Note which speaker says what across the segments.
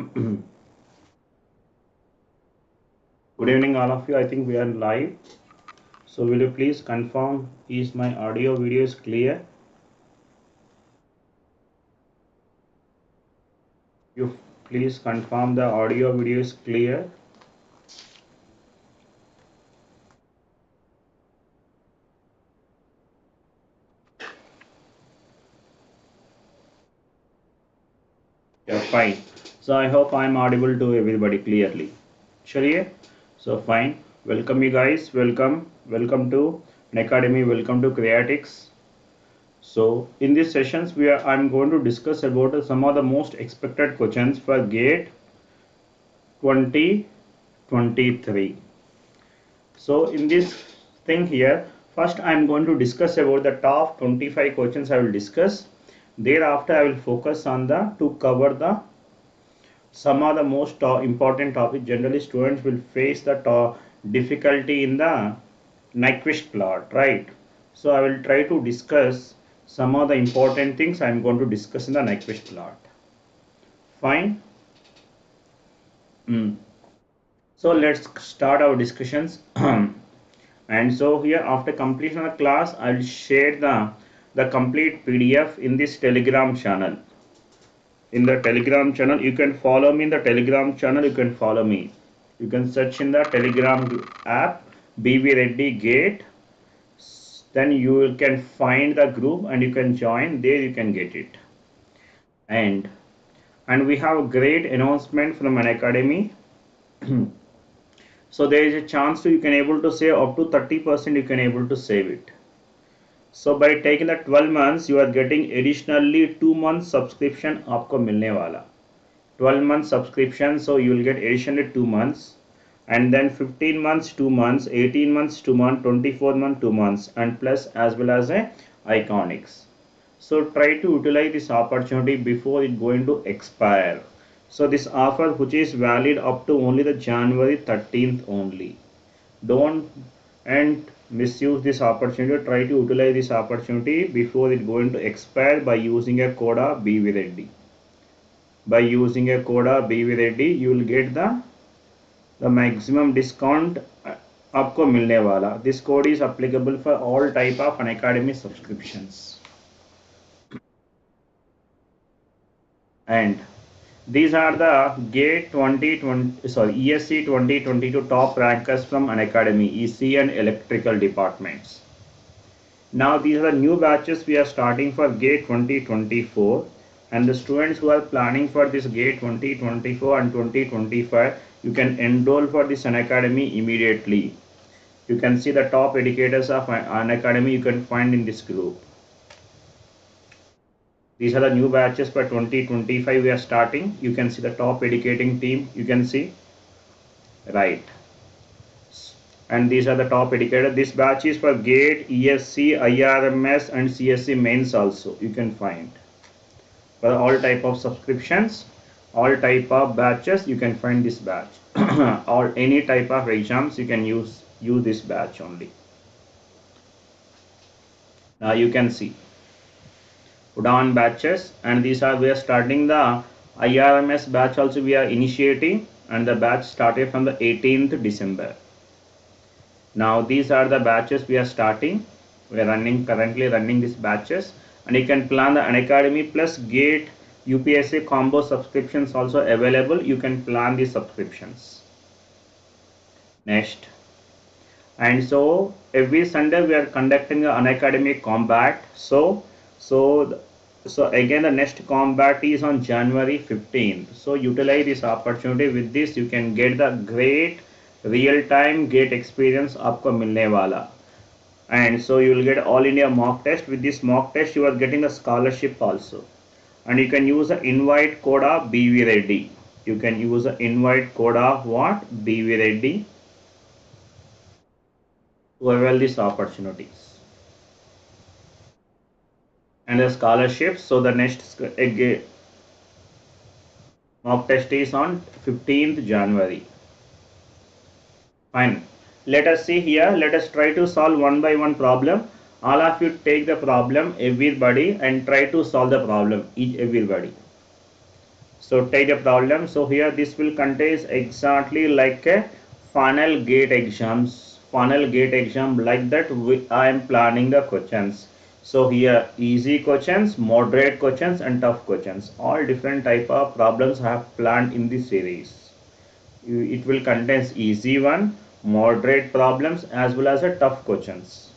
Speaker 1: Good evening, all of you. I think we are live. So, will you please confirm is my audio video is clear? You please confirm the audio video is clear. Yeah, fine. So, I hope I am audible to everybody clearly. Chaliye? So, fine. Welcome, you guys. Welcome to Unacademy. Welcome to Kreatryx. So, in these sessions, I'm going to discuss about some of the most expected questions for GATE 2023. So in this thing here, first I am going to discuss about the top 25 questions I will discuss. Thereafter I will focus on to cover the some of the most important topics. Generally students will face the difficulty in the Nyquist plot, right? So I will try to discuss some of the important things I am going to discuss in the Nyquist plot. Fine. So let's start our discussions. And so here after completion of the class I will share the complete PDF in this Telegram channel. In the Telegram channel you can follow me in the Telegram channel. You can follow me. You can search in the Telegram app B V Reddy GATE. Then you can find the group and you can join. There you can get it. And we have a great announcement from Unacademy. So there is a chance you can able to save up to 30%. You can able to save it. So by taking the 12 months you are getting additionally 2 months subscription आपको मिलने वाला 12 months subscription. So you will get additionally 2 months, and then 15 months 2 months, 18 months 2 months, 24 months 2 months, and plus as well as a iconics. So try to utilize this opportunity before it going to expire. So this offer which is valid up to only the January 13th only. Don't and misuse this opportunity. Try to utilize this opportunity before it going to expire by using a code B V Reddy. By using a code B V Reddy you will get the maximum discount आपको मिलने वाला. This code is applicable for all type of Unacademy subscriptions. And these are the GATE 2020 ESE 2022 top rankers from Unacademy EC and electrical departments. Now these are the new batches we are starting for GATE 2024, and the students who are planning for this GATE 2024 and 2025, you can enroll for this Unacademy immediately. You can see the top educators of Unacademy you can find in this group. These are the new batches for 2025 we are starting. You can see the top educating team. You can see, right? And these are the top educators. This batch is for GATE, ESE, IRMS, and CSE mains also. You can find for all type of subscriptions, all type of batches. You can find this batch. Or any type of exams you can use this batch only. Now you can see Udaan batches, and these are we are starting the IRMS batch also we are initiating, and the batch started from the 18th December. Now these are the batches we are starting. We are currently running these batches, and you can plan the Unacademy plus GATE UPSC combo subscriptions also available. You can plan these subscriptions. Next, and so every Sunday we are conducting an Unacademy combat. So again the next combat is on January 15th. So utilize this opportunity. With this you can get the great real-time GATE experience आपको मिलने वाला. And so you will get all India mock test. With this mock test you are getting the scholarship also, and you can use the invite code of BV Reddy. You can use the invite code of what? BV Reddy to avail these opportunities and the scholarships. So the next mock test is on 15th January. Fine. Let us see here. Let us try to solve one by one problem. All of you take the problem, everybody, and try to solve the problem, everybody. So take the problem. So here this will contain exactly like a final gate exams, final gate exam, like that I am planning the questions. So here easy questions, moderate questions and tough questions, all different type of problems I have planned in this series. It will contain easy one, moderate problems as well as a tough questions.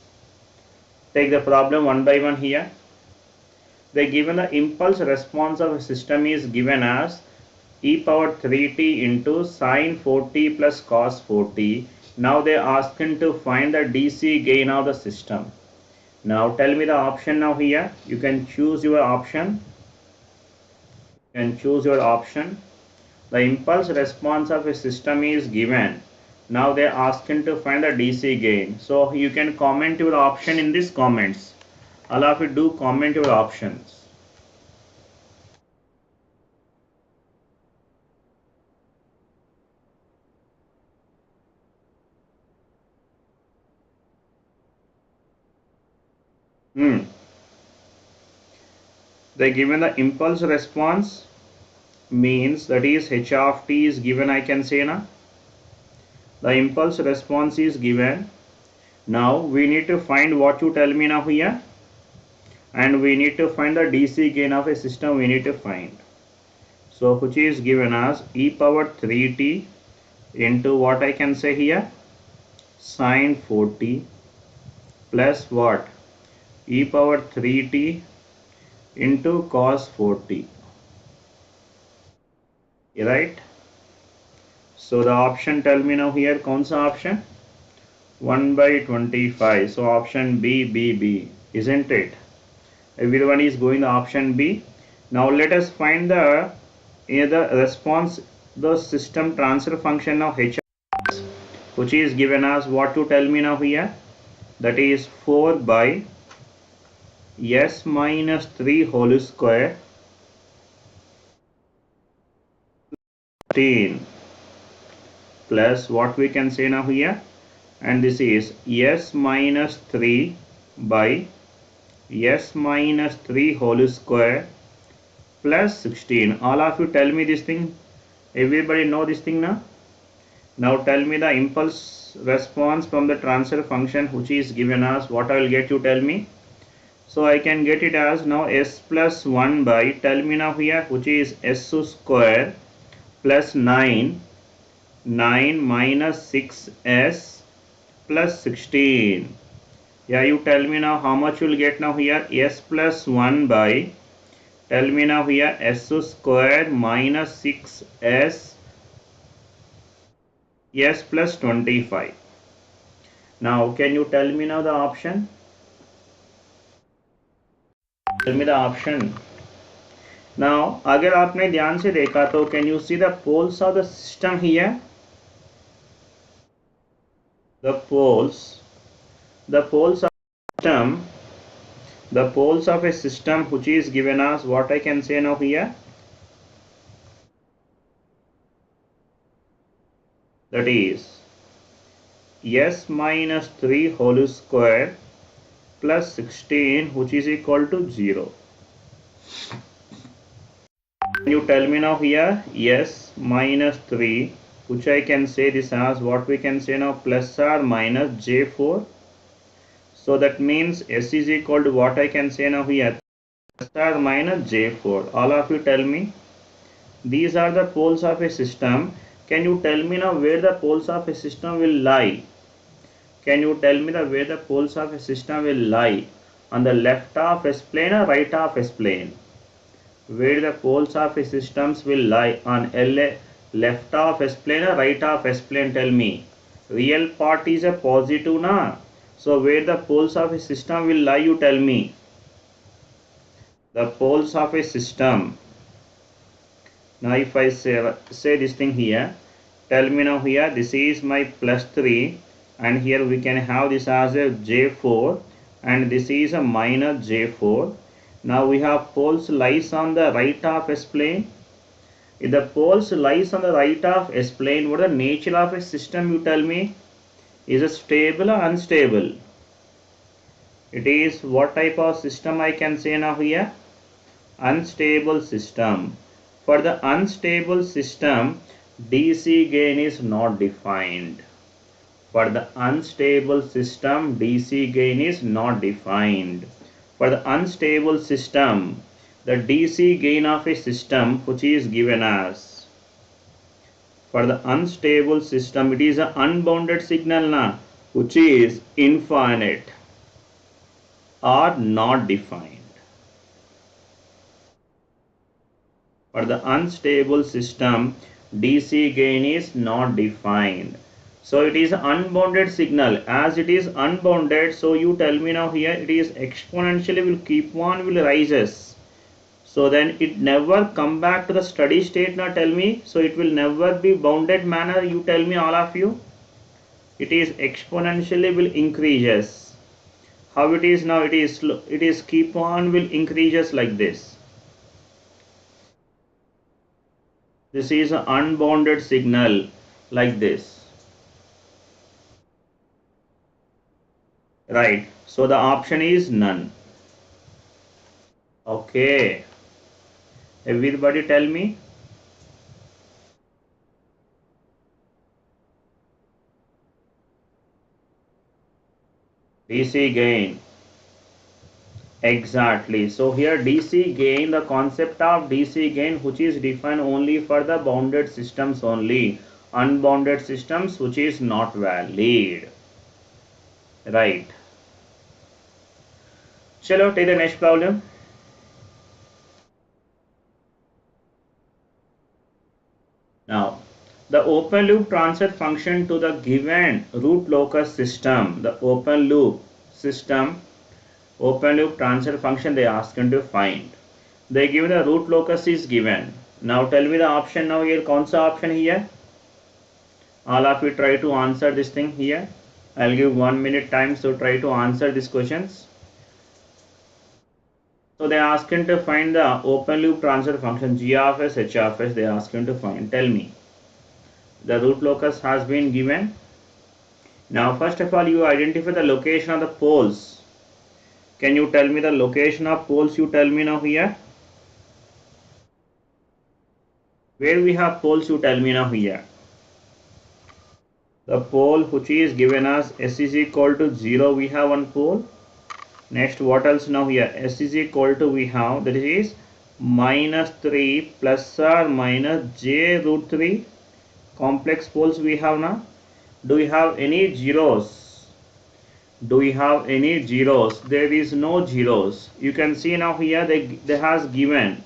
Speaker 1: Take the problem one by one here. They given the impulse response of a system is given as e power 3t into sine 4t plus cos 4t. Now they are asking to find the DC gain of the system. Now tell me the option now here. You can choose your option. You can choose your option. The impulse response of a system is given. Now they are asking to find the DC gain. So you can comment your option in these comments. All of you do comment your options. They given the impulse response means that is h of t is given, I can say na. The impulse response is given. Now we need to find what you tell me now here, and we need to find the DC gain of a system we need to find. So which is given as e power 3t into what I can say here, sine 4t plus what, e power 3t into cos 4t, right? So the option tell me now here, kaun sa option? 1 by 25. So option B, isn't it? Everyone is going the option B. Now let us find the response, the system transfer function of H, which is given as what to tell me now here, that is 4 by s minus 3 whole square 10 plus what we can say now here, and this is s minus 3 by s minus 3 whole square plus 16. All of you tell me this thing. Everybody know this thing now? Now tell me the impulse response from the transfer function which is given as what I will get, you tell me. So I can get it as now s plus 1 by, tell me now here, which is s square plus 9 minus 6s plus 16. Yeah, you tell me now how much you will get now here, s plus 1 by, tell me now here, s square minus 6s s plus 25. Now can you tell me now the option? Tell me the option. Now अगर आपने ध्यान से देखा तो can you see the poles of the system here? The poles of system, the poles of a system which is given as what I can say now here, that is s minus 3 whole square plus 16 which is equal to 0. Can you tell me now here, s minus 3, which I can say this as what we can say now, plus or minus j4. So that means s is equal to what I can say now here, plus or minus j4. All of you tell me. These are the poles of a system. Can you tell me now where the poles of a system will lie? Can you tell me the where the poles of a system will lie? On the left of S plane or right of S plane? Where the poles of a systems will lie, on left of S plane or right of S plane, tell me. Real part is a positive na. So where the poles of a system will lie, you tell me. The poles of a system. Now if I say this thing here, tell me now here, this is my plus 3 and here we can have this as a j4 and this is a minus j4. Now we have poles lies on the right of S plane. If the poles lies on the right of S plane, what is the nature of a system, you tell me? Is it stable or unstable? It is what type of system I can say now here? Unstable system. For the unstable system, DC gain is not defined. For the unstable system, DC gain is not defined. For the unstable system, the DC gain of a system which is given as, for the unstable system, it is an unbounded signal na, which is infinite or not defined. For the unstable system, DC gain is not defined. So it is unbounded signal. As it is unbounded, so you tell me now here it is exponentially will keep on will rises. So then it never come back to the steady state now, tell me. So it will never be bounded manner, you tell me all of you. It is exponentially will increases. How it is now? It is keep on will increases like this. This is an unbounded signal like this. Right. So the option is none. Okay. Everybody tell me. DC gain. Exactly. So here DC gain, the concept of DC gain which is defined only for the bounded systems only. Unbounded systems which is not valid. Right. Chalo, take the next problem. Now, the open loop transfer function to the given root locus system, the open loop system, open loop transfer function they ask you to find. They give the root locus is given. Now tell me the option now here, kaun sa option here? All of you try to answer this thing here. I'll give 1 minute time, so try to answer these questions. So they ask you to find the open loop transfer function G of S, H of S, they ask you to find. Tell me. The root locus has been given. Now first of all you identify the location of the poles. Can you tell me the location of poles? You tell me now here. Where we have poles, you tell me now here. The pole which is given as S is equal to 0, we have one pole. Next what else now here? S is equal to we have, that is minus 3 plus or minus j root 3. Complex poles we have now. Do we have any zeros? Do we have any zeros? There is no zeros. You can see now here they has given.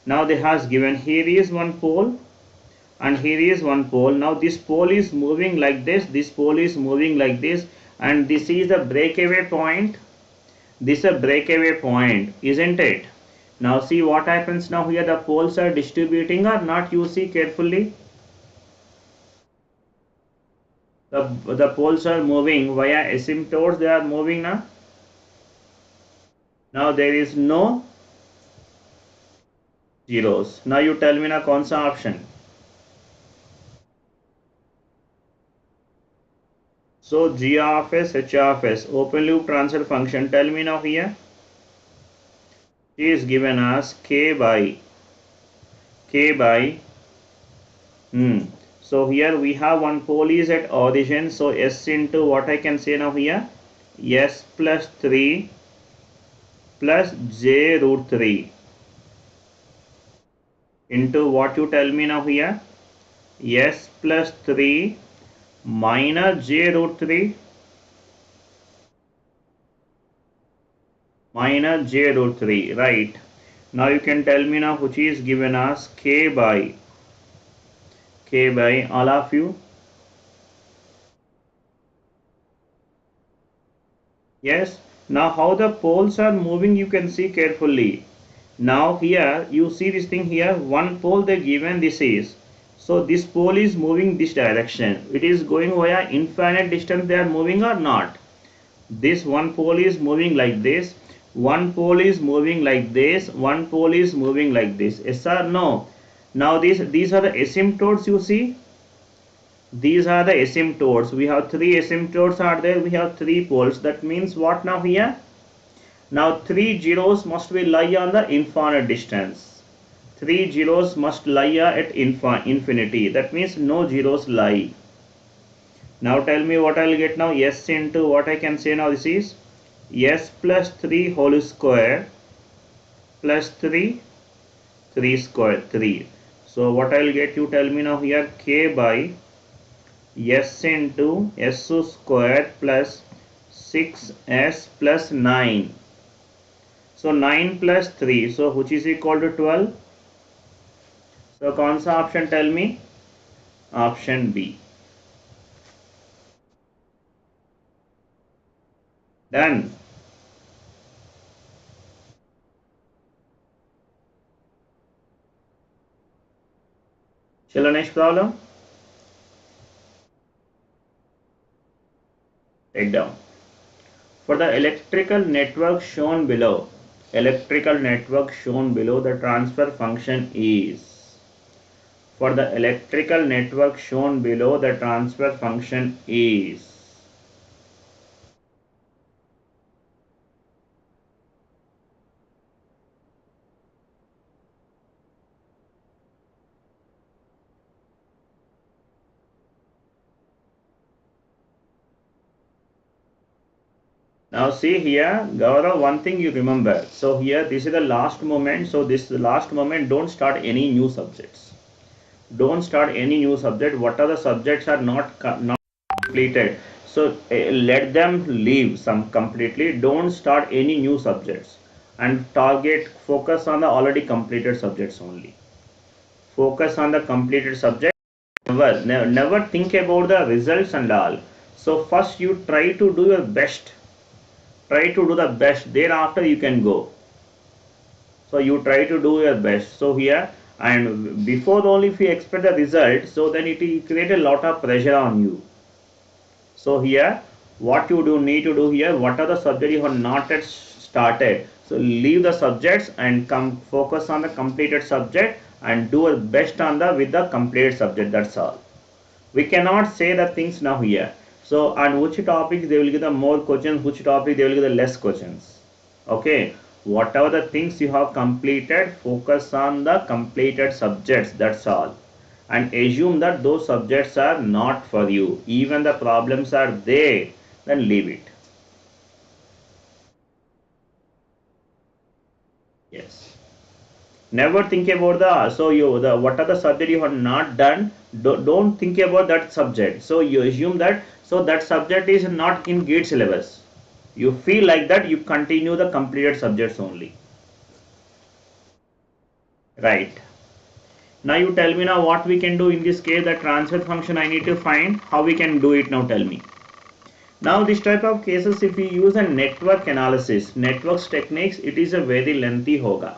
Speaker 1: Now they has given, here is one pole and here is one pole. Now this pole is moving like this pole is moving like this, and this is the breakaway point. This is a breakaway point, isn't it? Now see what happens now here, the poles are distributing or not, you see carefully. The poles are moving via asymptotes, they are moving now. Now there is no zeros. Now you tell me now kaun sa option. So G of S, H of S, open loop transfer function, tell me now here. G is given as K by So here we have one pole is at origin, so S into what I can say now here, S plus 3 plus J root 3 into what you tell me now here, S plus 3 minus J root 3 minus J root 3, right? Now you can tell me now which is given as K by all of you. Yes. Now how the poles are moving, you can see carefully. Now here you see this thing here, one pole they given, this is, so this pole is moving this direction, it is going via infinite distance, they are moving or not. This one pole is moving like this, one pole is moving like this, one pole is moving like this, yes or no? Now these are the asymptotes, you see, these are the asymptotes. We have three asymptotes are there, we have three poles. That means what now here? Now three zeros must be lie on the infinite distance. 3 zeros must lie at infinity. That means no zeros lie. Now tell me what I will get now. S into what I can say now, this is S plus 3 whole square plus 3 square 3. So what I will get, you tell me now here, K by S into S square plus 6S plus 9. So 9 plus 3, so which is equal to 12. So कौन सा option, tell me? Option B. Done. Chalo, next problem. Take down. For the electrical network shown below, the transfer function is. For the electrical network shown below, the transfer function is. Now see here, Gaurav, one thing you remember. So here, this is the last moment. So this last moment, don't start any new subjects. Don't start any new subject. What are the subjects are not completed? So let them leave some completely. Don't start any new subjects and focus on the already completed subjects only. Focus on the completed subject. Never think about the results and all. So first you try to do your best. Try to do the best. Thereafter you can go. So you try to do your best. So here, and before only if you expect the result, so then it will create a lot of pressure on you. So here, what you do need to do here, what are the subjects you have not yet started? So leave the subjects and come focus on the completed subject and do your best on the with the completed subject. That's all. We cannot say the things now here. So on which topic they will give the more questions, which topic they will give the less questions. Okay, whatever the things you have completed, focus on the completed subjects. That's all. And assume that those subjects are not for you. Even the problems are there, then leave it. Yes. Never think about what are the subject you have not done. Don't think about that subject. So you assume that that subject is not in GATE syllabus. You feel like that, you continue the completed subjects only. Right. Now you tell me now what we can do in this case. The transfer function I need to find. How we can do it now, tell me. Now this type of cases, if we use a network analysis, networks techniques, it is a very lengthy hoga.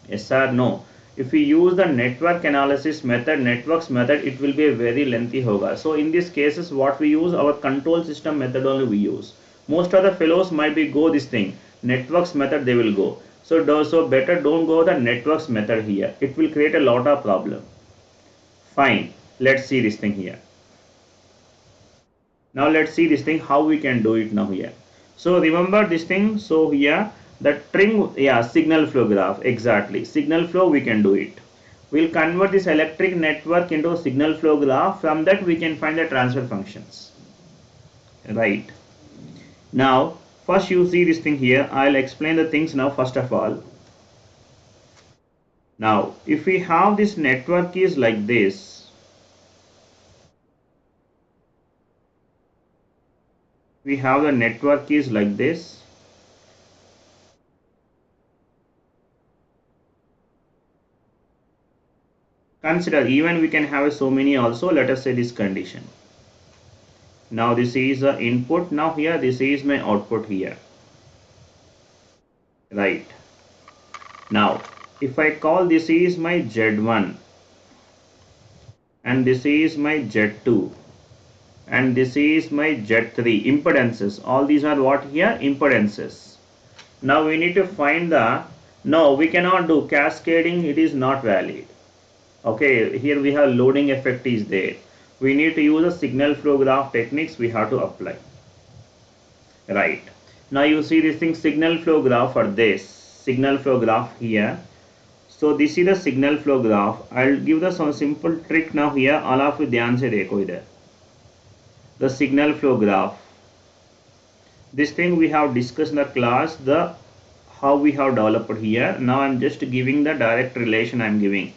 Speaker 1: Yes or no? If we use the network analysis method, networks method, it will be a very lengthy hoga. So in these cases, what we use, our control system method only we use. Most of the fellows might be go this thing, networks method they will go. So better don't go the networks method here. It will create a lot of problem. Fine. Let's see this thing here. Now let's see this thing how we can do it now here. So remember this thing. So here the string, yeah, signal flow graph, exactly. Signal flow we can do it. We'll convert this electric network into a signal flow graph. From that we can find the transfer functions. Right. Now first you see this thing here. I'll explain the things now first of all. Now if we have this network is like this. We have the network is like this. Consider even we can have so many also. Let us say this condition. Now this is the input. Now here this is my output here. Right. Now if I call this is my Z1 and this is my Z2 and this is my Z3 impedances. All these are what here? Impedances. Now we need to find the, no, we cannot do cascading, it is not valid. Okay, here we have loading effect is there. We need to use a signal flow graph techniques we have to apply. Right. Now you see this thing, signal flow graph for this. Signal flow graph here. So this is the signal flow graph. I'll give the some simple trick now here. All of you ध्यान से देखो इधर. The signal flow graph. This thing we have discussed in the class. The how we have developed here. Now I'm just giving the direct relation I'm giving.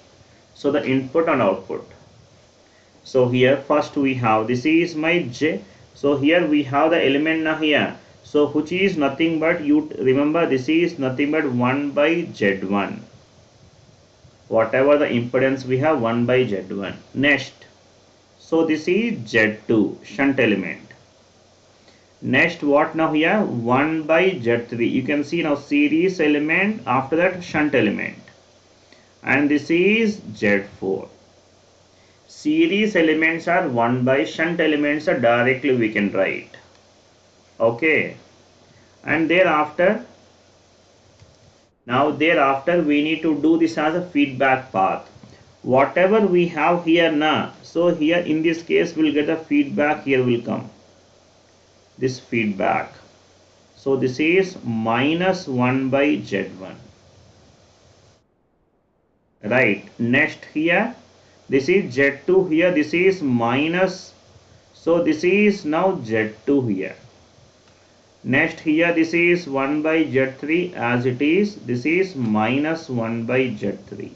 Speaker 1: So the input and output. So here first we have this is my J. So here we have the element now here. So which is nothing but you remember this is nothing but 1 by Z1. Whatever the impedance we have 1 by Z1. Next. So this is Z2 shunt element. Next what now here 1 by Z3. You can see now series element, after that shunt element. And this is Z4. Series elements are 1 by, shunt elements are directly we can write. Okay. And thereafter, now thereafter we need to do this as a feedback path. Whatever we have here now, so here in this case we'll get the feedback, here will come. This feedback. So this is minus 1 by Z1. Right. Next here. This is Z2 here, this is minus, so this is now Z2 here. Next here this is 1 by Z3 as it is, this is minus 1 by Z3.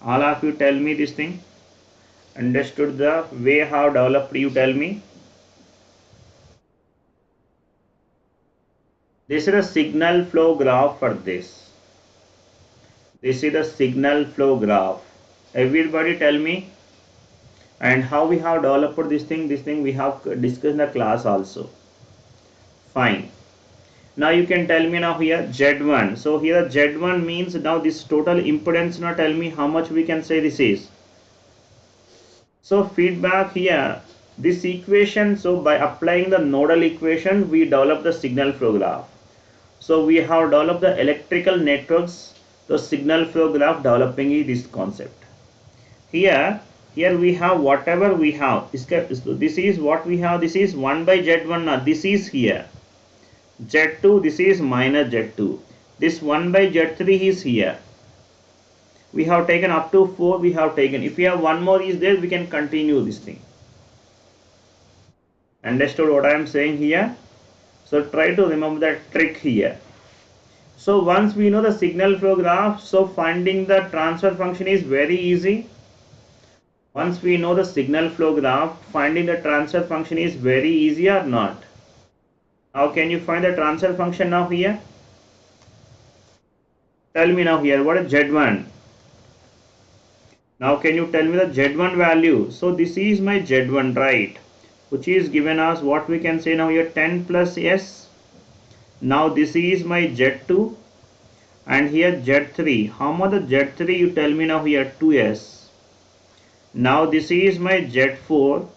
Speaker 1: All of you tell me this thing. Understood the way how developed, you tell me. This is a signal flow graph for this. This is the signal flow graph. Everybody tell me. And how we have developed this thing we have discussed in the class also. Fine. Now you can tell me now here Z1. So here Z1 means now this total impedance. Now tell me how much we can say this is. So feedback here, this equation, so by applying the nodal equation we develop the signal flow graph. So we have developed the electrical networks, the signal flow graph developing this concept. Here we have whatever we have. This is what we have. This is 1 by Z1 now. This is here. Z2, this is minus Z2. This 1 by Z3 is here. We have taken up to 4 we have taken. If we have one more is there, we can continue this thing. Understood what I am saying here? So try to remember that trick here. So once we know the signal flow graph, so finding the transfer function is very easy. Once we know the signal flow graph, finding the transfer function is very easy or not? How can you find the transfer function now here? Tell me now here, what is Z1? Now can you tell me the Z1 value? So this is my Z1, right? Which is given as what we can say now here 10 plus S. Now this is my Z2 and here Z3. How much the Z3 you tell me now here 2S. Now this is my Z4.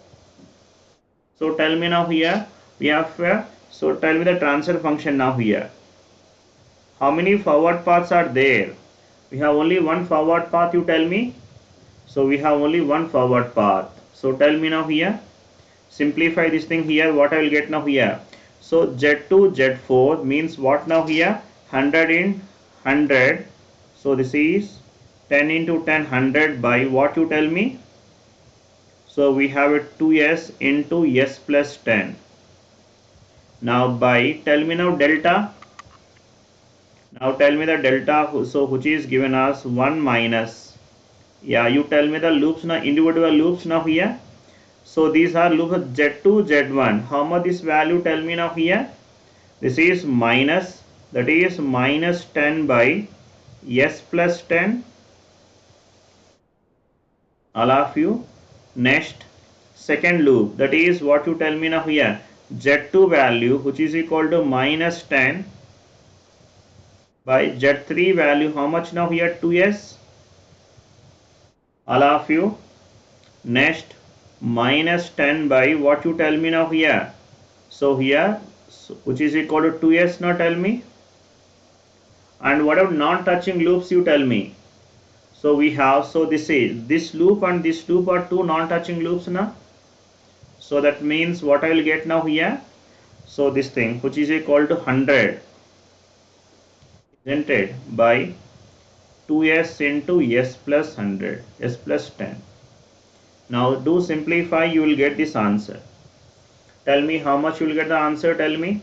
Speaker 1: So tell me now here we have so tell me the transfer function now here. How many forward paths are there? We have only one forward path, you tell me. So we have only one forward path. So tell me now here. Simplify this thing here. What I will get now here. So Z2 Z4 means what now here? 100 in 100. So this is 10 into 10 100 by what you tell me? So we have a 2S into S plus 10. Now by, tell me now delta. Now tell me the delta, so which is given as 1 minus. Yeah, you tell me the loops now, individual loops now here. So these are loops of Z2, Z1. How much this value tell me now here? This is minus, that is minus 10 by S plus 10. All of you. Next, second loop, that is what you tell me now here. Z2 value which is equal to minus 10 by Z3 value, how much now here? 2S. All of you. Next, minus 10 by what you tell me now here. So here, which is equal to 2S now tell me. And what about non-touching loops you tell me. So we have, so this is, this loop and this loop are two non-touching loops now. So that means what I will get now here. So this thing which is equal to 100, isn't it, by 2s into s plus 100, s plus 10. Now do simplify, you will get this answer. Tell me how much you will get the answer, tell me.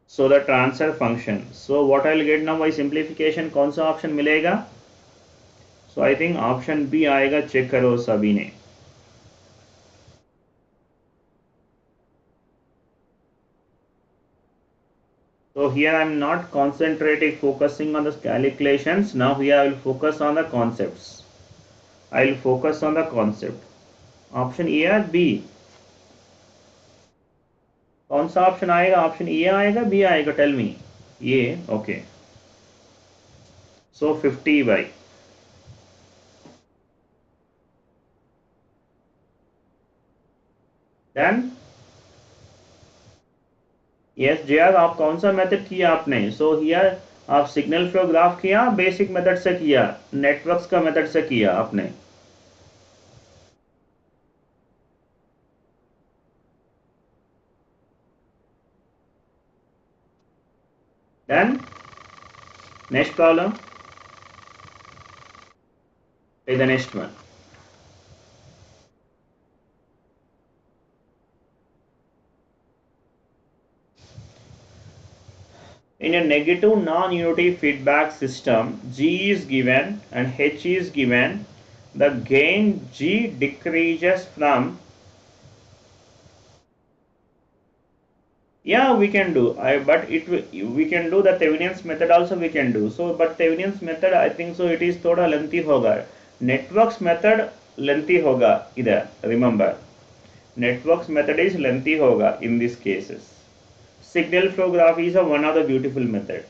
Speaker 1: So the transfer function. So what I will get now by simplification, कौन सा option मिलेगा? So I think option B आएगा, check करो सभी ने. So here I am not concentrating, focusing on the calculations. Now here I will focus on the concepts. I will focus on the concept. Option A or B? कौन सा option आएगा? Option A आएगा, B आएगा? Tell me. ये okay. So 50 by then yes जयाद, आप कौन सा मेथड किया आपने? सो हियर आप सिग्नल फ्लो ग्राफ किया, बेसिक मेथड से किया, नेटवर्क्स का मेथड से किया आपने? Then next problem, the next one. In a negative non-unity feedback system, G is given and H is given. The gain G decreases from. Yeah, we can do. But we can do the Thevenin's method also. We can do so. But Thevenin's method, I think so. It is थोड़ा lengthy होगा. Networks method lengthy होगा इधर. Remember, networks method is lengthy होगा in these cases. Signal flow graph is one of the beautiful method.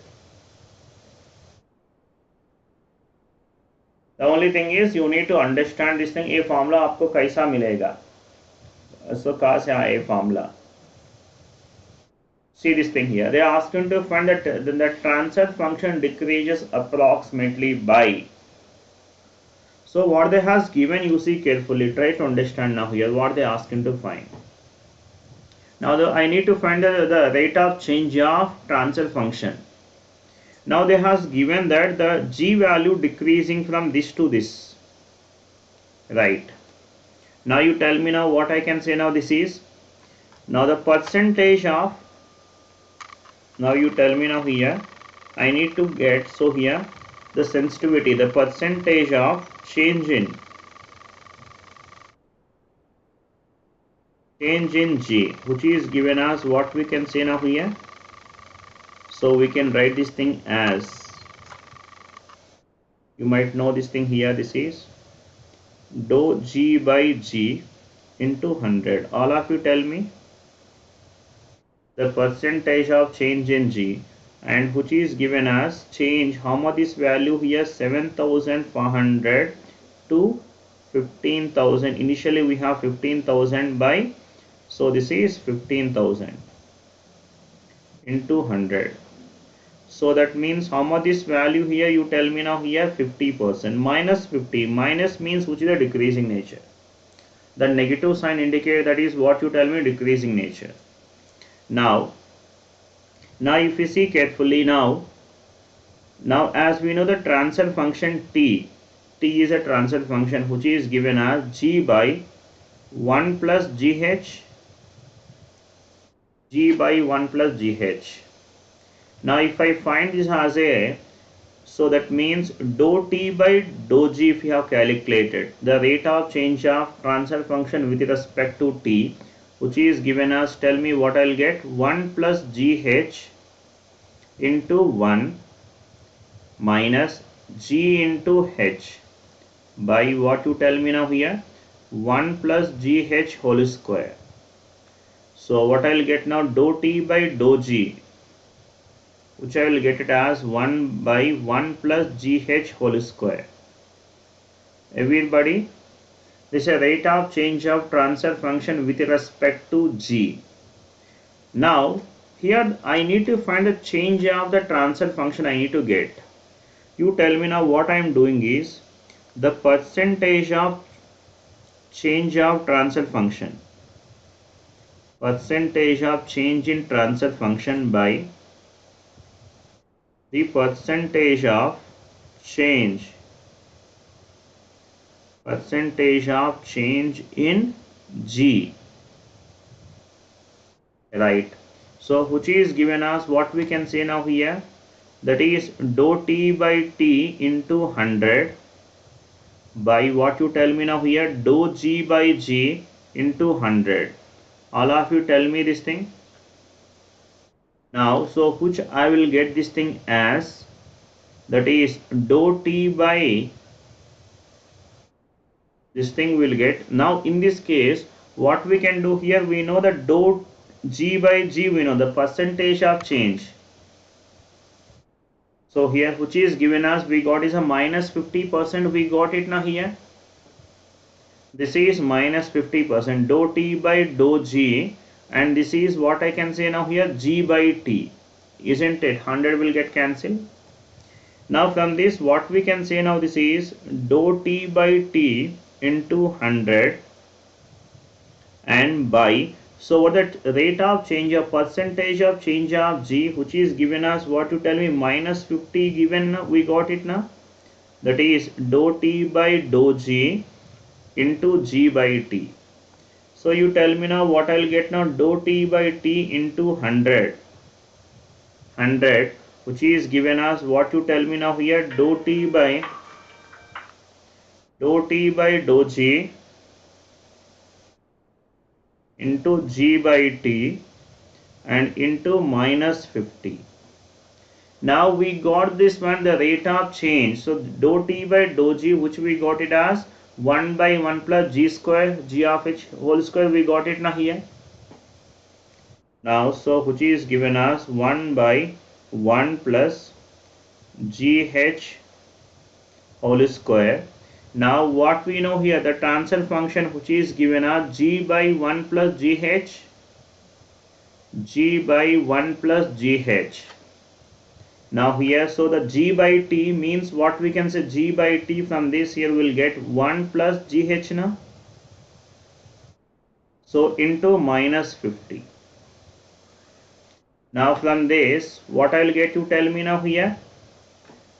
Speaker 1: The only thing is you need to understand this thing. ये formula आपको कैसा मिलेगा? So कहाँ से आया ये formula? See this thing here. They are asking to find that the transfer function decreases approximately by. So what they has given, you see carefully. Try to understand now here what they are asking to find. Now I need to find the rate of change of transfer function. Now they has given that the G value decreasing from this to this. Right. Now you tell me now what I can say now this is. Now the percentage of. Now you tell me now here. I need to get, so here the sensitivity, the percentage of change in G, which is given as what we can say now here. So we can write this thing as, you might know this thing here, this is dou G by G into 100. All of you tell me the percentage of change in G, and which is given as change, how much is value here, 7,400 to 15,000. Initially we have 15,000 by, so this is 15,000 into 100. So that means how much is value here, you tell me now here, 50%. Minus 50, minus means which is a decreasing nature. The negative sign indicates that is what you tell me, decreasing nature. Now if you see carefully now as we know the transfer function T is a transfer function which is given as G by 1 plus GH, G by 1 plus GH. Now if I find this as a, so that means dou T by dou G, if you have calculated the rate of change of transfer function with respect to T, which is given as, tell me what I'll get, 1 plus GH into 1 minus G into H by what you tell me now here, 1 plus GH whole square. So what I'll get now, dou T by dou G, which I will get it as 1 by 1 plus GH whole square. Everybody, this is a rate of change of transfer function with respect to G. Now here I need to find the change of the transfer function I need to get. You tell me now what I am doing is the percentage of change of transfer function. percentage of change in transfer function by the percentage of change in G, right? So which is given as what we can say now here, that is dou T by T into 100 by what you tell me now here, dou G by G into 100. All of you tell me this thing now. So which I will get this thing as, that is dou T by this thing will get. Now in this case what we can do here, we know that dou G by G, we know the percentage of change. So here which is given as, we got is a minus 50%, we got it now here. This is minus 50% dou T by dou G, and this is what I can say now here, G by T, isn't it? 100 will get cancelled. Now from this what we can say now, this is dou T by T into 100 and by, so what that rate of change of percentage of change of G, which is given as what you tell me, minus 50 given, we got it now, that is dou T by dou G into G by T. So you tell me now what I'll get now, dou T by T into 100, which is given as what you tell me now here, dou T by dou G into G by T and into minus 50. Now we got this one, the rate of change. So dou T by dou G, which we got it as 1 by 1 plus G square, G of H whole square, we got it now here. Now so which is given as 1 by 1 plus GH whole square. Now what we know here, the transfer function which is given as G by 1 plus GH, G by 1 plus GH. Now here, so the G by T means what we can say, G by T, from this here will get 1 plus GH now. So into minus 50. Now from this what I will get, you tell me now here.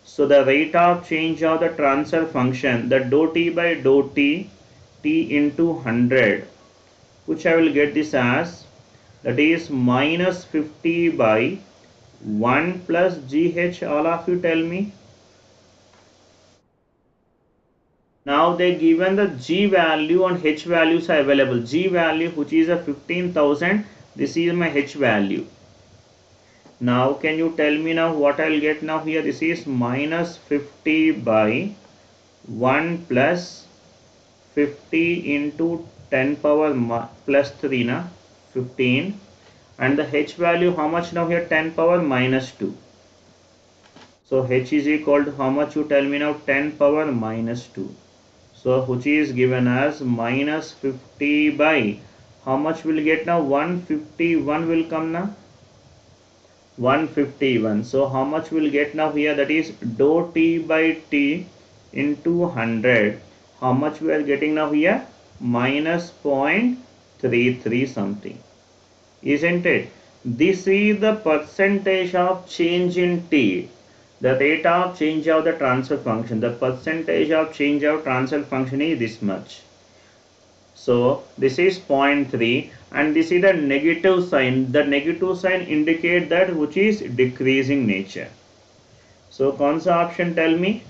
Speaker 1: So the rate of change of the transfer function, the dou T by dou T, T into 100, which I will get this as, that is minus 50 by 1 plus GH, all of you tell me. Now they given the G value and H values are available. G value which is a 15,000, this is my H value. Now can you tell me now what I'll get now here, this is minus 50 by 1 plus 50 into 10 power plus 3 na, 15, and the H value how much now here, 10 power minus 2. So H is equal to how much, you tell me now, 10 power minus 2. So which is given as minus 50 by, how much will get now, 151 will come now, 151. So how much will get now here, that is dou T by T into 100, how much we are getting now here, minus 0.33 something, isn't it? This is the percentage of change in T, the rate of change of the transfer function. The percentage of change of transfer function is this much. So this is 0.3, and this is the negative sign. The negative sign indicate that which is decreasing nature. So कौन-सा option tell me?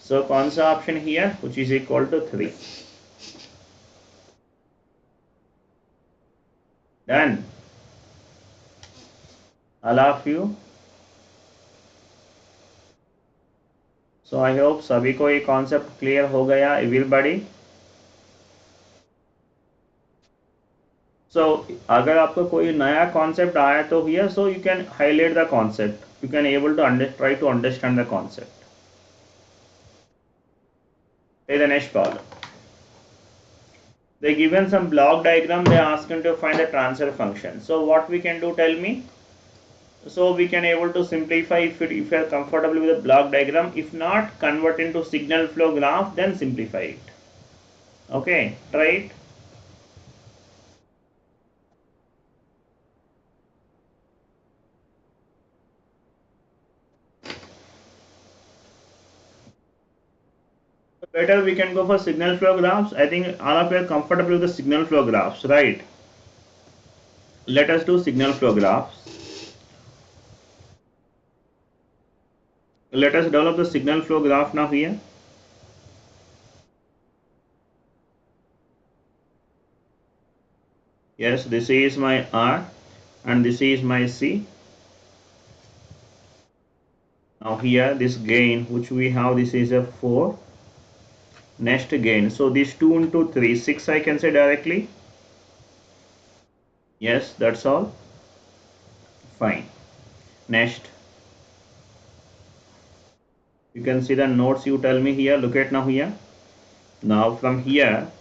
Speaker 1: So कौन-सा option here, which is equal to 3. Done. All of you. So I hope सभी को ये concept clear हो गया, everybody. So अगर आपको कोई नया concept आया तो here, so you can highlight the concept. You can able to try to understand the concept. Okay, the next problem. They given some block diagram. They ask you to find the transfer function. So what we can do, tell me. So we can able to simplify if you are comfortable with the block diagram. If not, convert into signal flow graph, then simplify it. Okay, try it. Better we can go for signal flow graphs. I think all of you are comfortable with the signal flow graphs, right? Let us do signal flow graphs. Let us develop the signal flow graph now here. Yes, this is my R and this is my C. Now here this gain which we have, this is a 4. Next gain, so this 2 into 3, 6 I can say directly. Yes, that's all. Fine. Next, you can see the nodes you tell me here. Look at now here. Now from here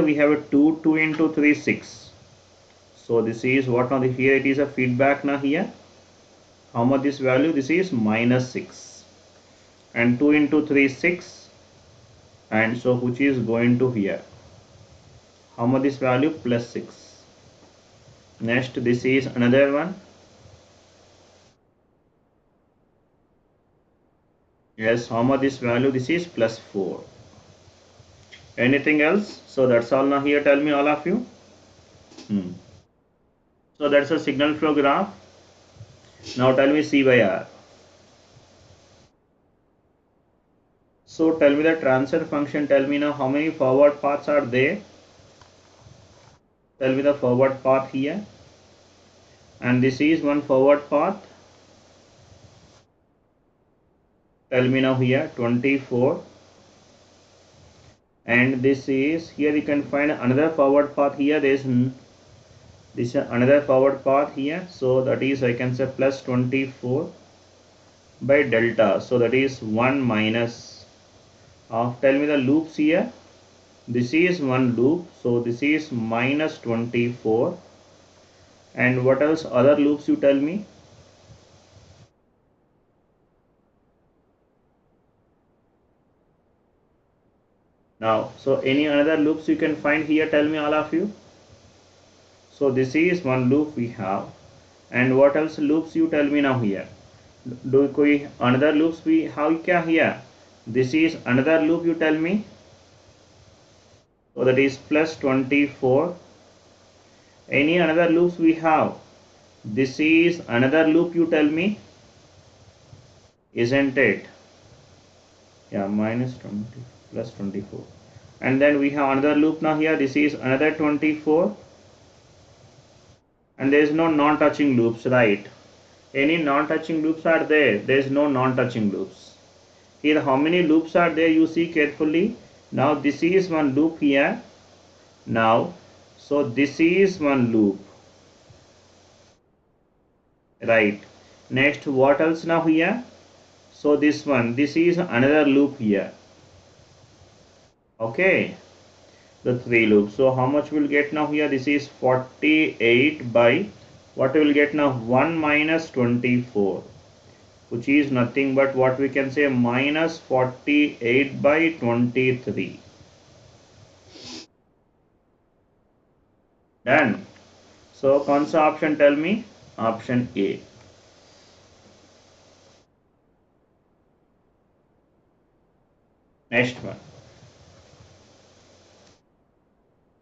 Speaker 1: we have a 2 into 3, 6. So this is what now here it is a feedback now here. How much this value? This is minus 6. And 2 into 3, 6. And so which is going to here. How much this value? Plus 6. Next, this is another one. Yes, how much this value? This is plus 4. Anything else? So that's all now here. Tell me all of you. So that's a signal flow graph. Now tell me C by R. So tell me the transfer function. Tell me now how many forward paths are there. Tell me the forward path here. And this is one forward path. Tell me now here 24. And this is here you can find another forward path here. There is this another forward path here. So that is I can say plus 24 by delta. So that is 1 minus of, tell me the loops here. This is one loop. So this is minus 24. And what else other loops you tell me? Now, so any another loops you can find here, tell me all of you. So this is one loop we have. And what else loops you tell me now here? Do koi another loops we have kya here? This is another loop you tell me. So that is plus 24. Any another loops we have? This is another loop you tell me. Isn't it? Yeah, minus 20 plus 24. And then we have another loop now here. This is another 24. And there is no non-touching loops, right? Any non-touching loops are there? There is no non-touching loops. Here how many loops are there? You see carefully. Now this is one loop here. Now, so this is one loop. Right. Next, what else now here? So this one, this is another loop here. Okay, the 3 loops. So how much we'll get now here? This is 48 by what we will get now? 1 minus 24, which is nothing but what we can say minus 48 by 23. Done. So कौन सा option tell me? Option A. Next one.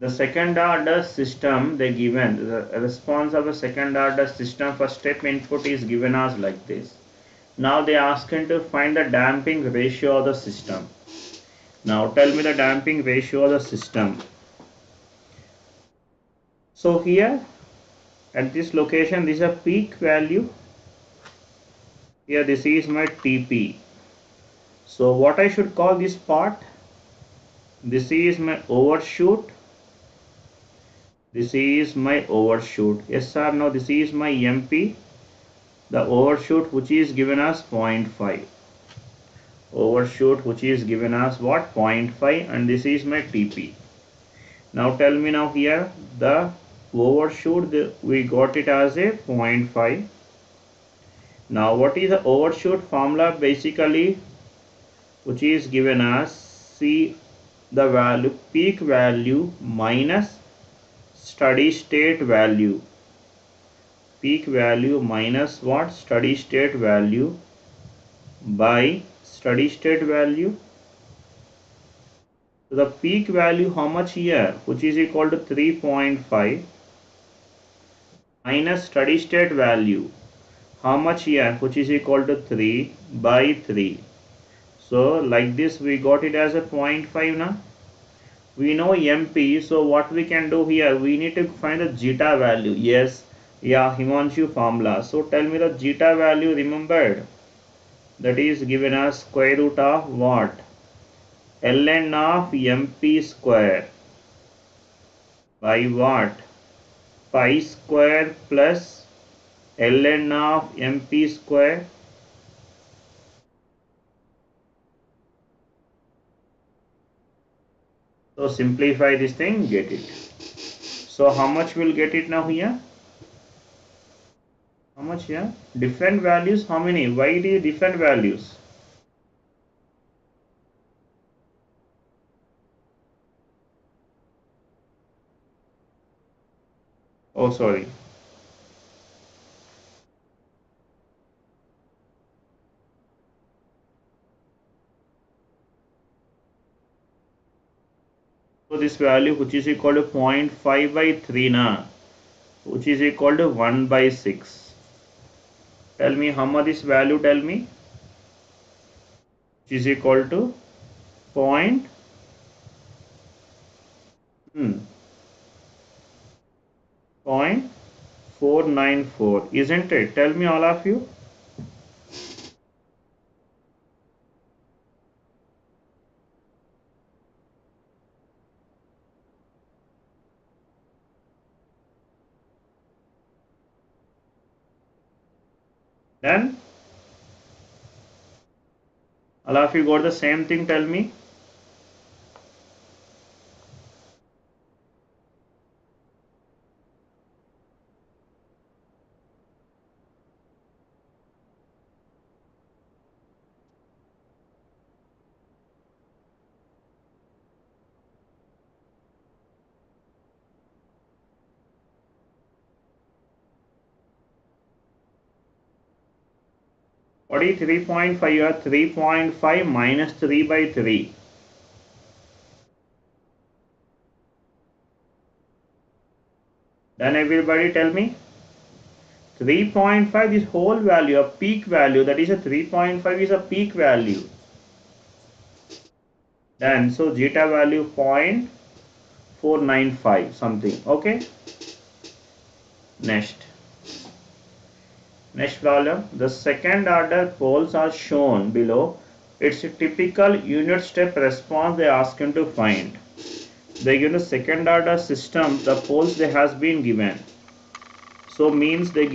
Speaker 1: The second order system they given, the response of a second order system for step input is given as like this. Now they ask him to find the damping ratio of the system. Now tell me the damping ratio of the system. So here at this location this is a peak value. Here this is my TP. So what I should call this part? This is my overshoot. This is my overshoot. Yes or no? This is my MP. The overshoot which is given as 0.5. Overshoot which is given as what? 0.5, and this is my TP. Now tell me now here the overshoot we got it as a 0.5. Now what is the overshoot formula? Basically which is given as C, the value peak value minus steady state value. Peak value minus what? Steady state value by steady state value So the peak value how much here, which is equal to 3.5 minus steady state value how much here, which is equal to 3 by 3. So like this we got it as a 0.5 now. We know MP, so what we can do here, we need to find the zeta value. Yes, yeah, Himanshu formula. So tell me the zeta value remembered. That is given as square root of what? Ln of MP square by what? Pi square plus ln of MP square. So simplify this thing, get it. So how much will get it now here? How much here? Different values, how many? Why it is different values? Oh, sorry. So this value which is equal to 0.5 by 3 na, which is equal to 1 by 6. Tell me how much this value, tell me. Which is equal to point, 0.494, isn't it? Tell me all of you. Then all of you got the same thing, tell me. What is 3.5? You are 3.5 minus 3 by 3. Then everybody tell me. 3.5, this whole value, a peak value, that is a 3.5 is a peak value. Then so zeta value 0.495 something. Okay. Next problem. The second order poles are shown below. It's a typical unit step response they ask him to find. They give the second order system, the poles they has been given. So means they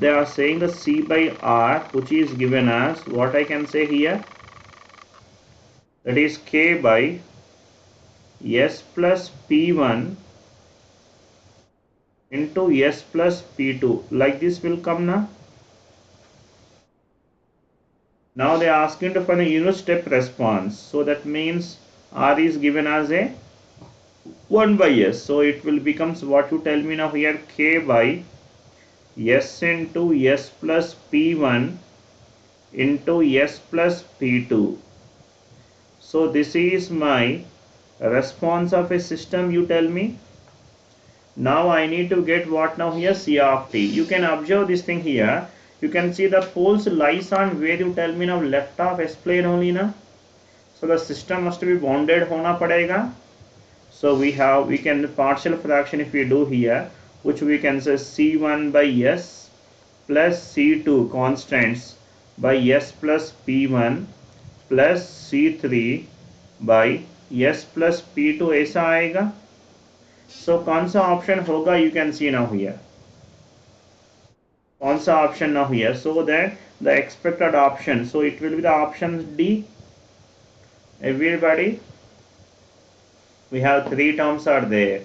Speaker 1: are saying the C by R, which is given as what I can say here, that is K by S plus P1 into S plus P2. Like this will come now. Now they are asking to find a unit step response. So that means R is given as a 1 by S. So it will becomes what you tell me now here, K by S into S plus P1 into S plus P2. So this is my response of a system, you tell me. Now I need to get what now here, C of t. You can observe this thing here. You can see the poles lies on where you tell me now, left of S plane only na. So the system must be bounded hona padega. So we can partial fraction if we do here, which we can say C1 by S plus C2 constants by S plus P1 plus C3 by S plus P2 ऐसा आएगा. So कौन सा option होगा, you can see now here. कौन सा option now here? So that the expected option, so it will be the option D. Everybody, we have 3 terms are there.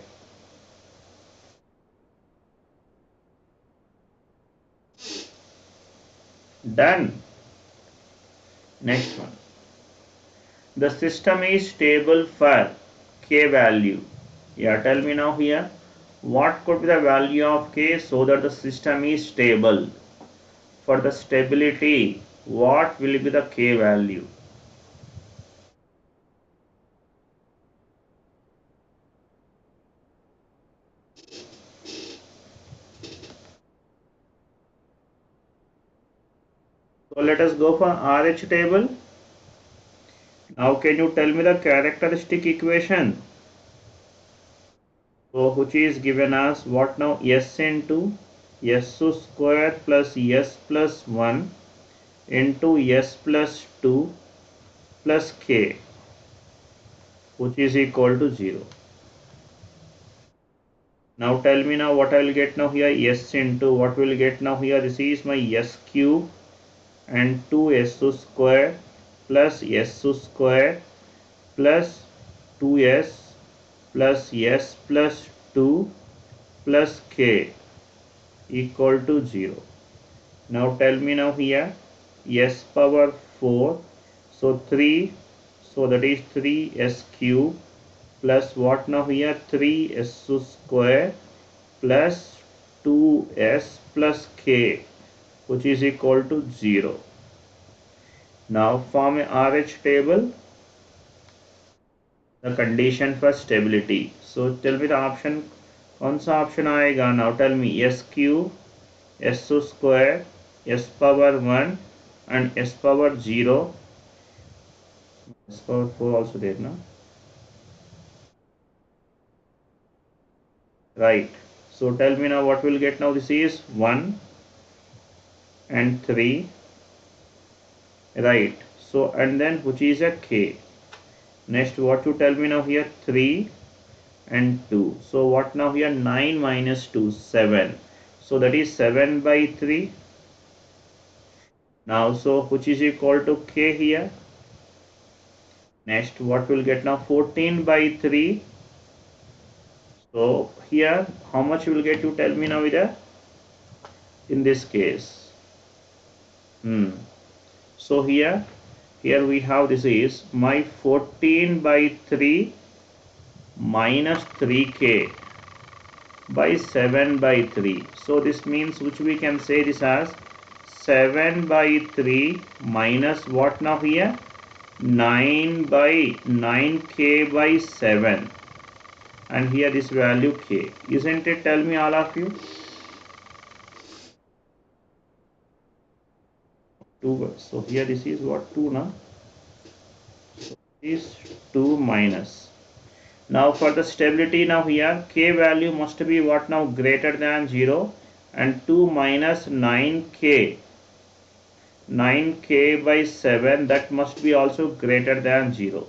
Speaker 1: Done. Next one. The system is stable for K value. Yeah, tell me now here, what could be the value of K so that the system is stable? For the stability, what will be the K value? So let us go for RH table. Now can you tell me the characteristic equation? So which is given as what now? S into S square plus S plus 1 into S plus 2 plus K, which is equal to 0. Now tell me now what I will get now here. S into what will get now here. This is my S cube and 2S square plus S square plus 2S plus S plus 2 plus K equal to 0. Now tell me now here. S power 4. So 3. So that is 3S cube plus what now here? 3S square plus 2S plus K, which is equal to 0. Now form a RH table, the condition for stability. So tell me the option, कौन सा option आएगा? Now tell me. S cube, S square, S power 1 and S power 0. S power 4 also there, na? Right. So tell me now what we'll get now. This is 1 and 3. Right. So and then which is a K. Next what you tell me now here? 3 and 2. So what now here? 9 minus 2, 7. So that is 7 by 3. Now so which is equal to K here. Next what will get now? 14 by 3. So here how much will get, you tell me now here in this case. So here we have, this is my 14 by 3 minus 3K by 7 by 3. So this means, which we can say this as 7 by 3 minus what now here? 9 by 9K by 7. And here this value K. Isn't it? Tell me all of you. 2. So here this is what? 2 now. So this is 2 minus. Now for the stability now here, K value must be what now? Greater than 0, and 2 minus 9K. 9K by 7, that must be also greater than 0.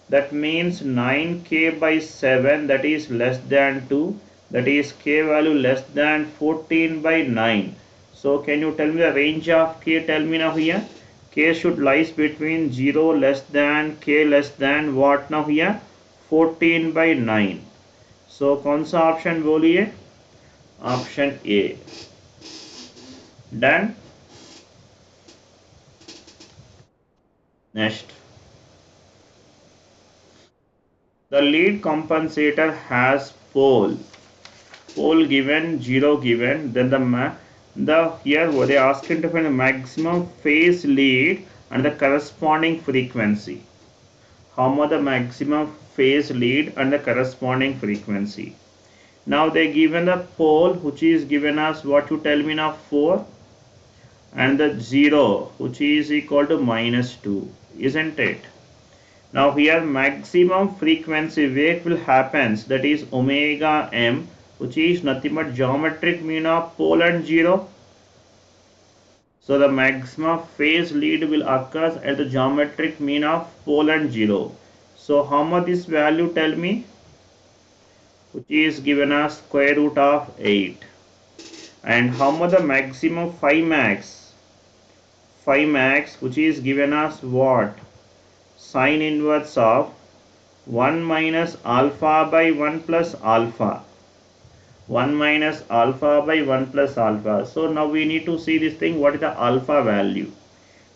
Speaker 1: That means 9K by 7, that is less than 2. That is K value less than 14 by 9. So can you tell me the range of K? Tell me now here. K should lies between 0 less than K less than what now here? 14 by 9. So कौन सा option बोलिए? Option A. Done. Next, the lead compensator has pole given, 0 given. Then here they are asking to find the maximum phase lead and the corresponding frequency. How much the maximum phase lead and the corresponding frequency. Now they given the pole, which is given as what you tell me now, 4, and the 0, which is equal to minus 2, isn't it? Now here maximum frequency wave will happens, that is omega m, which is nothing but geometric mean of pole and 0. So the maximum phase lead will occur at the geometric mean of pole and 0. So how much this value, tell me? Which is given as square root of 8. And how much the maximum phi max? Phi max, which is given as what? Sine inverse of 1 minus alpha by 1 plus alpha. 1 minus alpha by 1 plus alpha. So now we need to see this thing, what is the alpha value.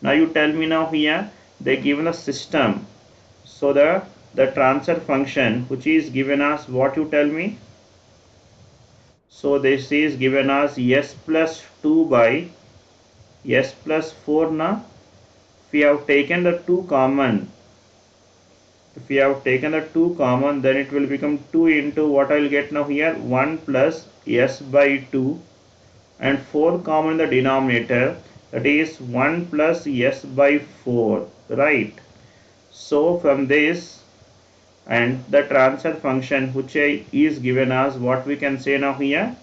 Speaker 1: Now you tell me now here, they given a system. So the transfer function, which is given as what, you tell me? So this is given as S plus 2 by S plus 4 now. If we have taken the 2 common, then it will become 2 into what I will get now here, 1 plus S by 2, and 4 common in the denominator. that is 1 plus s by 4, right? So from this, and the transfer function which is given as what we can say now here,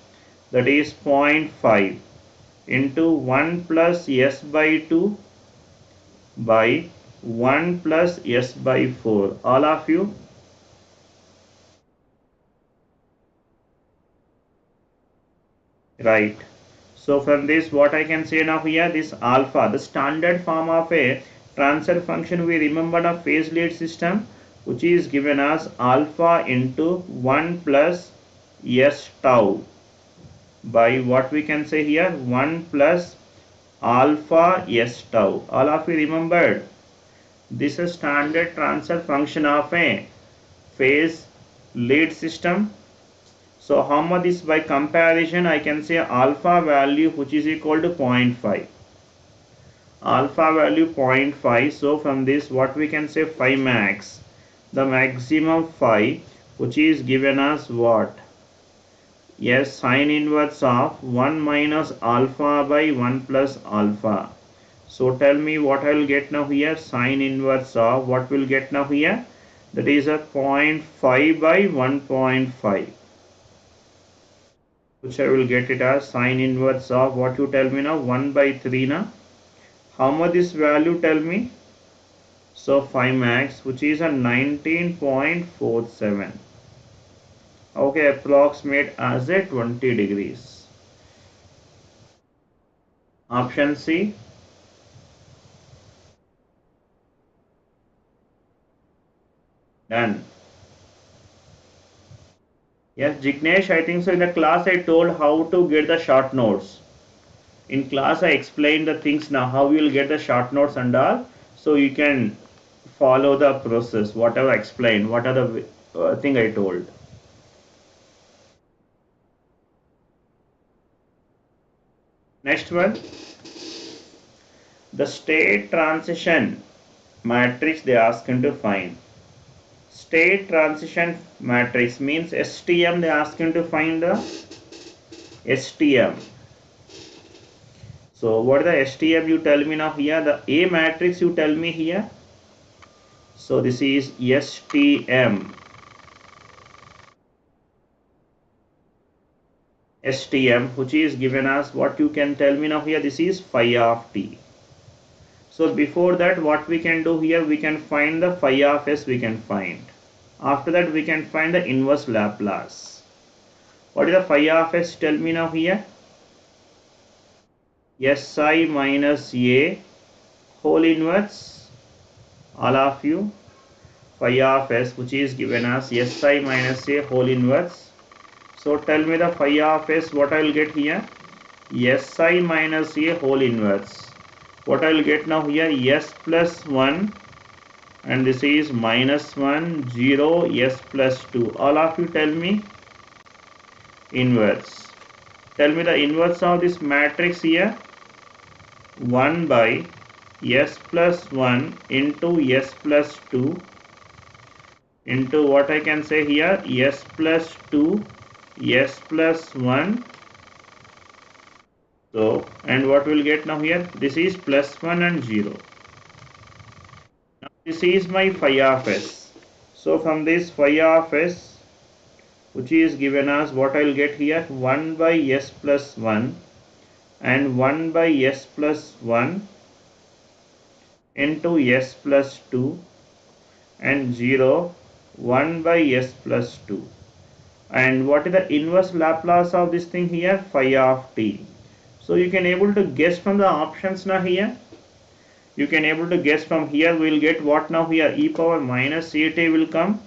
Speaker 1: that is 0.5 into 1 plus s by 2 by 1 plus s by 4. All of you, right? So from this what I can say now here, this alpha, the standard form of a transfer function, we remember the phase lead system, which is given as alpha into 1 plus s tau by what we can say here, 1 plus alpha s tau. All of you remembered? This is standard transfer function of a phase lead system. So how much is by comparison, I can say alpha value which is equal to 0.5. Alpha value 0.5. So from this what we can say, phi max, the maximum phi, which is given as what? Yes, sine inverse of 1 minus alpha by 1 plus alpha. So tell me what I will get now here, sine inverse of what will get now here, that is a 0.5 by 1.5, which I will get it as sine inverse of what you tell me now, 1 by 3 now. How much this value tell me? So phi max, which is a 19.47. Okay, approximate as a 20 degrees. Option C. Done. Yes, Jignesh, I think so. In the class I told how to get the short notes. In class I explained the things now, how you will get the short notes and all. So you can follow the process, whatever I explained, what are the thing I told. Next one, the state transition matrix they ask him to find. State transition matrix means STM, they ask him to find the STM. So what is the STM you tell me now here, the A matrix you tell me here. So this is STM. STM, which is given as what you can tell me now here, this is phi of t. So before that what we can do here, we can find the phi of s, we can find. After that we can find the inverse Laplace. What is the phi of s, tell me now here? Si minus a whole inverse, all of you, phi of s, which is given as Si minus a whole inverse. So tell me the phi of s, what I will get here? Si minus a whole inverse. What I will get now here? S plus 1, and this is minus 1, 0, s plus 2. All of you tell me inverse. Tell me the inverse of this matrix here. 1 by s plus 1 into s plus 2 into what I can say here, s plus 2, s plus 1. So, and what we'll get now here, this is plus 1 and 0. Now this is my phi of s. So from this phi of s, which is given as what I will get here, 1 by s plus 1 and 1 by s plus 1 into s plus 2 and 0, 1 by s plus 2. And what is the inverse Laplace of this thing here? Phi of t. So you can able to guess from the options now here. You can able to guess from here, we will get what now here, e power minus at will come,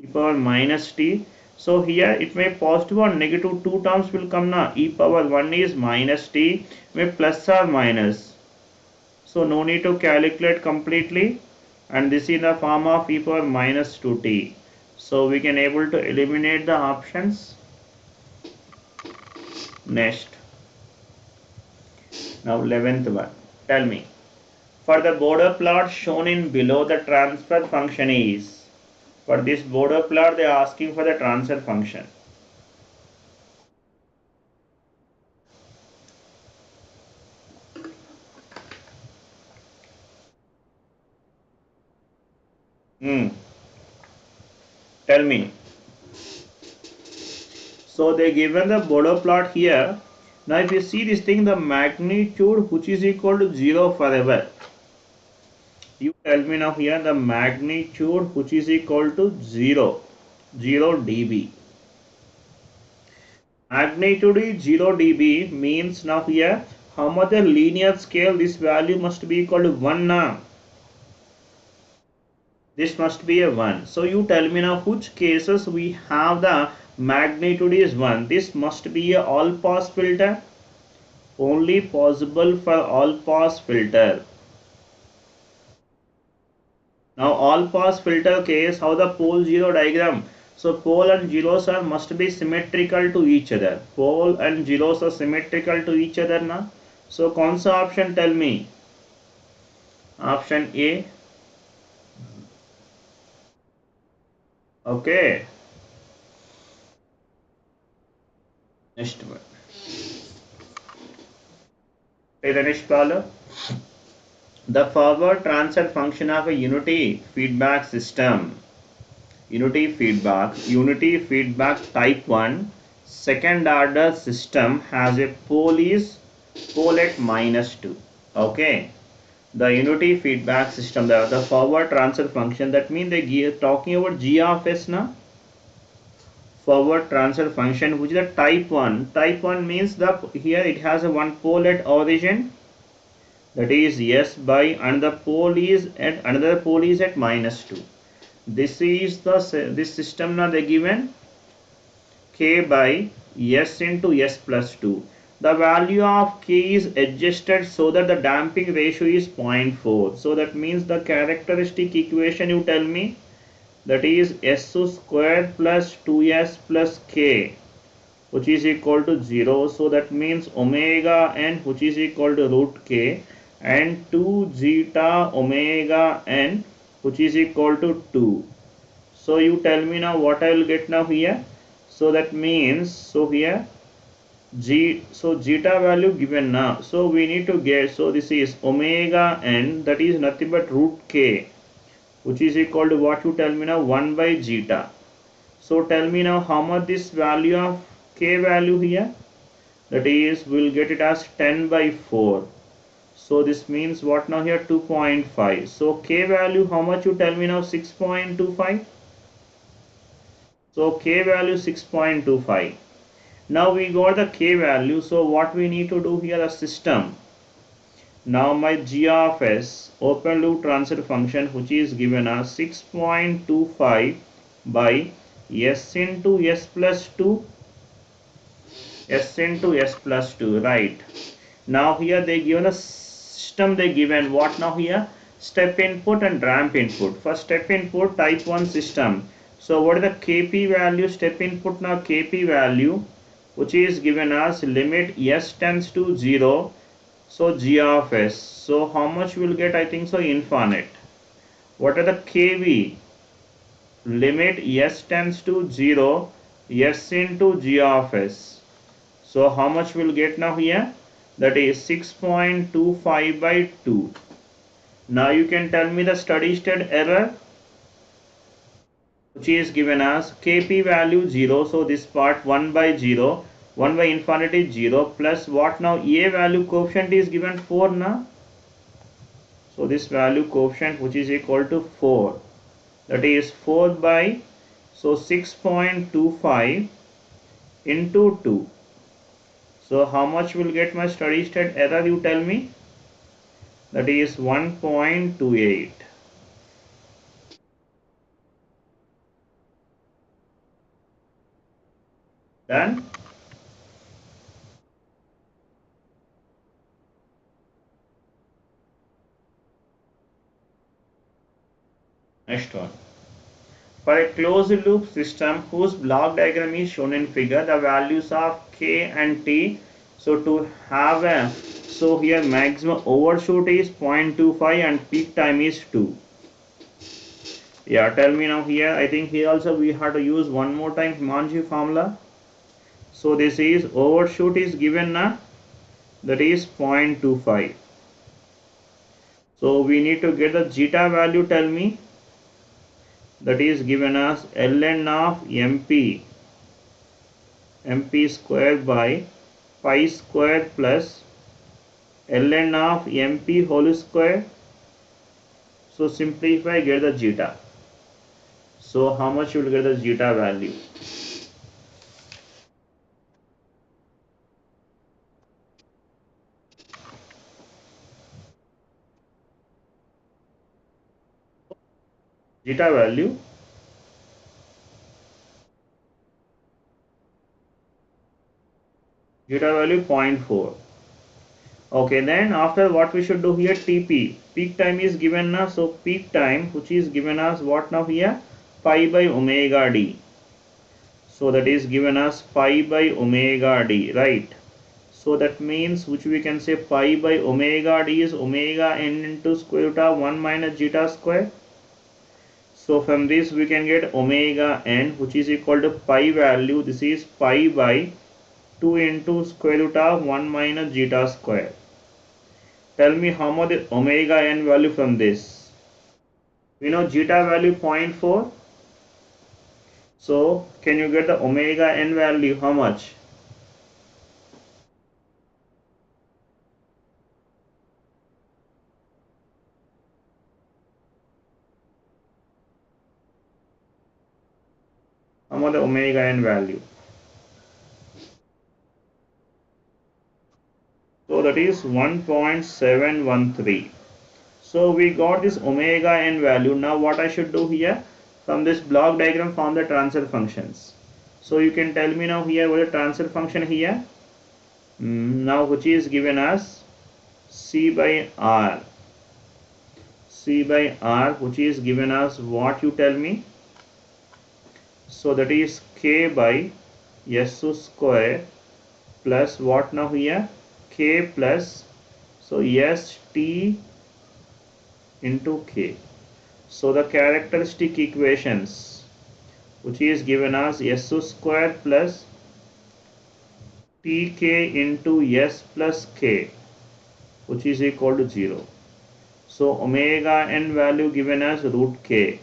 Speaker 1: e power minus t. So here it may positive or negative two terms will come now. E power 1 is minus t, may plus or minus. So no need to calculate completely, and this is in the form of e power minus 2t. So we can able to eliminate the options. Next, now 11th one, tell me, for the border plot shown in below, the transfer function is, for this border plot they are asking for the transfer function. Tell me. So they given the border plot here. Now if you see this thing, the magnitude which is equal to 0 forever. You tell me now here the magnitude which is equal to 0 dB. Magnitude is 0 dB means now here how much the linear scale this value must be equal to 1 now. This must be a 1. So you tell me now which cases we have the magnitude is 1. This must be a all pass filter. Only possible for all pass filter. Now all pass filter case, how the pole zero diagram. So pole and zeros are must be symmetrical to each other. Pole and zeros are symmetrical to each other now. So कौन सा option tell me? Option A. Okay. Next one. Take the next caller. The forward transfer function of a unity feedback system. Unity feedback type 1 second order system has a pole at -2. Okay. The unity feedback system, the forward transfer function, that means they talking about G of S now. Forward transfer function which is the type 1. Type 1 means here it has a one pole at origin, that is S by, and the pole is at another pole is at -2. This is this system now they given K by S into S plus 2. The value of K is adjusted so that the damping ratio is 0.4. So that means the characteristic equation you tell me, that is S squared plus 2S plus K which is equal to 0. So that means omega n which is equal to root K and 2 zeta omega n which is equal to 2. So you tell me now what I will get now here. So that means, so here zeta value given now. So we need to get, so this is omega n, that is nothing but root K which is equal to what you tell me now, 1 by zeta. So tell me now how much this value of K value here, that is we'll get it as 10 by 4. So this means what now here, 2.5. So K value how much you tell me now, 6.25. So K value 6.25. Now we got the K value. So what we need to do here, the system. Now my G of S open loop transfer function which is given as 6.25 by S into S plus 2. S into S plus 2, right. Now here they given a system, they given what now here, step input and ramp input. For step input type 1 system. So what is the Kp value, step input now Kp value which is given as limit S tends to 0. So G of S. So how much will get, I think so infinite. What are the Kv? Limit S tends to 0, S into G of S. So how much will get now here? That is 6.25 by 2. Now you can tell me the steady state error which is given as Kp value 0. So this part 1 by 0. 1 by infinity 0 plus what now, A value coefficient is given 4 now. So this value coefficient which is equal to 4, that is 4 by, so 6.25 into 2. So how much will get my steady state error, you tell me? That is 1.28. Done? Next one. For a closed loop system whose block diagram is shown in figure, the values of K and T. So to have a, so here maximum overshoot is 0.25 and peak time is 2. Yeah, tell me now here, I think here also we have to use one more time Himanshi formula. So this is overshoot is given now, that is 0.25. So we need to get the zeta value, tell me. that is given as ln of mp square by pi square plus ln of mp whole square. So simplify, get the zeta. So how much you will get the zeta value? Zeta value zeta value 0.4. Okay, then after what we should do here, TP, peak time is given now. So peak time which is given as what now here, pi by omega d. So that is given as pi by omega d, right? So that means which we can say pi by omega d is omega n into square root of 1 minus zeta square. So from this we can get omega n which is equal to pi value. This is pi by 2 into square root of 1 minus zeta square. Tell me how much is omega n value from this. We know zeta value 0.4. So can you get the omega n value? How much? How much the omega n value? So that is 1.713. So we got this omega n value. Now what I should do here? From this block diagram form the transfer functions. So you can tell me now here what is the transfer function here? Now which is given as C by R. C by R which is given as what you tell me? So that is K by S square plus what now here? K plus, so S T into K. So the characteristic equations which is given as S square plus Tk into S plus K which is equal to 0. So omega n value given as root K.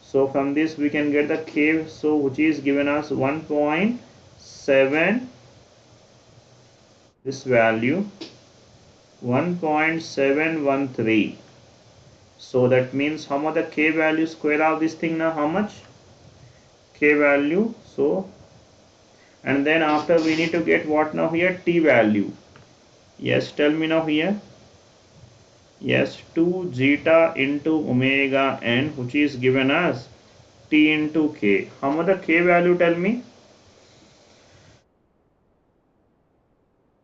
Speaker 1: So from this we can get the K, so which is given as 1.7, this value 1.713. So that means how much the K value square of this thing now, how much K value. So and then after we need to get what now here, T value. Yes, tell me now here. Yes, 2 zeta into omega n which is given as T into K. How much the K value, tell me?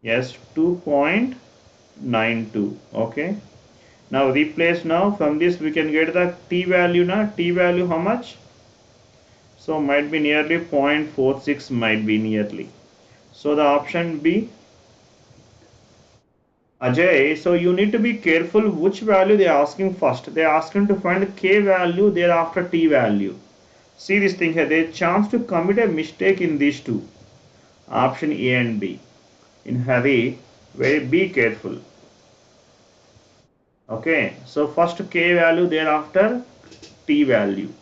Speaker 1: Yes, 2.92. Okay. Now replace, now from this we can get the T value now. T value how much? So might be nearly 0.46, might be nearly. So the option B. Ajay, so you need to be careful which value they are asking first. They are asking to find the K value, thereafter T value. See this thing here, there is chance to commit a mistake in these two. Option A and B. In hurry, be careful. Okay, so first K value, thereafter T value.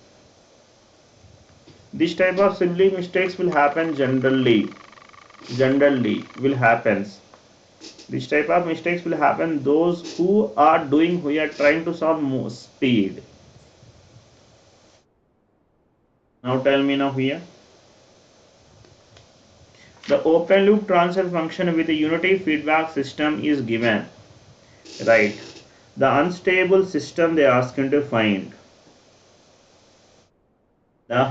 Speaker 1: This type of silly mistakes will happen generally will happens. This type of mistakes will happen those who are trying to solve more speed. Now tell me now here. The open loop transfer function with a unity feedback system is given. Right. The unstable system they are asking to find.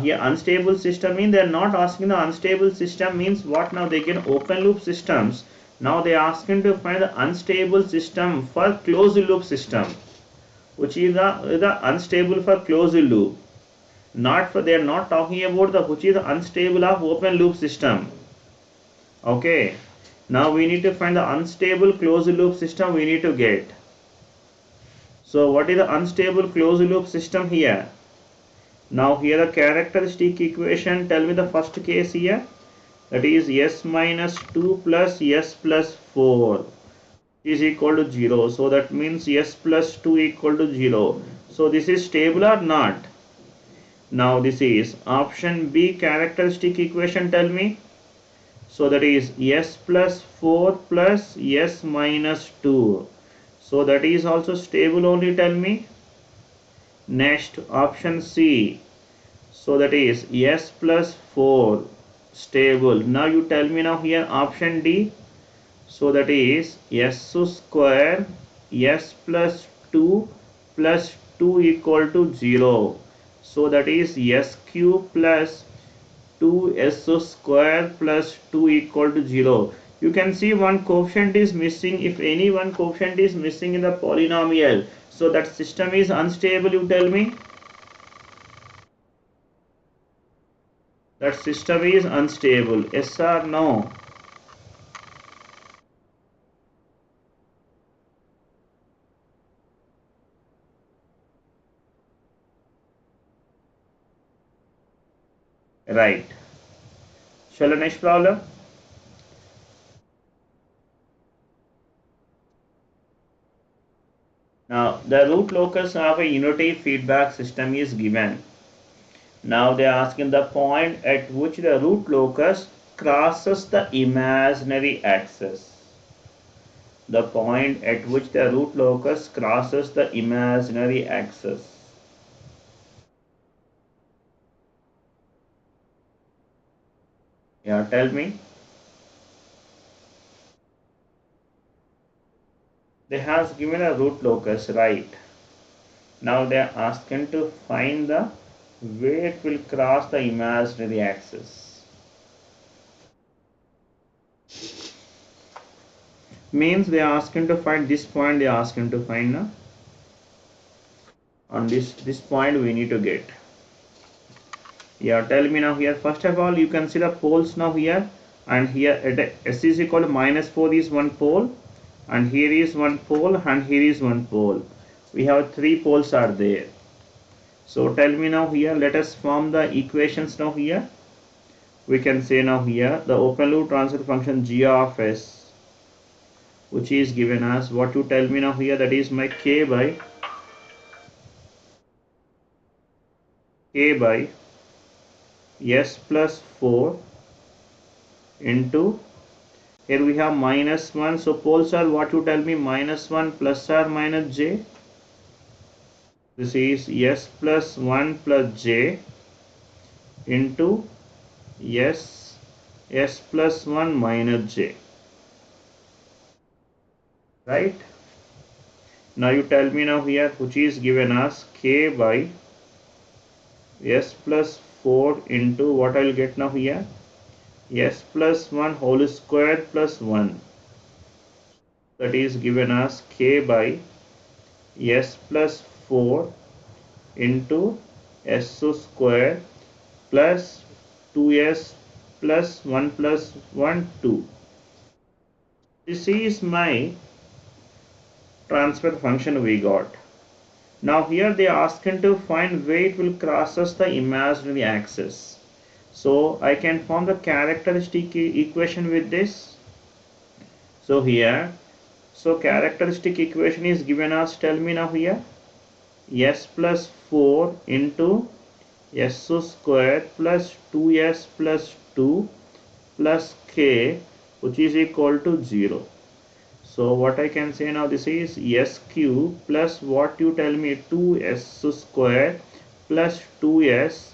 Speaker 1: Here unstable system means they are not asking the unstable system means what now, they can open loop systems. Now they are asking to find the unstable system for closed loop system, which is the unstable for closed loop. Not for, they are not talking about the which is unstable of open loop system. Okay. Now we need to find the unstable closed loop system we need to get. So what is the unstable closed loop system here? Now here the characteristic equation, tell me the first case here, that is S minus 2 plus S plus 4 is equal to 0. So that means S plus 2 equal to 0. So this is stable or not? Now this is option B characteristic equation, tell me. So that is s plus 4 plus s minus 2. So that is also stable only, tell me. Next option C. So that is s plus 4 stable. Now you tell me now here option D. So that is s square s plus 2 plus 2 equal to 0. So that is s cube plus 2s square plus 2 equal to 0. You can see one coefficient is missing. If any one coefficient is missing in the polynomial, so that system is unstable, you tell me. That system is unstable. Yes or no? Right. Shall I next problem? Now the root locus of a unity feedback system is given. Now they are asking the point at which the root locus crosses the imaginary axis. The point at which the root locus crosses the imaginary axis. Yeah, tell me. They have given a root locus, right? Now they are asking to find the where it will cross the imaginary axis. Means they are asking to find this point, they are asking to find on this point we need to get. Yeah, tell me now here. First of all, you can see the poles now here, and here at s is equal to minus 4 is one pole, and here is one pole, and here is one pole. We have three poles are there. So tell me now here, let us form the equations now here. We can say now here the open loop transfer function g of s, which is given as what you tell me now here, that is my k by s plus 4 into, here we have minus 1, so poles are what you tell me, minus 1 plus or minus j. This is s plus 1 plus j into s plus 1 minus j. Right? Now you tell me now here, which is given as k by s plus 4 into what I will get now here, s plus 1 whole square plus 1. That is given as k by s plus 4 into s square plus 2s plus 1 plus 1 2. This is my transfer function we got. Now here they are asking to find where it will crosses the imaginary axis. So I can form the characteristic equation with this. So here, so characteristic equation is given as, tell me now here, s plus 4 into s square plus 2s plus 2 plus k, which is equal to 0. So what I can say now, this is s cube plus what you tell me, 2s square plus 2s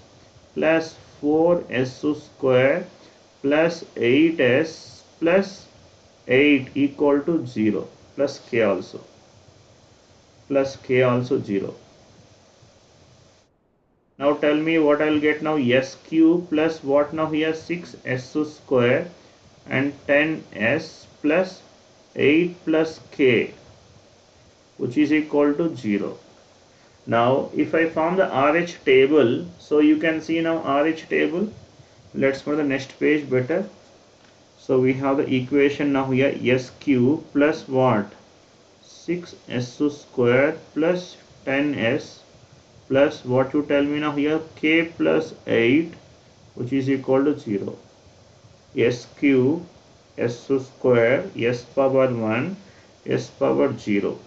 Speaker 1: plus 4s square plus 8s plus 8 equal to 0 plus k also 0. Now tell me what I will get now, s cube plus what now here, 6s square and 10s plus 8 plus k, which is equal to 0. Now if I form the RH table, so you can see now RH table. Let's go to the next page better. So we have the equation now here, s cube plus what, 6s square plus 10s plus what you tell me now here, k plus 8, which is equal to 0. S cube s square s power 1 s power 0.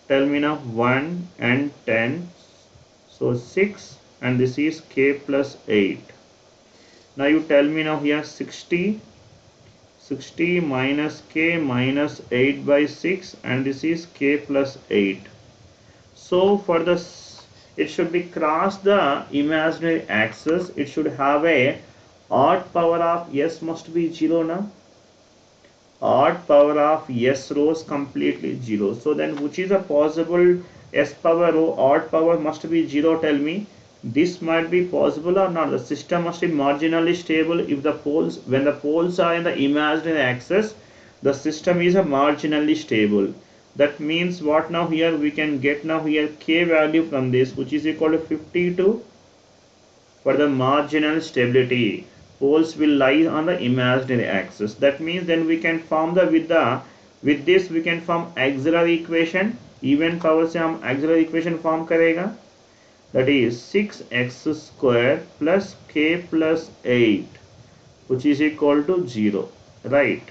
Speaker 1: Tell me now 1 and 10, so 6 and this is k plus 8. Now you tell me now here 60 minus k minus 8 by 6, and this is k plus 8. So for this, it should be cross the imaginary axis. It should have a odd power of s must be 0 now. Odd power of s rows completely 0. So then which is a possible s power row odd power must be 0? Tell me. This might be possible or not. The system must be marginally stable if the poles, when the poles are in the imaginary axis, the system is a marginally stable. That means what now here we can get now here k value from this, which is equal to 52 for the marginal stability. Poles will lie on the imaginary axis. That means then we can form the with this we can form auxiliary equation. Even power से हम auxiliary equation form करेगा. That is 6x square plus k plus 8, which is equal to 0, right?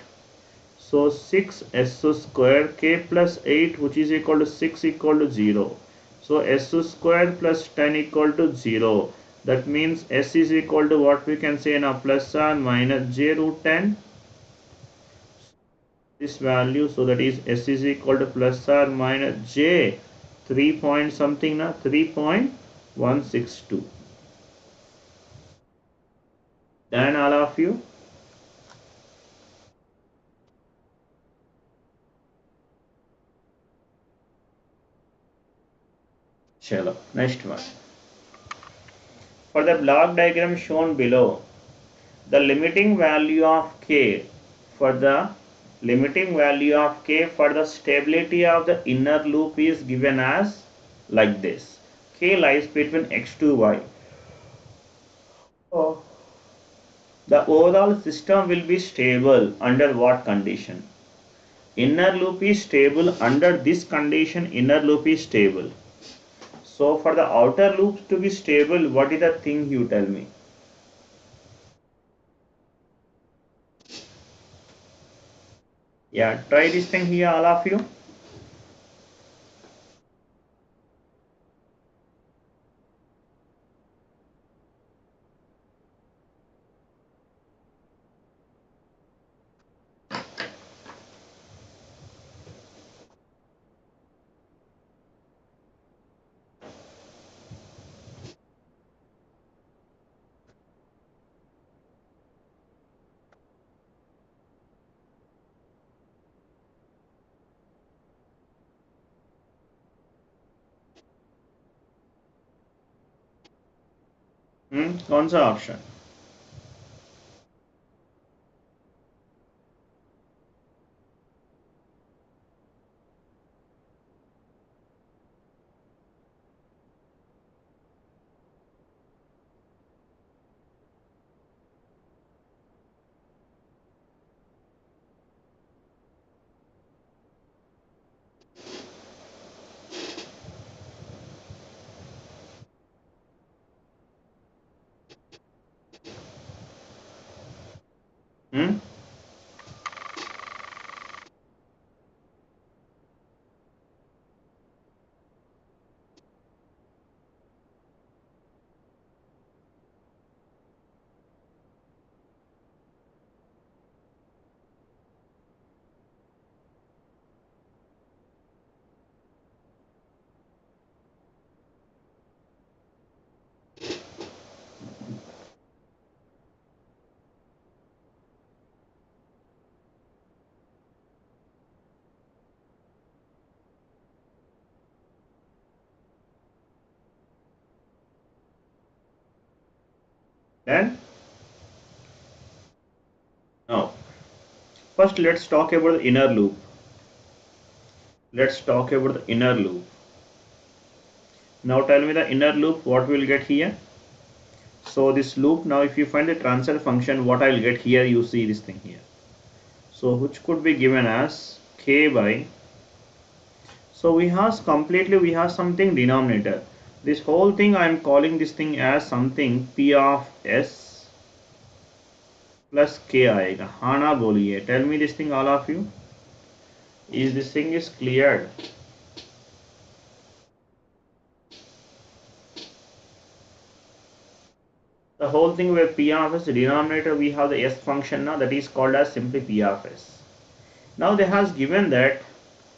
Speaker 1: So 6s square k plus 8, which is equal to 6 equal to 0. So s square plus 10 equal to 0. That means s is equal to what we can say now, plus or minus j root 10. This value, so that is s is equal to plus or minus j 3 point something now, 3.162. Done all of you? Chalo, next one. For the block diagram shown below, the limiting value of k for the stability of the inner loop is given as like this. K lies between x to y. So the overall system will be stable under what condition? Inner loop is stable under this condition. Inner loop is stable. So for the outer loops to be stable, what is the thing you tell me? Yeah, try this thing here, all of you. कौन सा option? Then now first let's talk about the inner loop. Let's talk about the inner loop. Now tell me the inner loop, what we'll get here. So this loop, now if you find the transfer function, what I'll get here, you see this thing here. So which could be given as k by, so we have something denominator. This whole thing I am calling this thing as something p of s plus k आएगा. हाँ ना बोलिए. Tell me this thing, all of you. Is this thing is cleared? The whole thing where P of S denominator we have the S function now, that is called as simply P of S. Now they has given that,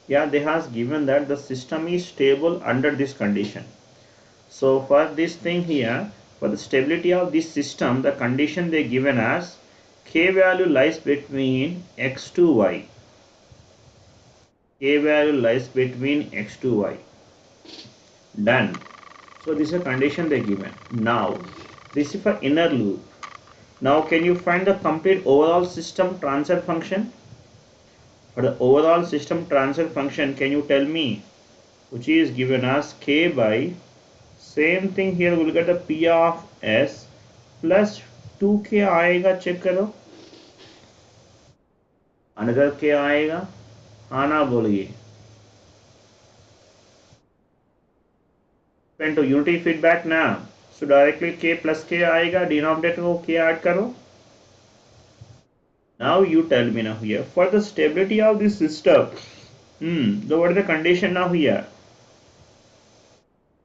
Speaker 1: they has given that the system is stable under this condition. So for this thing here, for the stability of this system, the condition they given as K value lies between X to Y. K value lies between X to Y. Done. So this is a condition they given. Now this is for inner loop. Now can you find the complete overall system transfer function? For the overall system transfer function, can you tell me, which is given as K by, same thing here, we'll get the P of S plus 2K आएगा, check करो, another K आएगा, हाँ ना बोलिए, to unity feedback ना, so directly K plus K आएगा, denominator को K add करो. Now you tell me now here, for the stability of this system, what is the condition now here?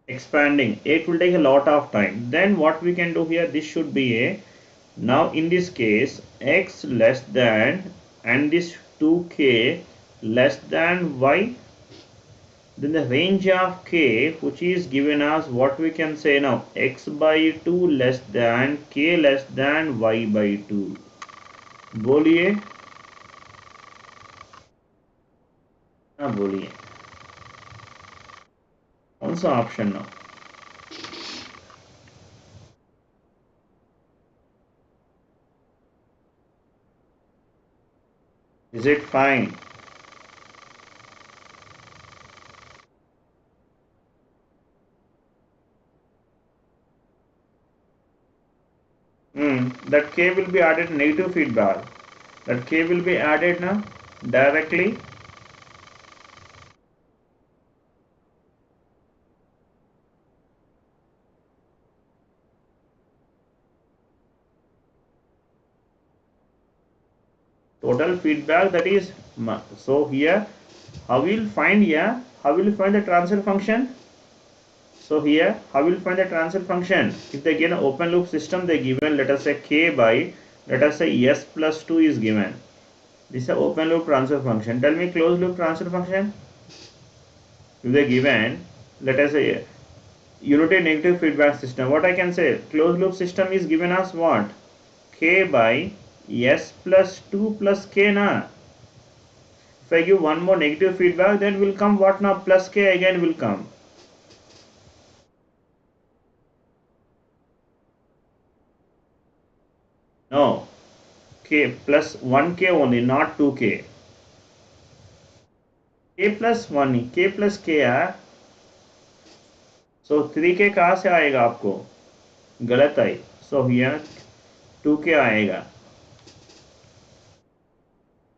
Speaker 1: Expanding, it will take a lot of time. Then what we can do here, this should be a, now in this case, X less than, and this 2K less than Y, then the range of K, which is given as what we can say now, X by 2 less than K less than Y by 2. बोलिए, हाँ बोलिए, कौन सा option now? Is it fine? That K will be added negative feedback. That K will be added now directly. Total feedback, that is, so here how will find here, how will find the transfer function? So here how will find the transfer function? If they get an open loop system, they given, let us say K by, let us say S plus 2 is given. This is a open loop transfer function. Tell me closed loop transfer function. If they given, let us say unity negative feedback system, what I can say, closed loop system is given as what? K by S plus 2 plus K na. If I give one more negative feedback, then will come what now? Plus K again will come. No, K plus 1K only, not 2K. K plus 1, K plus K है. So 3K कहाँ से आएगा आपको? गलत आई. So here 2K आएगा,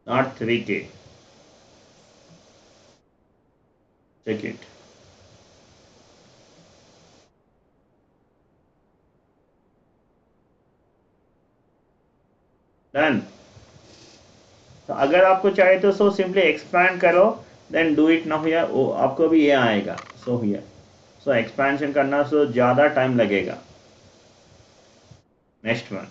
Speaker 1: not 3K. Check it. Done. तो अगर आपको चाहिए तो सो सिंपली एक्सपैंड करो, then do it now here, आपको भी ये आएगा. सो हियर, सो एक्सपेंशन करना सो ज़्यादा टाइम लगेगा. Next one,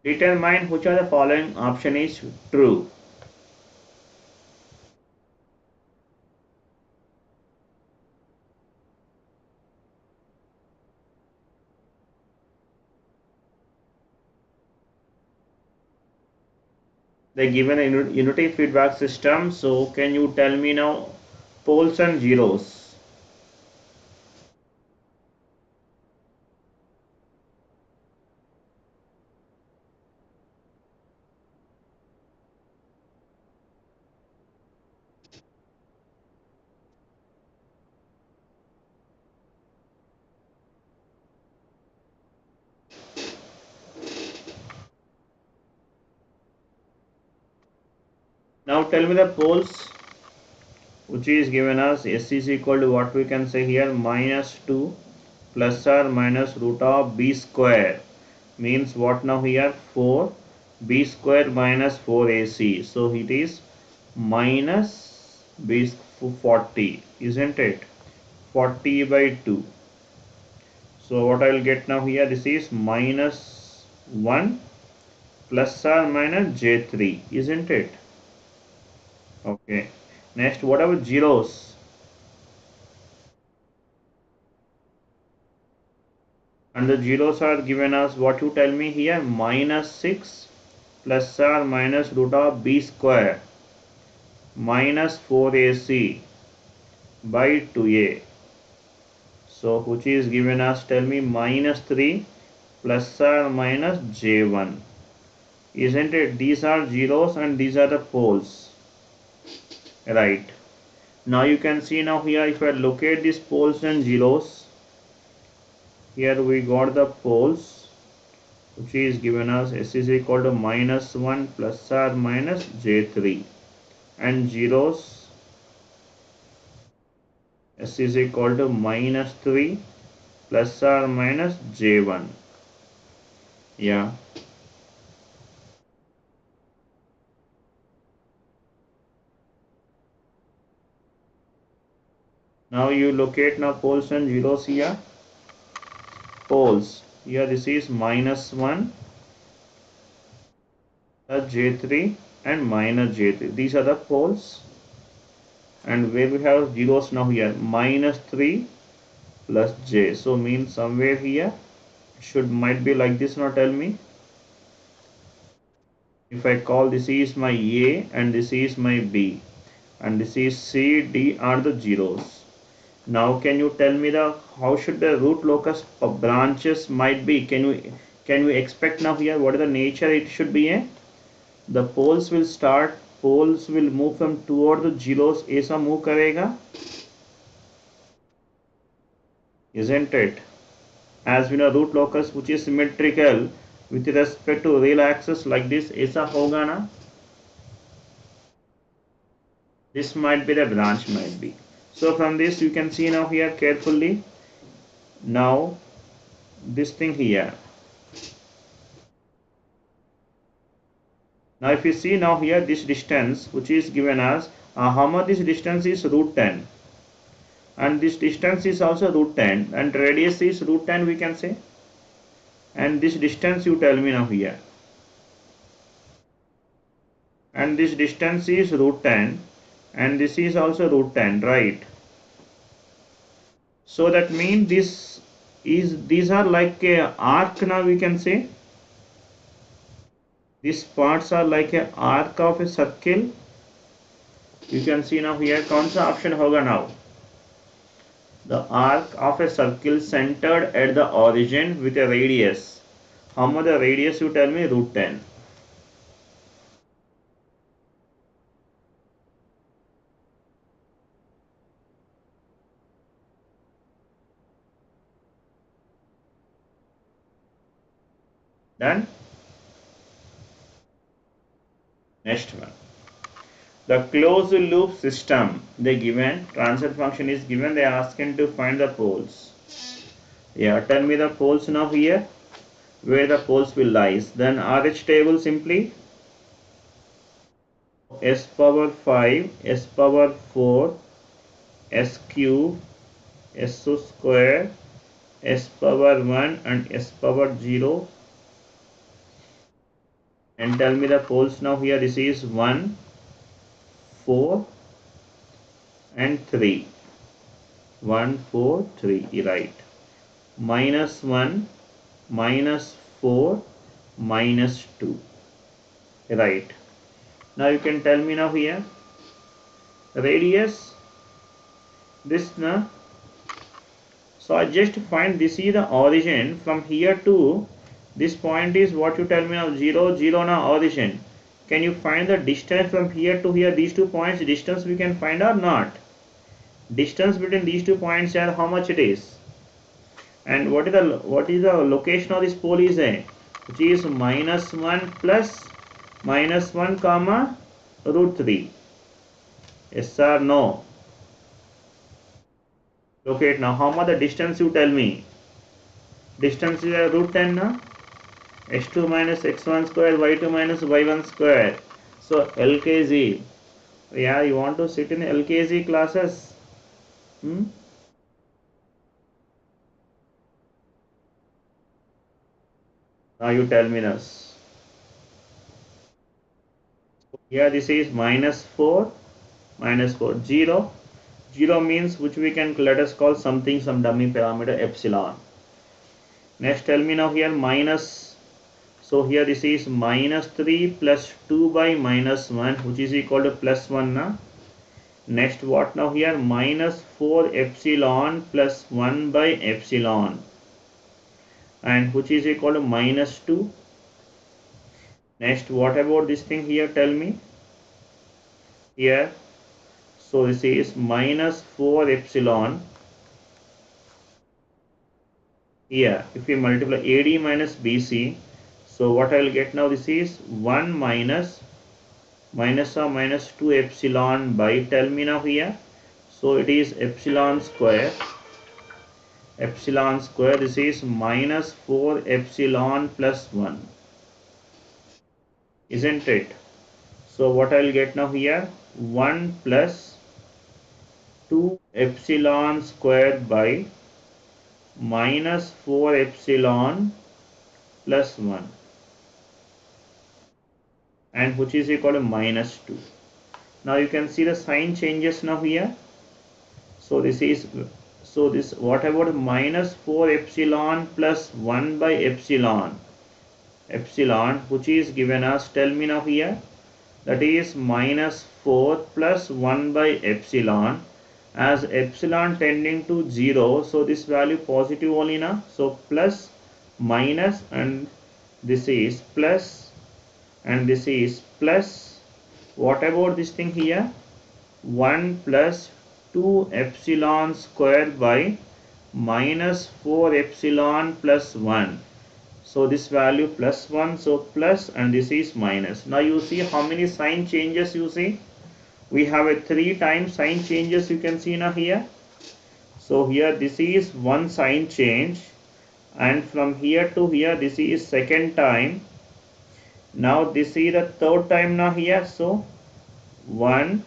Speaker 1: determine which of the following option is true. They given a unity feedback system, so can you tell me now poles and zeros? Now tell me the poles, which is given as S is equal to what we can say here, minus 2 plus or minus root of b square, means what now here, 4 b square minus 4ac, so it is minus b 40, isn't it? 40 by 2. So what I will get now here, this is minus 1 plus or minus J3, isn't it? Okay. Next, what about zeros? And the zeros are given as what you tell me here, minus 6 plus or minus root of b square minus 4ac by 2a. So which is given as, tell me, minus 3 plus or minus j1. Isn't it? These are zeros and these are the poles. Right. Now you can see now here, if I locate these poles and zeros, here we got the poles, which is given as s is equal to minus 1 plus or minus j3, and zeros s is equal to minus 3 plus or minus j1. Yeah. Now you locate now poles and zeros here. Poles here, this is minus 1 plus j3 and minus j3. These are the poles. And where we have zeros now here, minus 3 plus j. So means somewhere here might be like this. Now tell me, if I call this is my A and this is my B and this is C, D are the zeros. Now can you tell me the how should the root locus of branches might be? Can you expect now here what is the nature it should be? The poles will move from toward the zeros. ऐसा move करेगा, isn't it? As we know, root locus which is symmetrical with respect to real axis like this, ऐसा होगा ना? This might be the branch, might be. So from this you can see now here carefully. Now this thing here. Now if you see now here this distance which is given as how much this distance is root 10, and this distance is also root 10 and radius is root 10 we can say, and this distance you tell me now here, and this distance is root 10 and this is also root 10, right? So that means these are like a arc now we can say. These parts are like a arc of a circle. You can see now here कौन सा option होगा now? The arc of a circle centered at the origin with a radius. How much the radius you tell me? Root 10. Done? Next one. The closed loop system, they given, transfer function is given, they are asking to find the poles. Yeah, tell me the poles now here, where the poles will lies. Then RH table simply s power 5, s power 4, s cube, s square, s power 1 and s power 0. And tell me the poles now here, this is 1, 4 and 3. 1, 4, 3, right. Minus 1, minus 4, minus 2, right. Now you can tell me now here, radius, this na. So I just find this is the origin from here to this point is what you tell me now, 0, 0 now origin. Can you find the distance from here to here, these 2 points, distance we can find or not? Distance between these 2 points are how much it is? And what is the location of this pole is which is minus 1 plus minus 1 comma root 3. Yes or no? Locate now. How much the distance you tell me? Distance is root 10 now. x2 minus x1 square, y2 minus y1 square. So LKZ. Yeah, you want to sit in LKZ classes? Now you tell me this. Here this is minus 4, minus 4, 0. 0 means which we can let us call something, some dummy parameter epsilon. Next tell me now here minus, so here this is minus 3 plus 2 by minus 1 which is equal to plus 1 now. Next what now here minus 4 epsilon plus 1 by epsilon and which is equal to minus 2. Next what about this thing here, tell me here. So this is minus 4 epsilon. Here if we multiply AD minus BC, so what I will get now, this is 1 minus or minus 2 epsilon by, tell me now here, so it is epsilon square, this is minus 4 epsilon plus 1, isn't it? So what I will get now here, 1 plus 2 epsilon squared by minus 4 epsilon plus 1 and which is equal to minus 2. Now you can see the sign changes now here. So this is, so this what about minus 4 epsilon plus 1 by epsilon which is given as, tell me now here, that is minus 4 plus 1 by epsilon, as epsilon tending to 0, so this value positive only now, so plus minus and this is plus and this is plus. What about this thing here, 1 plus 2 epsilon squared by minus 4 epsilon plus 1, so this value plus 1, so plus and this is minus. Now you see how many sign changes you see. We have a 3 times sign changes you can see now here. So here this is one sign change and from here to here this is second time. Now this is the third time now here, so 1,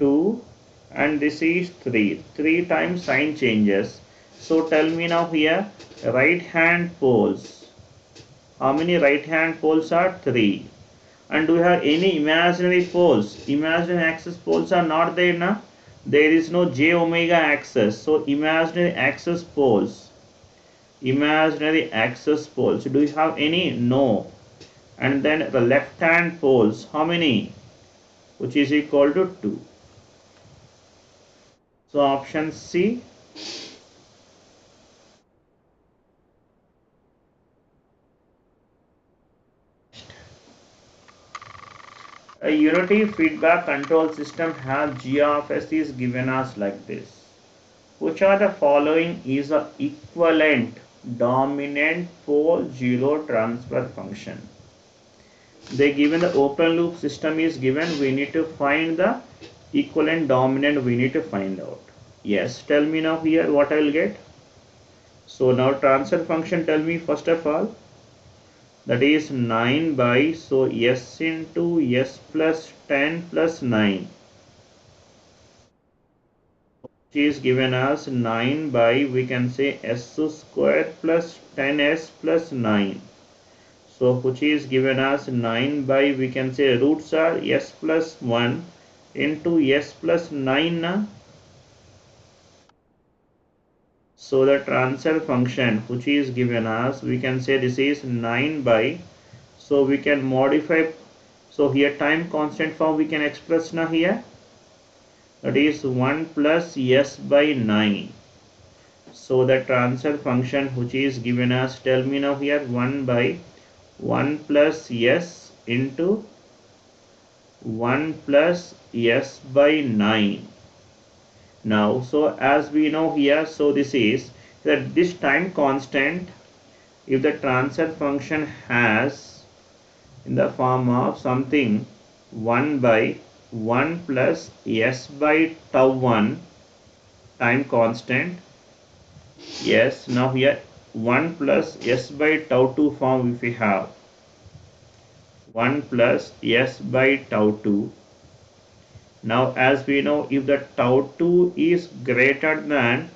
Speaker 1: 2 and this is 3 times sign changes. So tell me now here, right hand poles, how many right hand poles are? 3. And do we have any imaginary poles? Imaginary axis poles are not there now. There is no j omega axis, so imaginary axis poles, do you have any? No. And then the left hand poles, how many? Which is equal to 2. So option C. A unity feedback control system has G of S is given as like this. Which are the following is a equivalent dominant pole zero transfer function? They given the open loop system is given, we need to find the equivalent dominant, we need to find out. Yes, tell me now here what I will get. So now transfer function, tell me first of all, that is 9 by, so s into s plus 10 plus 9, which is given as 9 by, we can say s square plus 10s plus 9. So which is given as 9 by, we can say roots are s plus 1 into s plus 9 na? So the transfer function which is given as, we can say this is 9 by, so we can modify, so here time constant form we can express now here, that is 1 plus s by 9. So the transfer function which is given as, tell me now here, 1 by 1 plus s into 1 plus s by 9. Now so as we know here, so this is that this time constant, if the transfer function has in the form of something 1 by 1 plus s by tau 1 time constant, yes, now here 1 plus s by tau 2 form if we have 1 plus s by tau 2. Now as we know, if the tau 2 is greater than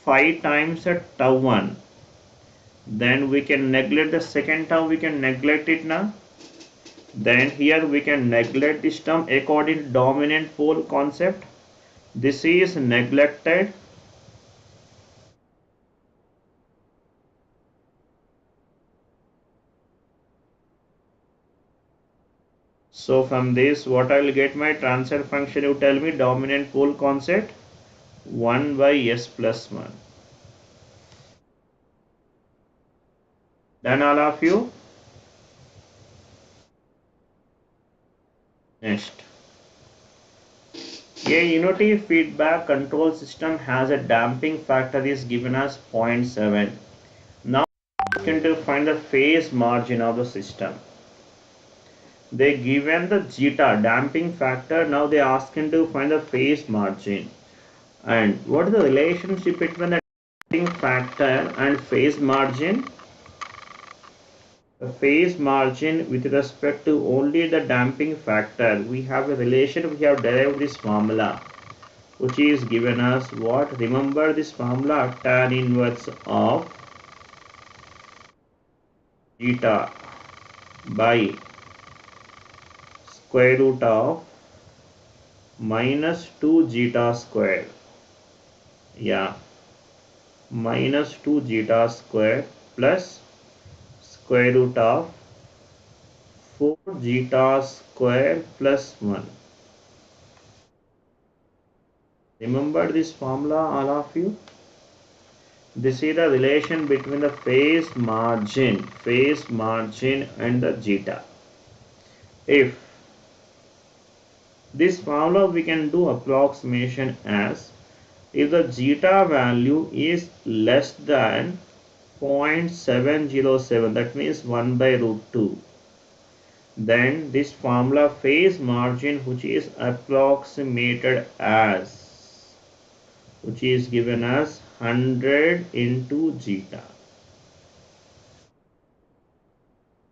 Speaker 1: 5 times a tau 1, Then we can neglect the second term, we can neglect it now. Then here we can neglect this term according to dominant pole concept. This is neglected. So from this, what I will get my transfer function? You tell me dominant pole concept 1 by s plus 1. Done all of you? Next. A unity feedback control system has a damping factor is given as 0.7. Now we can to find the phase margin of the system. They given the zeta damping factor. Now they asking to find the phase margin. And what is the relationship between the damping factor and phase margin? The phase margin with respect to only the damping factor, we have a relation, we have derived this formula, which is given as what? Remember this formula, tan inverse of zeta by square root of minus 2 zeta square. Yeah, minus 2 zeta square plus square root of 4 zeta square plus 1. Remember this formula, all of you? This is the relation between the phase margin and the zeta. If this formula we can do approximation as if the zeta value is less than 0.707, that means 1 by root 2, then this formula phase margin, which is approximated as, which is given as 100 into zeta.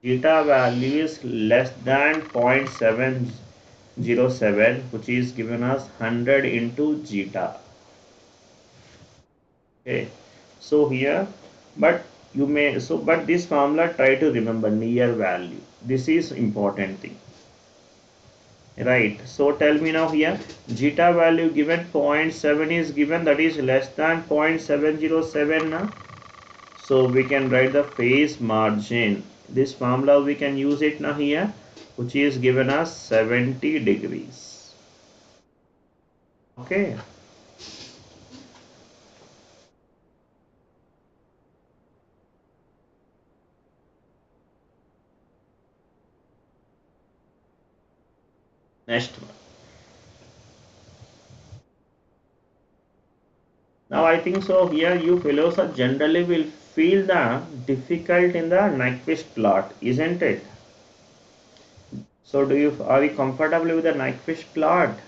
Speaker 1: Zeta value is less than 0.707, which is given as 100 into zeta. Okay, so here, but you may, so but this formula try to remember near value. This is important thing, right? So tell me now here, zeta value given 0.7 is given, that is less than 0.707 now. So we can write the phase margin. This formula we can use it now here, which is given as 70 degrees. Okay. Next one. Now I think so here you fellows are generally will feel the difficult in the Nyquist plot, isn't it? So are you comfortable with the Nyquist plot?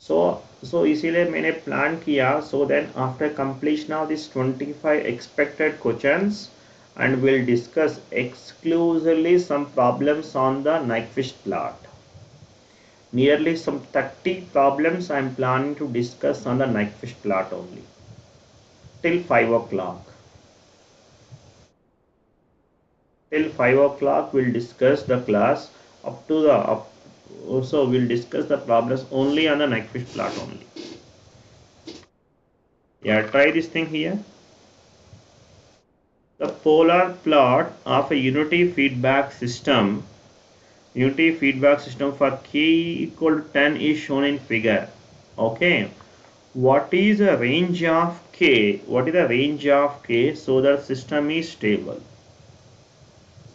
Speaker 1: So इसीलिए मैंने plan किया, so then after completion of this 25 expected questions, and we'll discuss exclusively some problems on the Nyquist plot. Nearly some 30 problems I am planning to discuss on the Nyquist plot only till 5 o'clock. Till 5 o'clock we'll discuss the class up to the also we'll discuss the problems only on the Nyquist plot only. Yeah, try this thing here. The polar plot of a unity feedback system for k equal to 10 is shown in figure. Okay, what is the range of k? What is the range of k so the system is stable?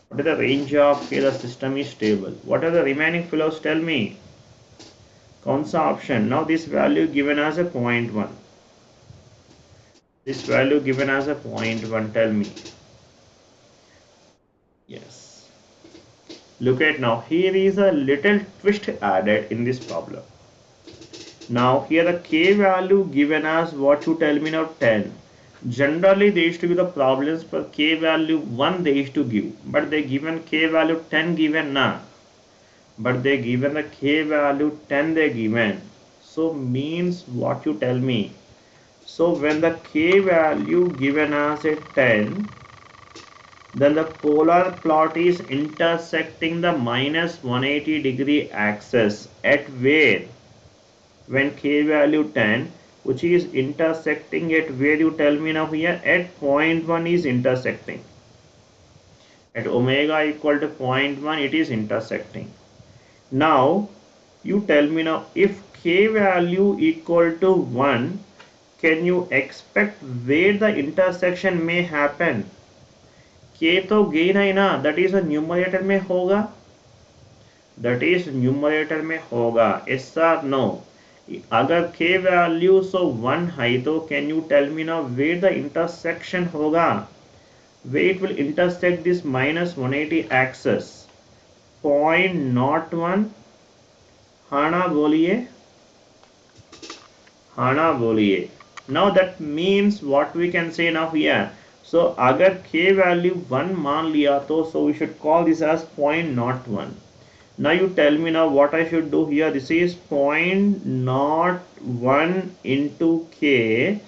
Speaker 1: What is the range of k? The system is stable. What are the remaining fellows? Tell me. कौन सा option? Now this value given as a 0.1. This value given as a 0.1. Tell me. Yes. Look at now. Here is a little twist added in this problem. Now here the k value given as what you tell me now 10. Generally they used to be the problems for k value 1 they used to give, but they given k value 10 given na. But they given the k value 10 they given. So means what you tell me. So when the k value given as a 10, then the polar plot is intersecting the minus 180 degree axis at where? When k value 10, which is intersecting at where, you tell me now here, at point 1 is intersecting. At omega equal to 0.1 it is intersecting. Now you tell me now, if k value equal to 1, can you expect where the intersection may happen? k तो gain है ना, that is a numerator में होगा, that is numerator में होगा. yes or no? अगर k value so 1 है तो can you tell me now where the intersection होगा, where it will intersect this minus 180 axis? 0.01. हाँ ना बोलिए, हाँ ना बोलिए. Now that means what we can say now here. So अगर k value 1 मान लिया तो so we should call this as 0.01. Now you tell me now what I should do here. This is 0.01 into k.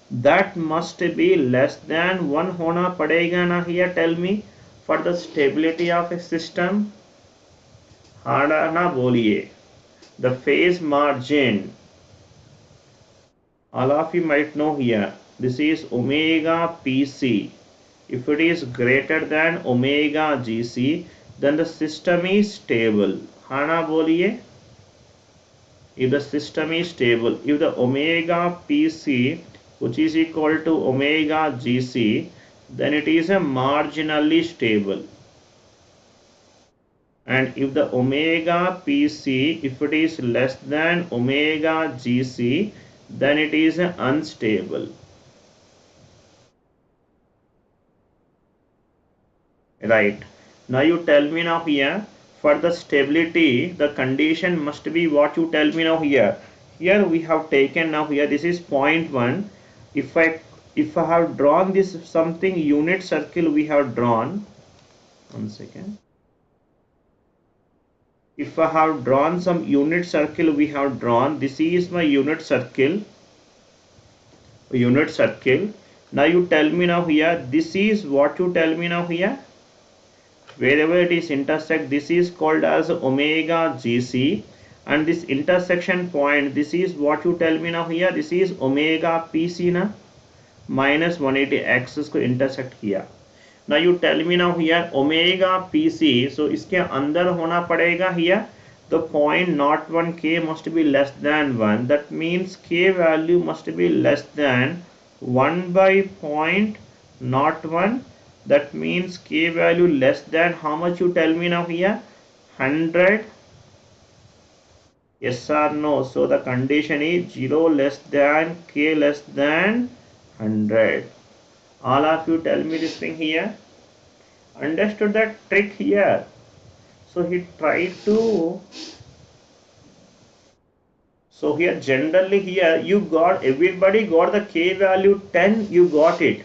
Speaker 1: That must be less than 1 होना पड़ेगा ना here. Tell me, for the stability of a system. हाँ ना बोलिए. The phase margin, all of you might know here, this is omega PC. If it is greater than omega GC, then the system is stable. हाँ ना बोलिए. If the system is stable, if the omega PC which is equal to omega GC, then it is a marginally stable. And if the omega PC, if it is less than omega GC, then it is unstable. Right. Now you tell me now here, for the stability, the condition must be what you tell me now here. Here we have taken now here, this is 0.1. If I have drawn this something unit circle we have drawn, 1 second. If I have drawn some unit circle we have drawn, this is my unit circle. Now you tell me now here, this is what you tell me now here. Wherever it is intersect, this is called as omega GC, and this intersection point, this is what you tell me now here, this is omega PC na, minus 180 axis को intersect किया. Now you tell me now here omega PC, so इसके अंदर होना पड़ेगा here. The 0.01 k must be less than 1. That means k value must be less than 1 by 0.01. That means k value less than how much you tell me now here? 100. Yes or no? So the condition is 0 less than k less than 100. All of you tell me this thing here. Understood that trick here? So he tried to. So here generally here you got, everybody got the k value 10, you got it.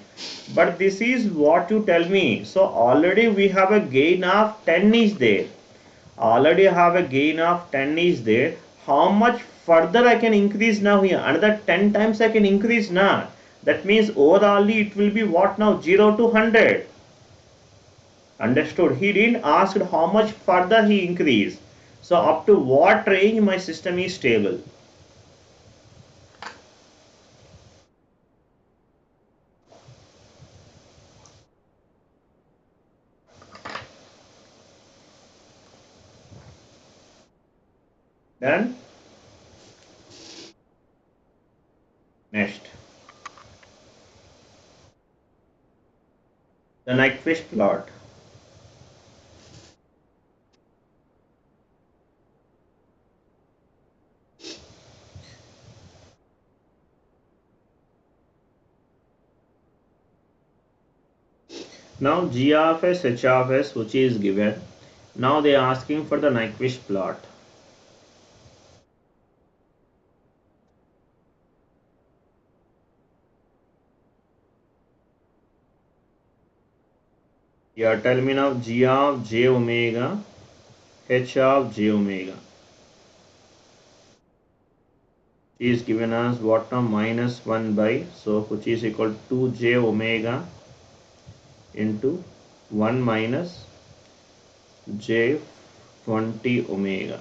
Speaker 1: But this is what you tell me. So already we have a gain of 10 is there. Already have a gain of 10 is there. How much further I can increase now here? Another 10 times I can increase now. That means overall it will be what now? 0 to 100. Understood? He didn't ask how much further he increased. So up to what range my system is stable. Done? Next. The Nyquist plot. Now G of S, H of S, which is given. Now they are asking for the Nyquist plot. Yeah, tell me now G of J omega, H of J omega. is given as what now, minus 1 by, so which is equal to j omega into 1 minus j 20 omega.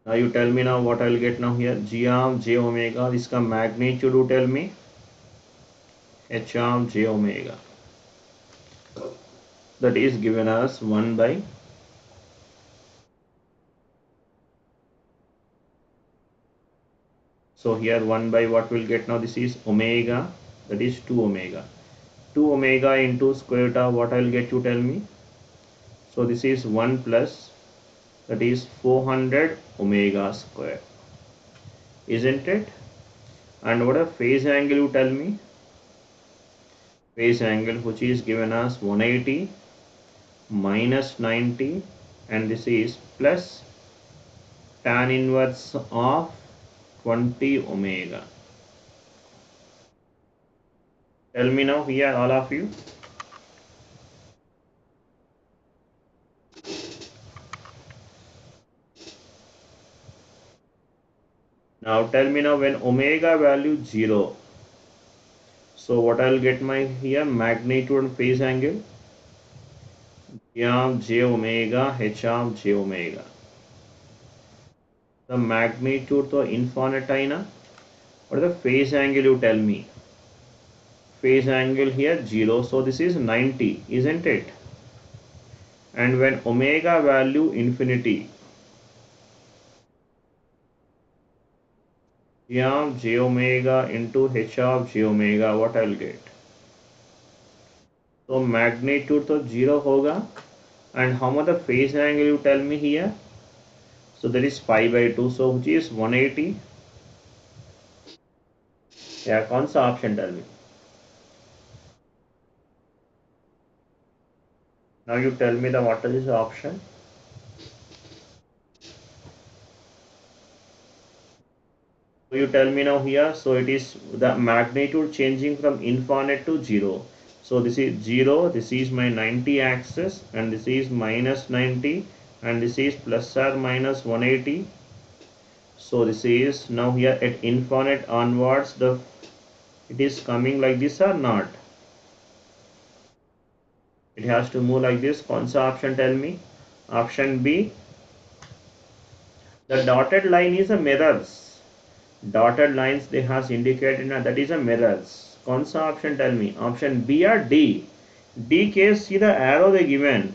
Speaker 1: Now you tell me now what I will get now here. G of j omega, this का magnitude you tell me. H of j omega, that is given as 1 by, so here 1 by what will get now, this is omega, that is 2 omega. 2 omega into square root of what I will get, you tell me. So this is 1 plus, that is 400 omega square, isn't it? And what a phase angle, you tell me. Phase angle which is given as 180 minus 90, and this is plus tan inverse of 20 omega. Tell me now here, all of you. Now tell me now, when omega value 0, so what I will get my here, magnitude and phase angle. G of j omega, h of j omega. The magnitude to infinite aina. What is the phase angle, you tell me. Phase angle here 0, so this is 90, isn't it? And when omega value infinity, G of j omega into h of j omega, what I will get? So magnitude to 0 hoga, and how much the phase angle, you tell me here. So that is pi by 2, so which is 180. Yeah, कौन सा option, tell me. Now you tell me the what is the option. So you tell me now here, so it is the magnitude changing from infinite to 0. So this is 0, this is my 90 axis, and this is minus 90, and this is plus or minus 180. So this is now here at infinite onwards, the it is coming like this or not? It has to move like this. कौन सा option, tell me. Option B. The dotted line is a mirrors. Dotted lines they has indicated that is a mirrors. कौन सा option, tell me. Option B or D? D case, see the arrow they given.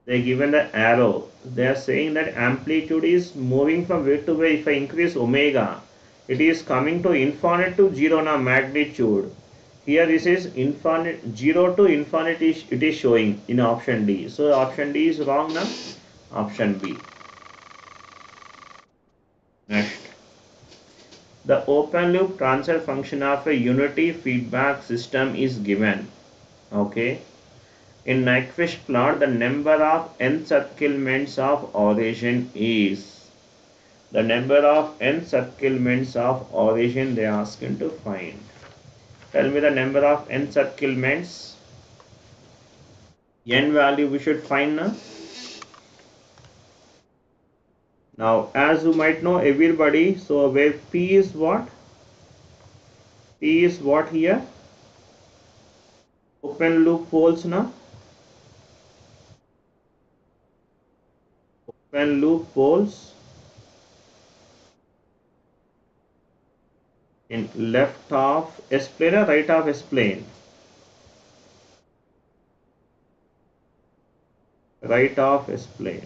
Speaker 1: They given the arrow. They are saying that amplitude is moving from way to way. If I increase omega, it is coming to infinite to 0 now magnitude. Here this is infinite, 0 to infinity it is showing in option D. So option D is wrong now. Option B. Next. The open loop transfer function of a unity feedback system is given. Okay. In Nyquist plot, the number of encirclements of origin is. The number of encirclements of origin they are asking to find. Tell me the number of encirclements. N value we should find now. Now, as you might know, everybody, so where P is what? P is what here? Open loop poles now. Open loop poles in left of S plane or right of S plane? Right of S plane.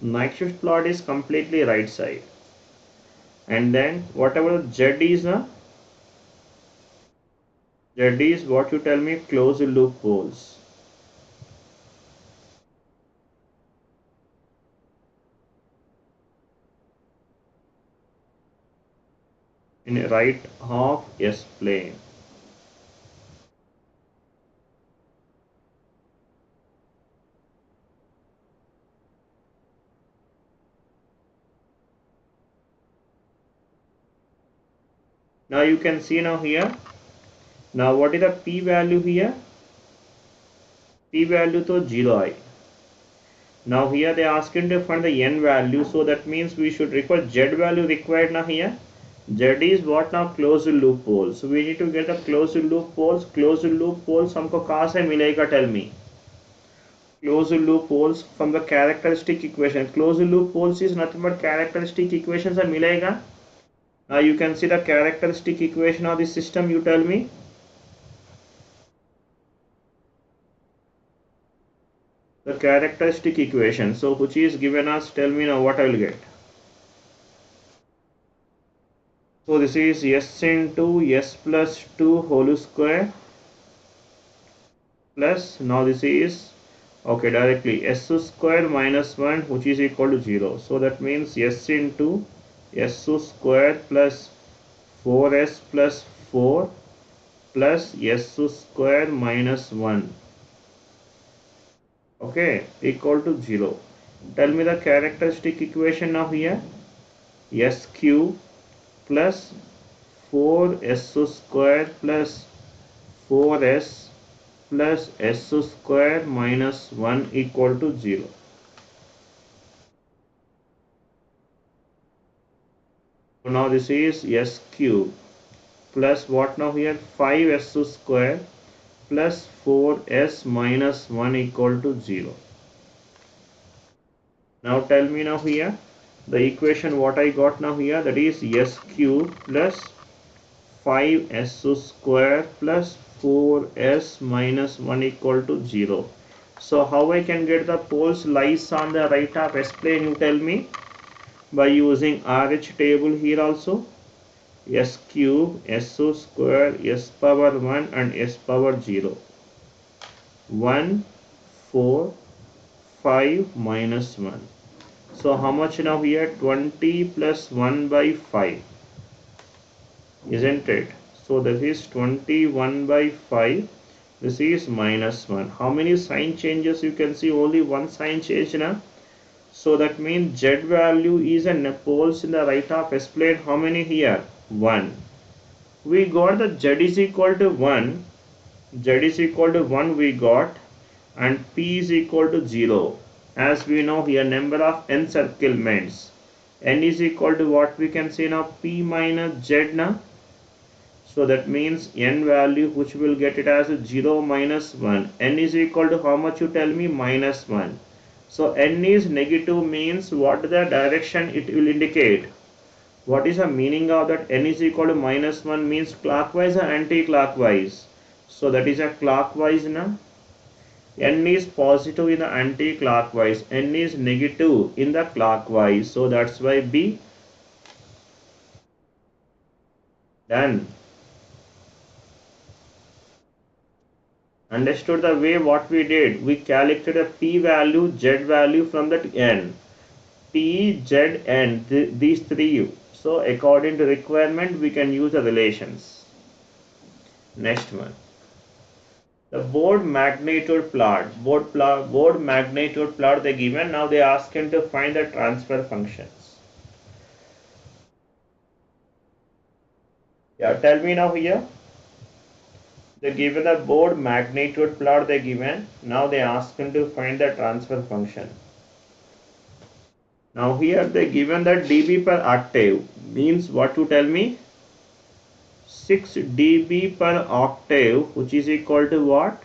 Speaker 1: Nyquist plot is completely right side. And then whatever Z is now, Z is what you tell me, closed loop poles. In right of S plane. Now you can see now here. Now what is the P value here? P value to 0 I. Now here they are asking to find the n value, so that means we should require z value required now here. Z is what now? Closed loop poles. So we need to get the closed loop poles. Closed loop poles हमको कहाँ से मिलेगा? Tell me. Closed loop poles from the characteristic equation. Closed loop poles is nothing but characteristic equations से मिलेगा. You can see the characteristic equation of the system. You tell me. The characteristic equation. So which is given us? Tell me now what I will get. So this is s into s plus 2 whole square plus, now this is okay directly s square minus 1, which is equal to 0. So that means s into s square plus 4s plus 4 plus s square minus 1, okay, equal to 0. Tell me the characteristic equation now here. S cube plus 4s square plus 4s plus s square minus 1 equal to 0. So now this is s cube plus what now here? 5s square plus 4s minus 1 equal to 0. Now tell me now here the equation what I got now here, that is s cube plus 5s square plus 4s minus 1 equal to 0. So how I can get the poles lies on the right of S plane? You tell me. By using RH table here also. S cube, s square, s power 1 and s power 0. 1, 4, 5 minus 1. So how much now here? 20 plus 1 by 5. Isn't it? So that is 21 by 5. This is minus 1. How many sign changes? You can see only one sign change now. So that means z value is a poles in the right of S plane. How many here? 1. We got the z is equal to 1. Z is equal to 1 we got, and p is equal to 0. As we know here, number of encirclements. N is equal to what we can say now? P minus z now. So that means n value which will get it as 0 minus 1. N is equal to how much? You tell me. Minus 1. So n is negative means what the direction it will indicate. What is the meaning of that? N is equal to minus 1 means clockwise or anti-clockwise. So that is a clockwise now. N is positive in the anti-clockwise. N is negative in the clockwise. So that's why B. Done. Understood the way what we did? We calculated a p value, z value from that n. P, z, n, these three. So according to requirement, we can use the relations. Next one. The board magnitude plot. Board magnitude plot they given. Now they ask him to find the transfer functions. Yeah, tell me now here. They given the board magnitude plot they given. Now they ask him to find the transfer function. Now here they given that dB per octave means what to tell me? 6 dB per octave, which is equal to what?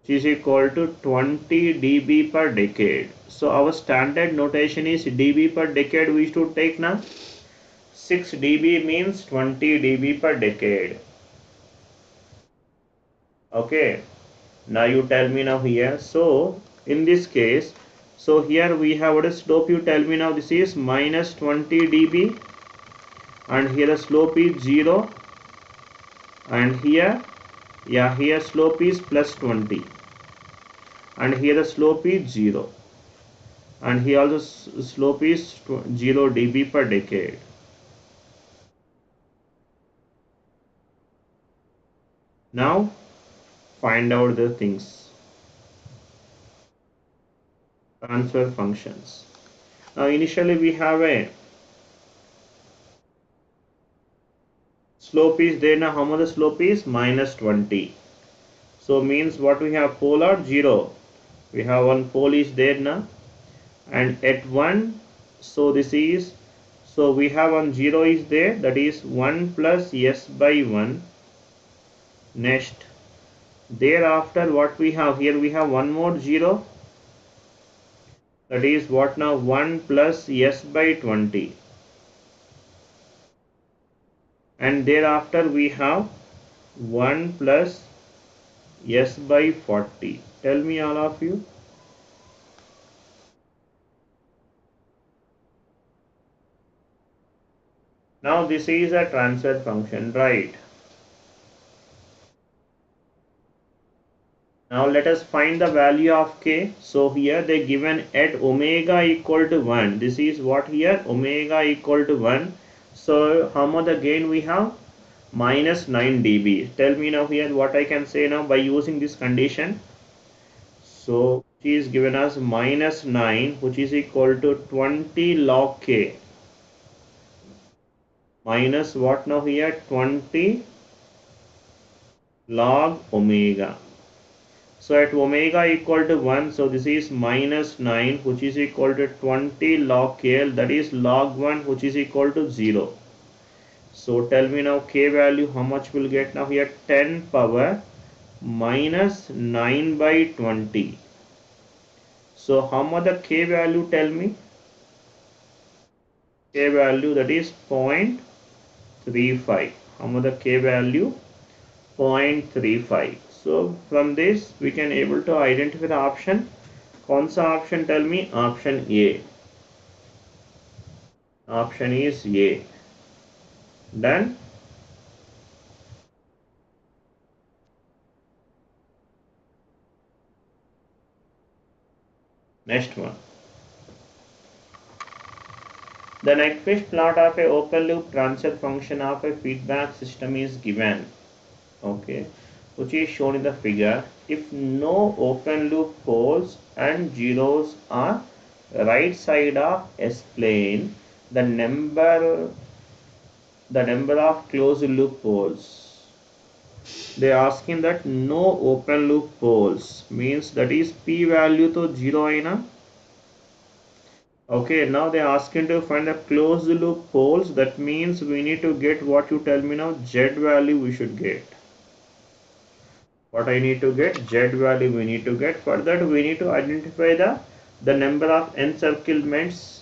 Speaker 1: Which is equal to 20 dB per decade. So our standard notation is dB per decade we should take now. 6 dB means 20 dB per decade. Okay. Now you tell me now here. So in this case, so here we have what is slope? You tell me now. This is minus 20 dB, and here the slope is 0, and here, yeah, here slope is plus 20, and here the slope is 0, and here also slope is 0 dB per decade. Now find out the things. Transfer functions. Now initially we have a slope is there. Now how much the slope is? Minus 20. So means what we have, pole or 0, we have one pole is there now, and at 1, so this is, so we have one 0 is there, that is 1 plus s by 1. Next, thereafter what we have here, we have one more 0, that is what now, 1 plus s by 20, and thereafter we have 1 plus s by 40. Tell me all of you. Now this is a transfer function, right? Now let us find the value of k. So here they given at omega equal to 1. This is what here, omega equal to 1. So how much the gain we have? Minus 9 dB. Tell me now here what I can say now by using this condition. So she is given us minus 9, which is equal to 20 log k, minus what now here, 20 log omega. So at omega equal to 1, so this is minus 9, which is equal to 20 log k, that is log 1, which is equal to 0. So tell me now k value, how much will get now here? 10 power minus 9 by 20. So how much the k value, tell me? K value, that is 0.35. How much the k value? 0.35. So from this we can able to identify the option. कौन सा option, tell me? Option A. Option is A. Done. Next one. The Nyquist plot of a open loop transfer function of a feedback system is given. Okay, which is shown in the figure. If no open loop poles and zeros are right side of S plane, the number of closed loop poles. They are asking that no open loop poles means that is p value to 0 aina. Okay, now they are asking to find the closed loop poles. That means we need to get what you tell me now, z value we should get. What I need to get? Z value we need to get. For that we need to identify the number of encirclements.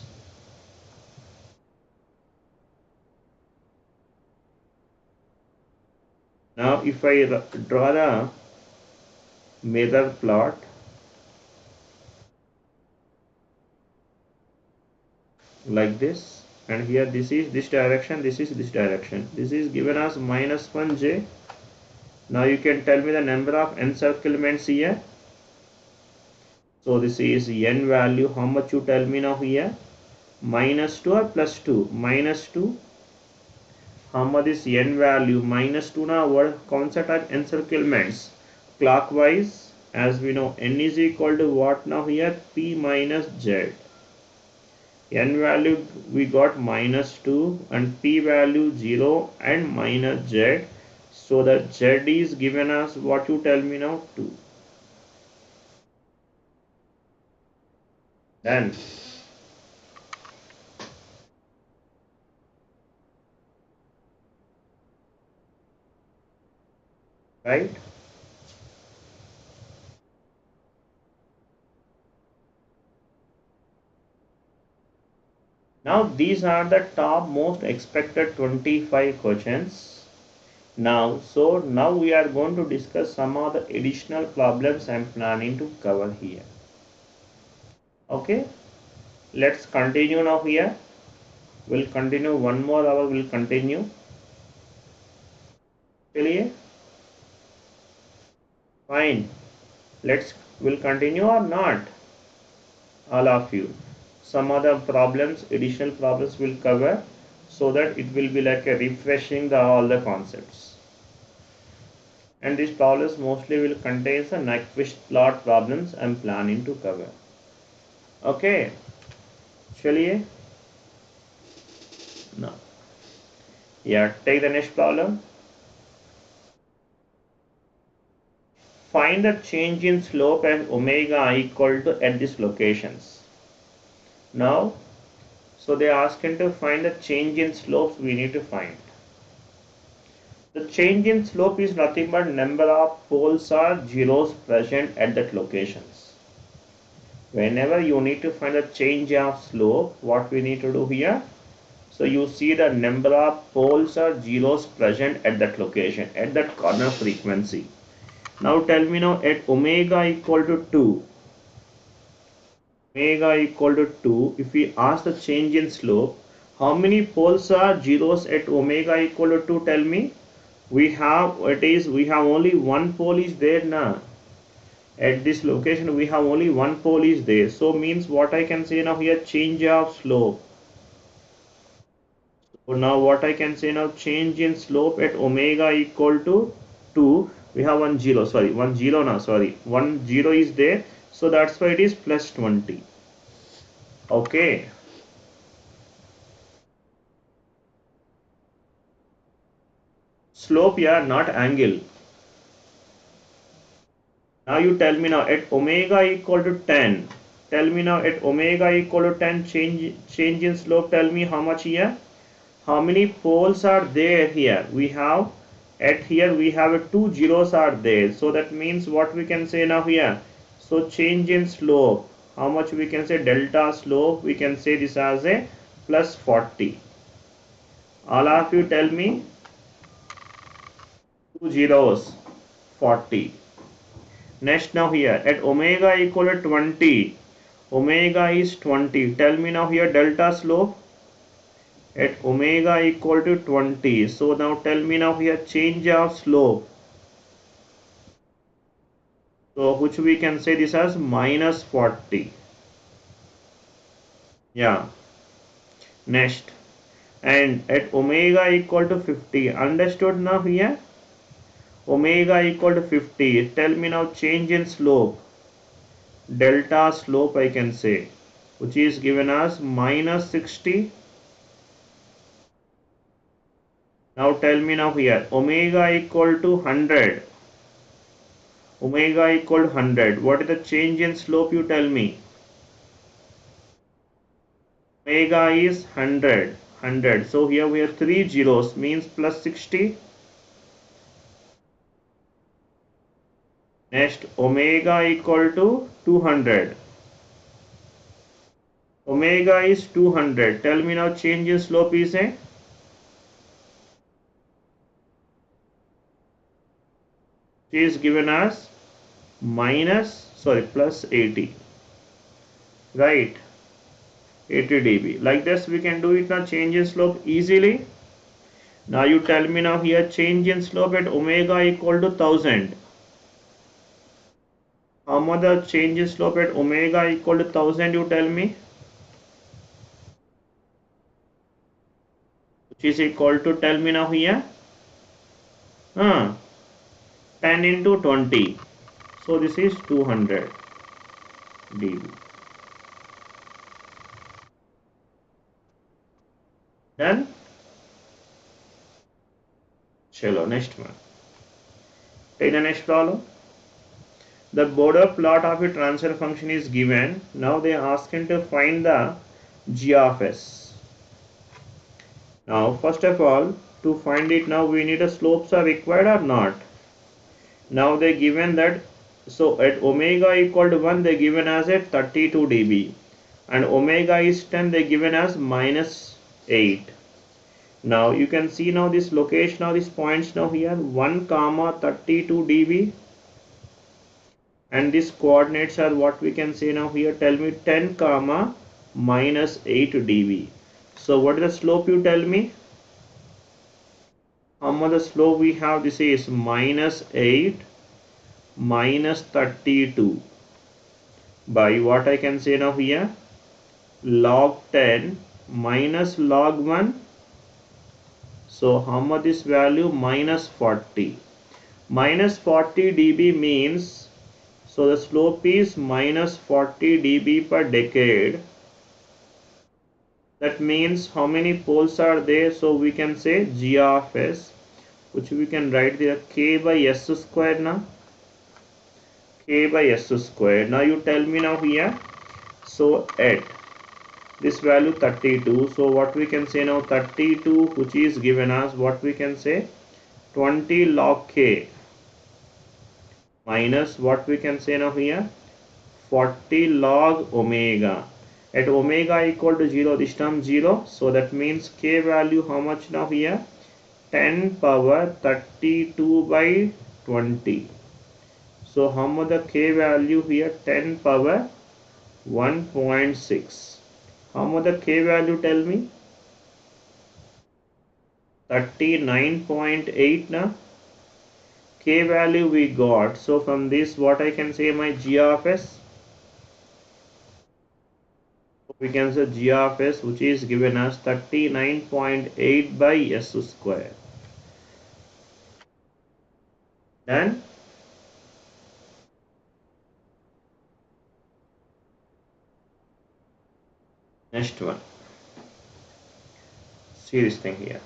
Speaker 1: Now if I draw the mirror plot like this, and here this is this direction, this is this direction, this is given as minus 1j. Now you can tell me the number of encirclements here. So this is n value, how much you tell me now here? Minus 2 or plus 2? Minus 2. How much is n value? Minus 2 now what concept of encirclements? Clockwise, as we know, n is equal to what now here? P minus z. N value we got minus 2 and p value 0 and minus z. So the z is given as what you tell me now? 2. Then right. Now these are the top most expected 25 questions. Now we are going to discuss some of the additional problems I am planning to cover here. Okay, let's continue now here. We'll continue one more hour. We'll continue. चलिए, fine. We'll continue or not? All of you. Some other problems, additional problems will cover, so that it will be like a refreshing all the concepts. And these problems mostly will contain the Nyquist plot problems I am planning to cover. Okay, चलिए. Now, yeah, take the next problem. find the change in slope as omega equal to at these locations. Now, so they ask him to find the change in slopes we need to find. The change in slope is nothing but number of poles or zeros present at that locations. Whenever you need to find the change of slope, what we need to do here? So you see the number of poles or zeros present at that location, at that corner frequency. Now tell me now at omega equal to 2, if we ask the change in slope, how many poles are zeros at omega equal to 2? Tell me. We have only one pole is there now. At this location we have only one pole is there. So means what I can say now here, change of slope. So now what I can say now, change in slope at omega equal to 2. We have one zero is there. So that's why it is plus 20. Okay. Slope, yeah, not angle. Now you tell me now at omega equal to 10. Tell me now at omega equal to 10, change in slope. Tell me how much here? How many poles are there here? We have we have two zeros are there. So that means what we can say now here? So change in slope. How much we can say? Delta slope. We can say this as a plus 40. All of you tell me. Two zeros, 40. Next now here at omega equal to 20. Omega is 20. Tell me now here delta slope at omega equal to 20. So now tell me now here change of slope. So which we can say this as minus 40. Yeah. Next. And at omega equal to 50. Understood now here? Omega equal to 50. Tell me now change in slope. Delta slope I can say, which is given as minus 60. Now tell me now here omega equal to 100. Omega equal to 100. What is the change in slope, you tell me? Omega is 100. So here we have three zeros, means plus 60. Next omega equal to 200. Omega is 200. Tell me now change in slope is a is given as plus 80. Right? 80 dB. Like this we can do it now, change in slope easily. Now you tell me now here change in slope at omega equal to 1000. How much the change in slope at omega equal to 1000, you tell me? Which is equal to, tell me now here? 10 into 20. So this is 200 dB. Done? Chalo, next one. Take the next problem. The border plot of a transfer function is given. Now they are asking to find the g of s. Now first of all, to find it now we need a slopes are required or not. Now they given that, so at omega equal to 1 they given as a 32 dB and omega is 10 they given as minus 8. Now you can see now this location of these points now here 1 comma 32 dB, and these coordinates are what we can say now here, tell me 10 comma minus 8 dB. So what is the slope, you tell me? How much the slope we have? This is minus 8 minus 32 by what I can say now here, log 10 minus log 1. So how much this value? Minus 40. Minus 40 dB means, so the slope is minus 40 dB per decade. That means how many poles are there? So we can say g of s, which we can write there k by s square now. k by s square. Now you tell me now here. So at this value 32. So what we can say now, 32 which is given as what we can say 20 log k minus what we can say now here 40 log omega. At omega equal to 0, this term 0. So that means k value how much now here? 10 power 32 by 20. So how much the k value here? 10 power 1.6. How much the k value tell me? 39.8 na? K value we got. So from this what I can say my g of s? We can say g of s which is given as 39.8 by s square. Then next one. See this thing here.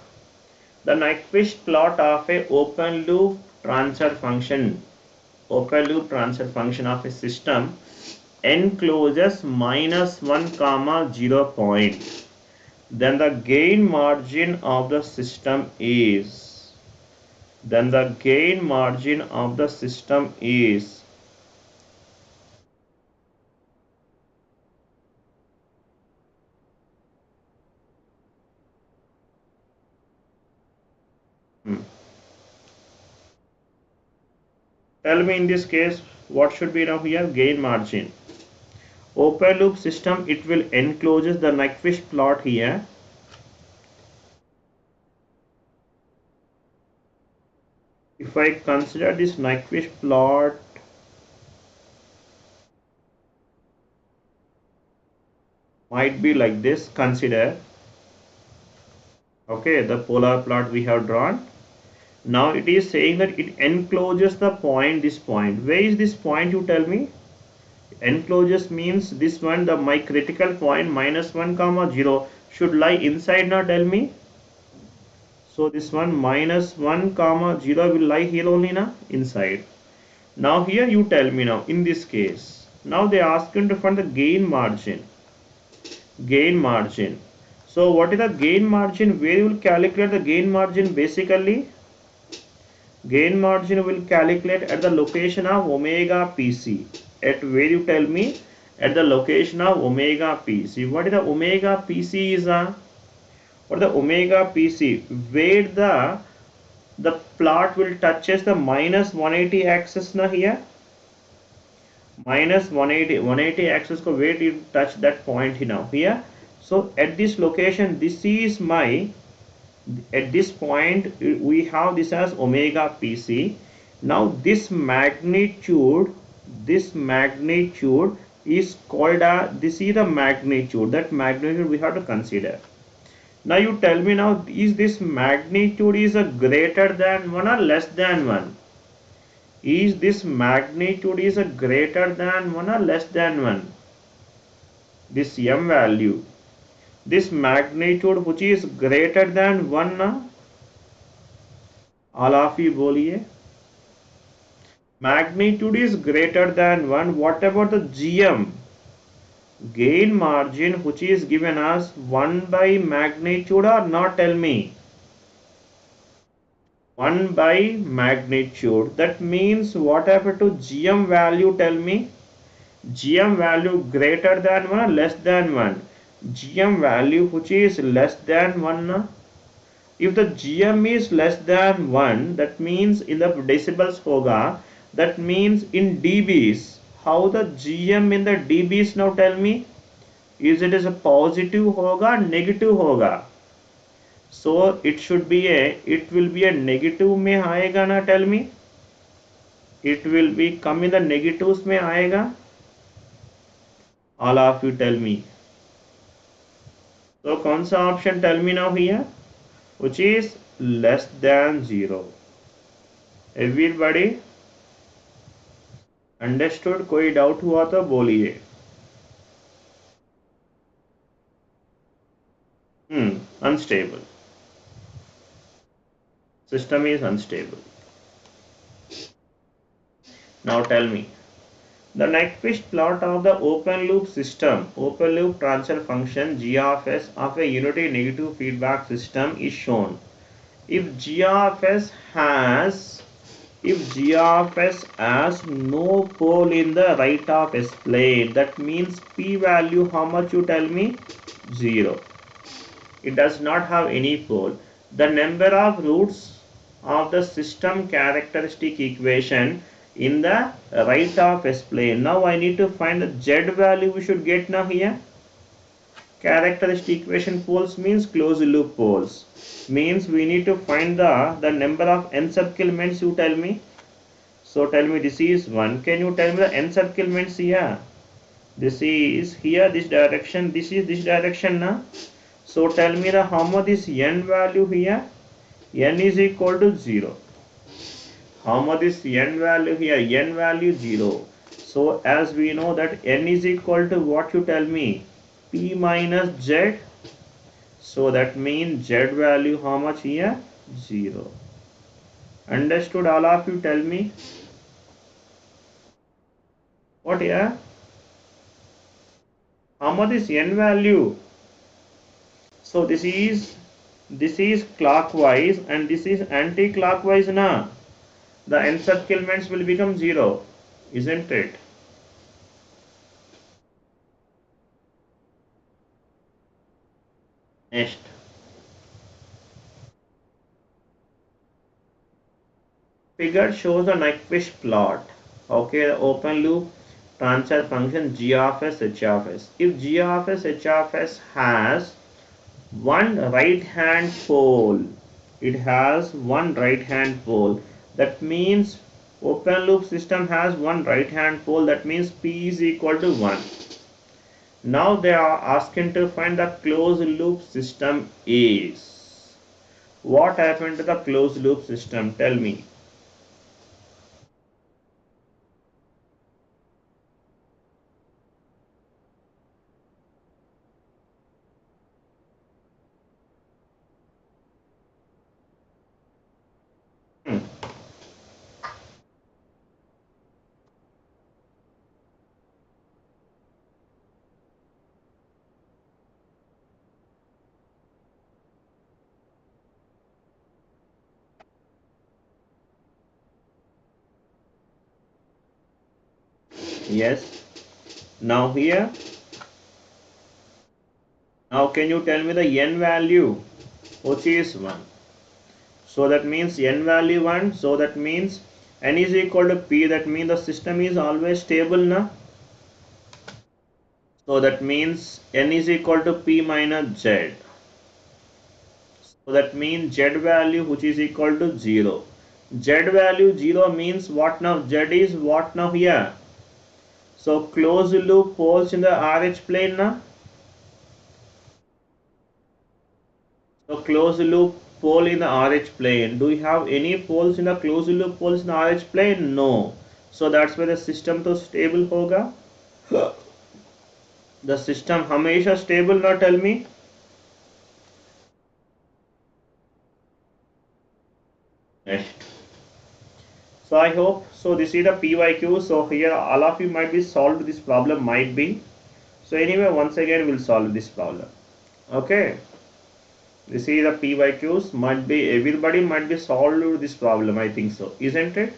Speaker 1: The Nyquist plot of a open loop transfer function of a system encloses -1 comma 0 point. Then the gain margin of the system is hmm. Tell me in this case what should be now here gain margin. Open loop system, it will encloses the Nyquist plot here. If I consider this Nyquist plot might be like this, consider, okay, the polar plot we have drawn. Now it is saying that it encloses the point, this point. Where is this point, you tell me? Encloses means this one, the my critical point -1 comma 0 should lie inside now, tell me. So this one -1 comma 0 will lie here only now, inside. Now here you tell me now in this case. Now they ask you to find the gain margin. So what is the gain margin? Where you will calculate the gain margin? Basically gain margin will calculate at the location of omega PC. At where you tell me? At the location of omega PC. What is the omega PC is? What the omega PC? Where the plot will touches the -180 axis now here. -180 axis ko where you touch that point now here. So at this location, this is my, at this point we have this as omega PC. Now this magnitude is called this is the magnitude. That magnitude we have to consider. Now you tell me now, is this magnitude is a greater than 1 or less than 1? Is this magnitude is a greater than 1 or less than 1? This m value. This magnitude which is greater than 1 na? All of you boliye. Magnitude is greater than 1. What about the GM? Gain margin which is given as 1 by magnitude or not, tell me. 1 by magnitude. That means what happened to GM value, tell me. GM value greater than 1 or less than 1? GM value which is less than 1 na? If the GM is less than 1, that means in the decibels hoga, that means in dBs. How the GM in the dBs now, tell me? Is it is a positive hoga, negative hoga? So it should be it will be a negative में आएगा ना, tell me. It will be come in the negatives में आएगा. All of you tell me. So कौन सा option tell me now here? Which is less than 0. Everybody understood? कोई doubt हुआ तो बोलिए. Unstable. System is unstable. Now tell me. The Nyquist plot of the open loop system, open loop transfer function G of S of a unity negative feedback system is shown. If G of S has no pole in the right of S plane, that means P value how much you tell me? 0. It does not have any pole. The number of roots of the system characteristic equation in the right of S plane. Now I need to find the Z value we should get now here. Characteristic equation poles means closed loop poles. Means we need to find the number of n circlements you tell me. So tell me this is 1. Can you tell me the n circlements here? This is here, this direction, this is this direction now. So tell me the how much is n value here? N is equal to 0. How much is n value here? N value 0. So as we know that n is equal to what you tell me? P minus Z. So that means Z value how much here? 0. Understood all of you? Tell me. What here? How much is n value? So this is clockwise and this is anti-clockwise now. The encirclements will become 0, isn't it? Next. Figure shows the Nyquist plot. Okay, the open loop transfer function G of S H of S. If G of S H of S has one right hand pole, it has one right hand pole. That means open loop system has one right hand pole. That means P is equal to 1. Now they are asking to find the closed loop system is. What happened to the closed loop system? Tell me. Hmm. Yes. Now here. Now can you tell me the n value? Which is 1. So that means n value 1. So that means n is equal to p. That means the system is always stable now. So that means n is equal to p minus z. So that means z value which is equal to 0. Z value 0 means what now? Z is what now here? So closed loop poles in the RH plane now. So closed loop pole in the RH plane. Do you have any poles in the closed loop poles in the RH plane? No. So that's why the system to stable होगा. The system हमेशा stable ना tell me. Next. So I hope so. This is the PYQ. So here all of you might be solved this problem might be. So anyway, once again we'll solve this problem. Okay. This is the PYQs. Might be everybody might be solved this problem. I think so, isn't it?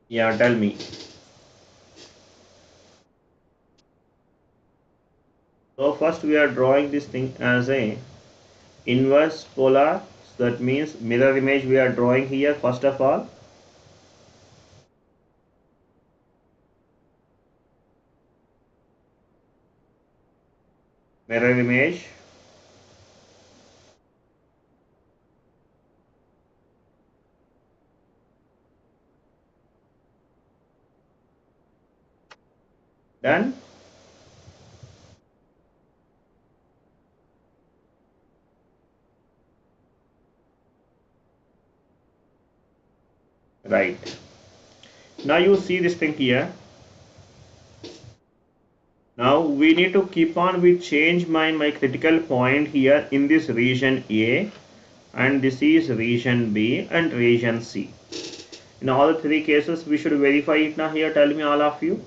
Speaker 1: Yeah, tell me. So first we are drawing this thing as a inverse polar. So that means mirror image we are drawing here first of all. Mirror image. Done. Right. Now you see this thing here. Now we need to keep on we change my critical point here in this region A and this is region B and region C. In all the three cases we should verify it now. Here tell me all of you.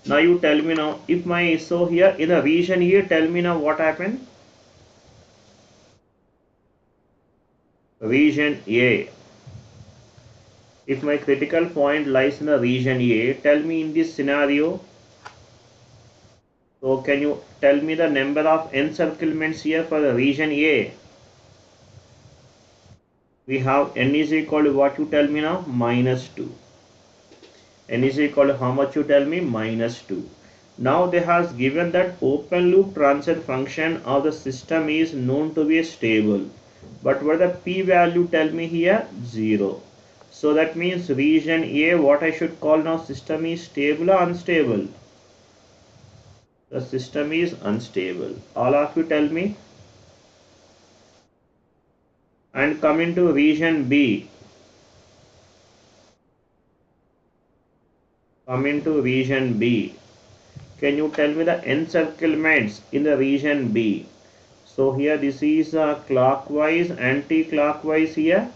Speaker 1: Now you tell me now if my, so here in the region A, tell me now what happened. Region A, if my critical point lies in the region A, tell me in this scenario. So can you tell me the number of encirclements here for the region A? We have n is equal to what you tell me now? -2. N is equal to how much you tell me? -2. Now they has given that open loop transfer function of the system is known to be stable. But what the p value tell me here? 0. So that means region A, what I should call now, system is stable or unstable? The system is unstable. All of you tell me. And come into region B. Come into region B. Can you tell me the encirclements in the region B? So here this is clockwise, anti-clockwise here.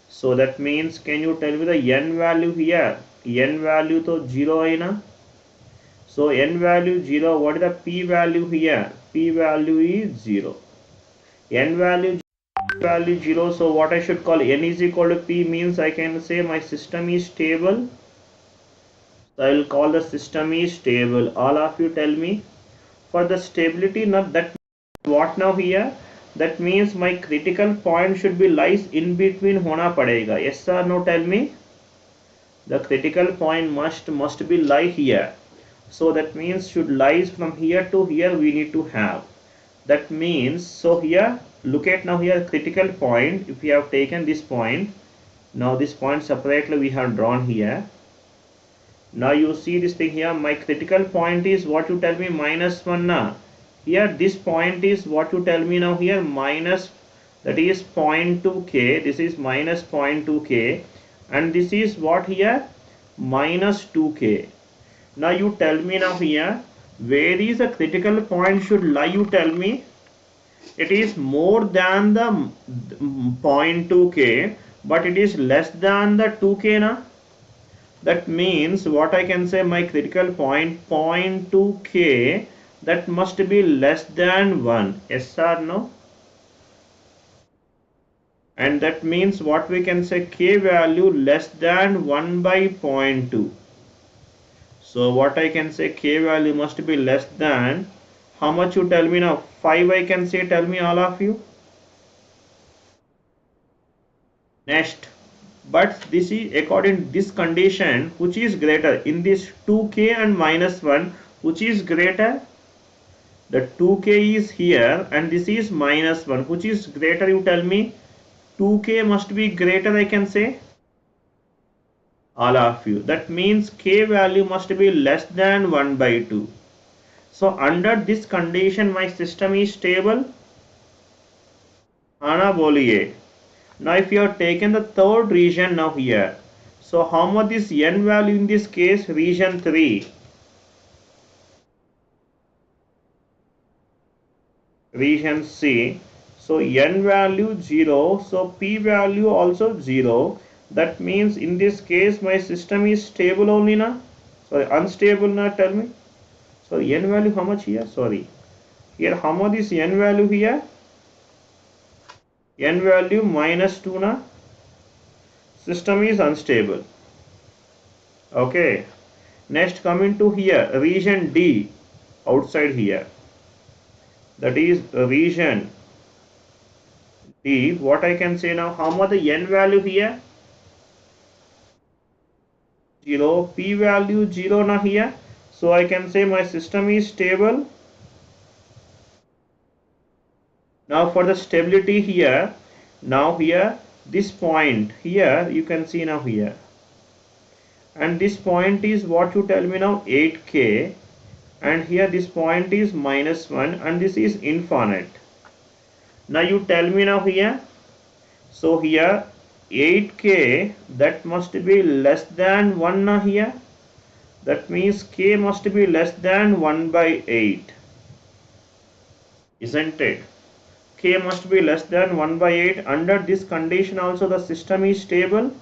Speaker 1: So that means can you tell me the n value here? N value to 0 aina. So n value 0, what is the p value here? P value is 0. N value 0, so what I should call n is equal to p means I can say my system is stable. So I will call the system is stable. All of you tell me. For the stability, not that what now here? That means my critical point should be lies in between hona padega. Yes or no, tell me. The critical point must be lie here. So that means should lies from here to here we need to have. That means, so here look at now here critical point. If we have taken this point, now this point separately we have drawn here. Now you see this thing here, my critical point is what you tell me, -1 na. Here this point is what you tell me now here, minus, that is 0.2k, this is minus 0.2k, and this is what here, -2k. Now you tell me now here, where is the critical point should lie, you tell me. It is more than the 0.2k, but it is less than the 2k na. That means what I can say, my critical point 0.2k, that must be less than 1. Yes or no? And that means what we can say, k value less than 1 by 0.2. So what I can say, k value must be less than, how much you tell me now? 5 I can say, tell me all of you. Next. But this is according to this condition, which is greater in this 2k and -1, which is greater? The 2k is here and this is -1, which is greater, you tell me. 2k must be greater, I can say. All of you. That means k value must be less than 1 by 2. So under this condition my system is stable. Ana boliye. Now if you have taken the third region now here, so how much is n value in this case? Region 3. Region C. So n value 0, so p value also 0. That means in this case my system is stable only na. Sorry, unstable na, tell me. So n value how much here? Sorry. Here how much is n value here? N value -2 na. System is unstable. Okay. Next coming to here, region D, outside here. That is region D. What I can say now, how much the n value here? 0. P value 0 na here. So I can say my system is stable. Now for the stability here, now here this point here you can see now here, and this point is what you tell me now, 8k, and here this point is -1 and this is infinite. Now you tell me now here, so here 8k, that must be less than 1 now here. That means k must be less than 1 by 8, isn't it? k must be less than 1 by 8. Under this condition also the system is stable.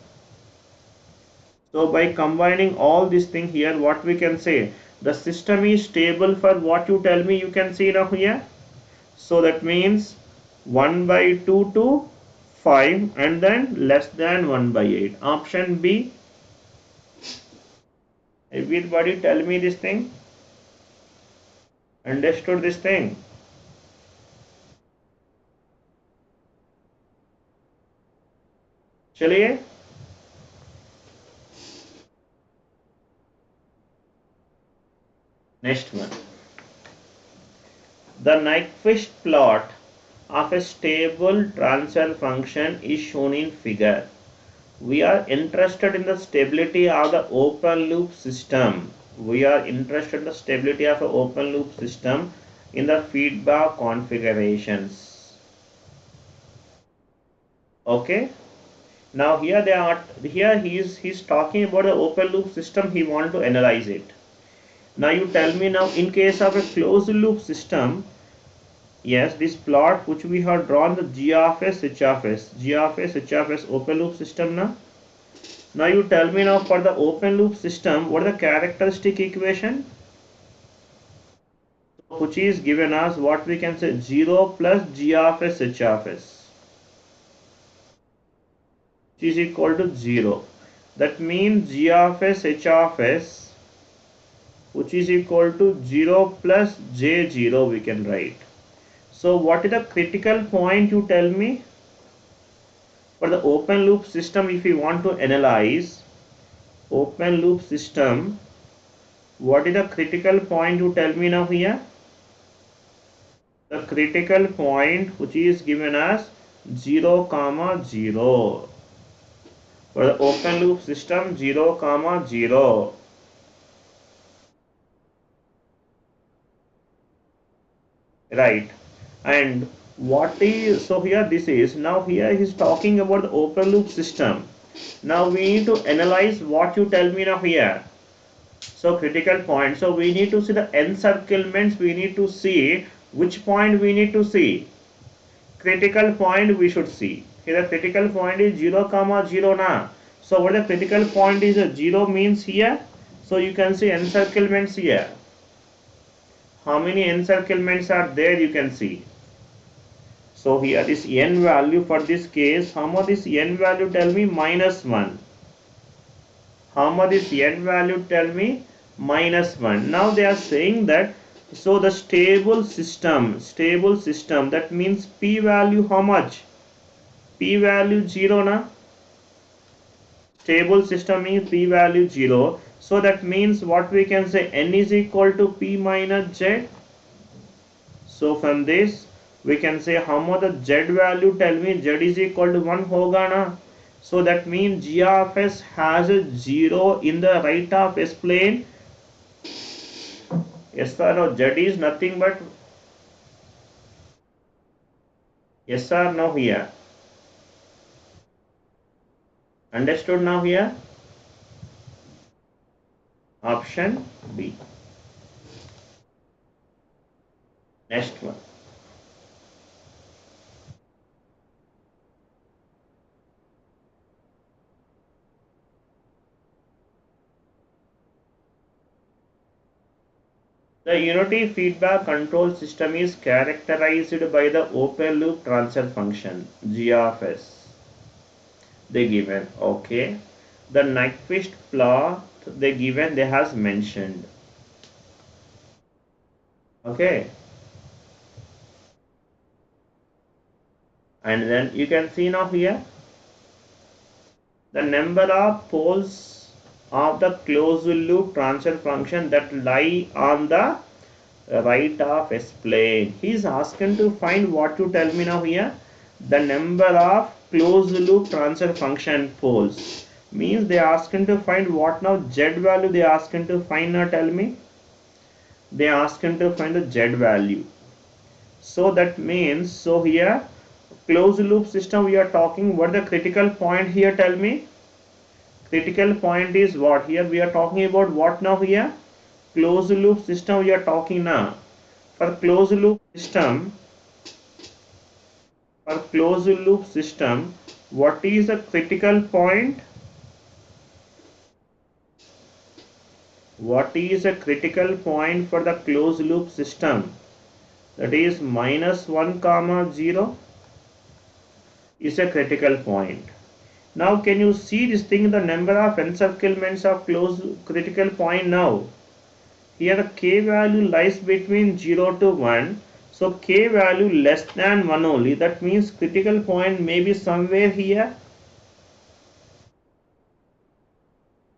Speaker 1: So by combining all this thing here, what we can say, the system is stable for what you tell me. You can see now here. So that means 1 by 2 to 5 and then less than 1 by 8. Option B. Everybody tell me this thing. Understood this thing? चलिए next one. The Nyquist plot of a stable transfer function is shown in figure. We are interested in the stability of the open loop system. We are interested in the stability of an open loop system in the feedback configurations. Okay. Now here he's talking about the open loop system. He want to analyze it. Now you tell me now in case of a closed loop system, yes, this plot which we have drawn, the G of S, H of S, G of S, H of S open loop system now. Now you tell me now for the open loop system, what is the characteristic equation? Which is given as what we can say 0 plus G of S, H of S, which is equal to 0. That means G of S, H of S, which is equal to 0 plus J0 we can write. So what is the critical point you tell me? For the open loop system, if you want to analyze open loop system, what is the critical point you tell me now here? The critical point which is given as 0 comma 0. For the open loop system 0 comma 0. Right. And what is, so here this is, now here he is talking about the open loop system. Now we need to analyze what you tell me now here. So critical point. So we need to see the encirclements. We need to see which point we need to see. Critical point we should see. Here the critical point is 0 comma 0 now. So what the critical point is, 0 means here. So you can see encirclements here. How many encirclements are there you can see. So here this n value for this case, how much is n value tell me? -1. How much is n value tell me? -1. Now they are saying that, so the stable system, that means p value how much? P value 0 na? Stable system means p value 0. So that means what we can say, n is equal to p minus z. So from this we can say how much the z value tell me, z is equal to 1 hoga na. So that means G of S has a 0 in the right of S plane. Yes or no? Z is nothing but, yes or no here? Understood now here? Option B. Next one. The unity feedback control system is characterized by the open loop transfer function G of S. They given, okay. The Nyquist plot they given, they has mentioned, okay. And then you can see now here the number of poles of the closed loop transfer function that lie on the right of S plane. He is asking to find what you tell me now here, the number of closed loop transfer function poles. Means they are asking to find what now, z value they are asking to find now, tell me. They are asking to find the z value. So that means, so here closed loop system we are talking, what the critical point here tell me? Critical point is what? Here we are talking about what now here? Closed loop system we are talking now. For closed loop system, For closed loop system, what is a critical point? What is a critical point for the closed loop system? That is -1 comma 0 is a critical point. Now can you see this thing, the number of encirclements of closed critical point now? Here the k value lies between 0 to 1. So k value less than 1 only. That means critical point may be somewhere here.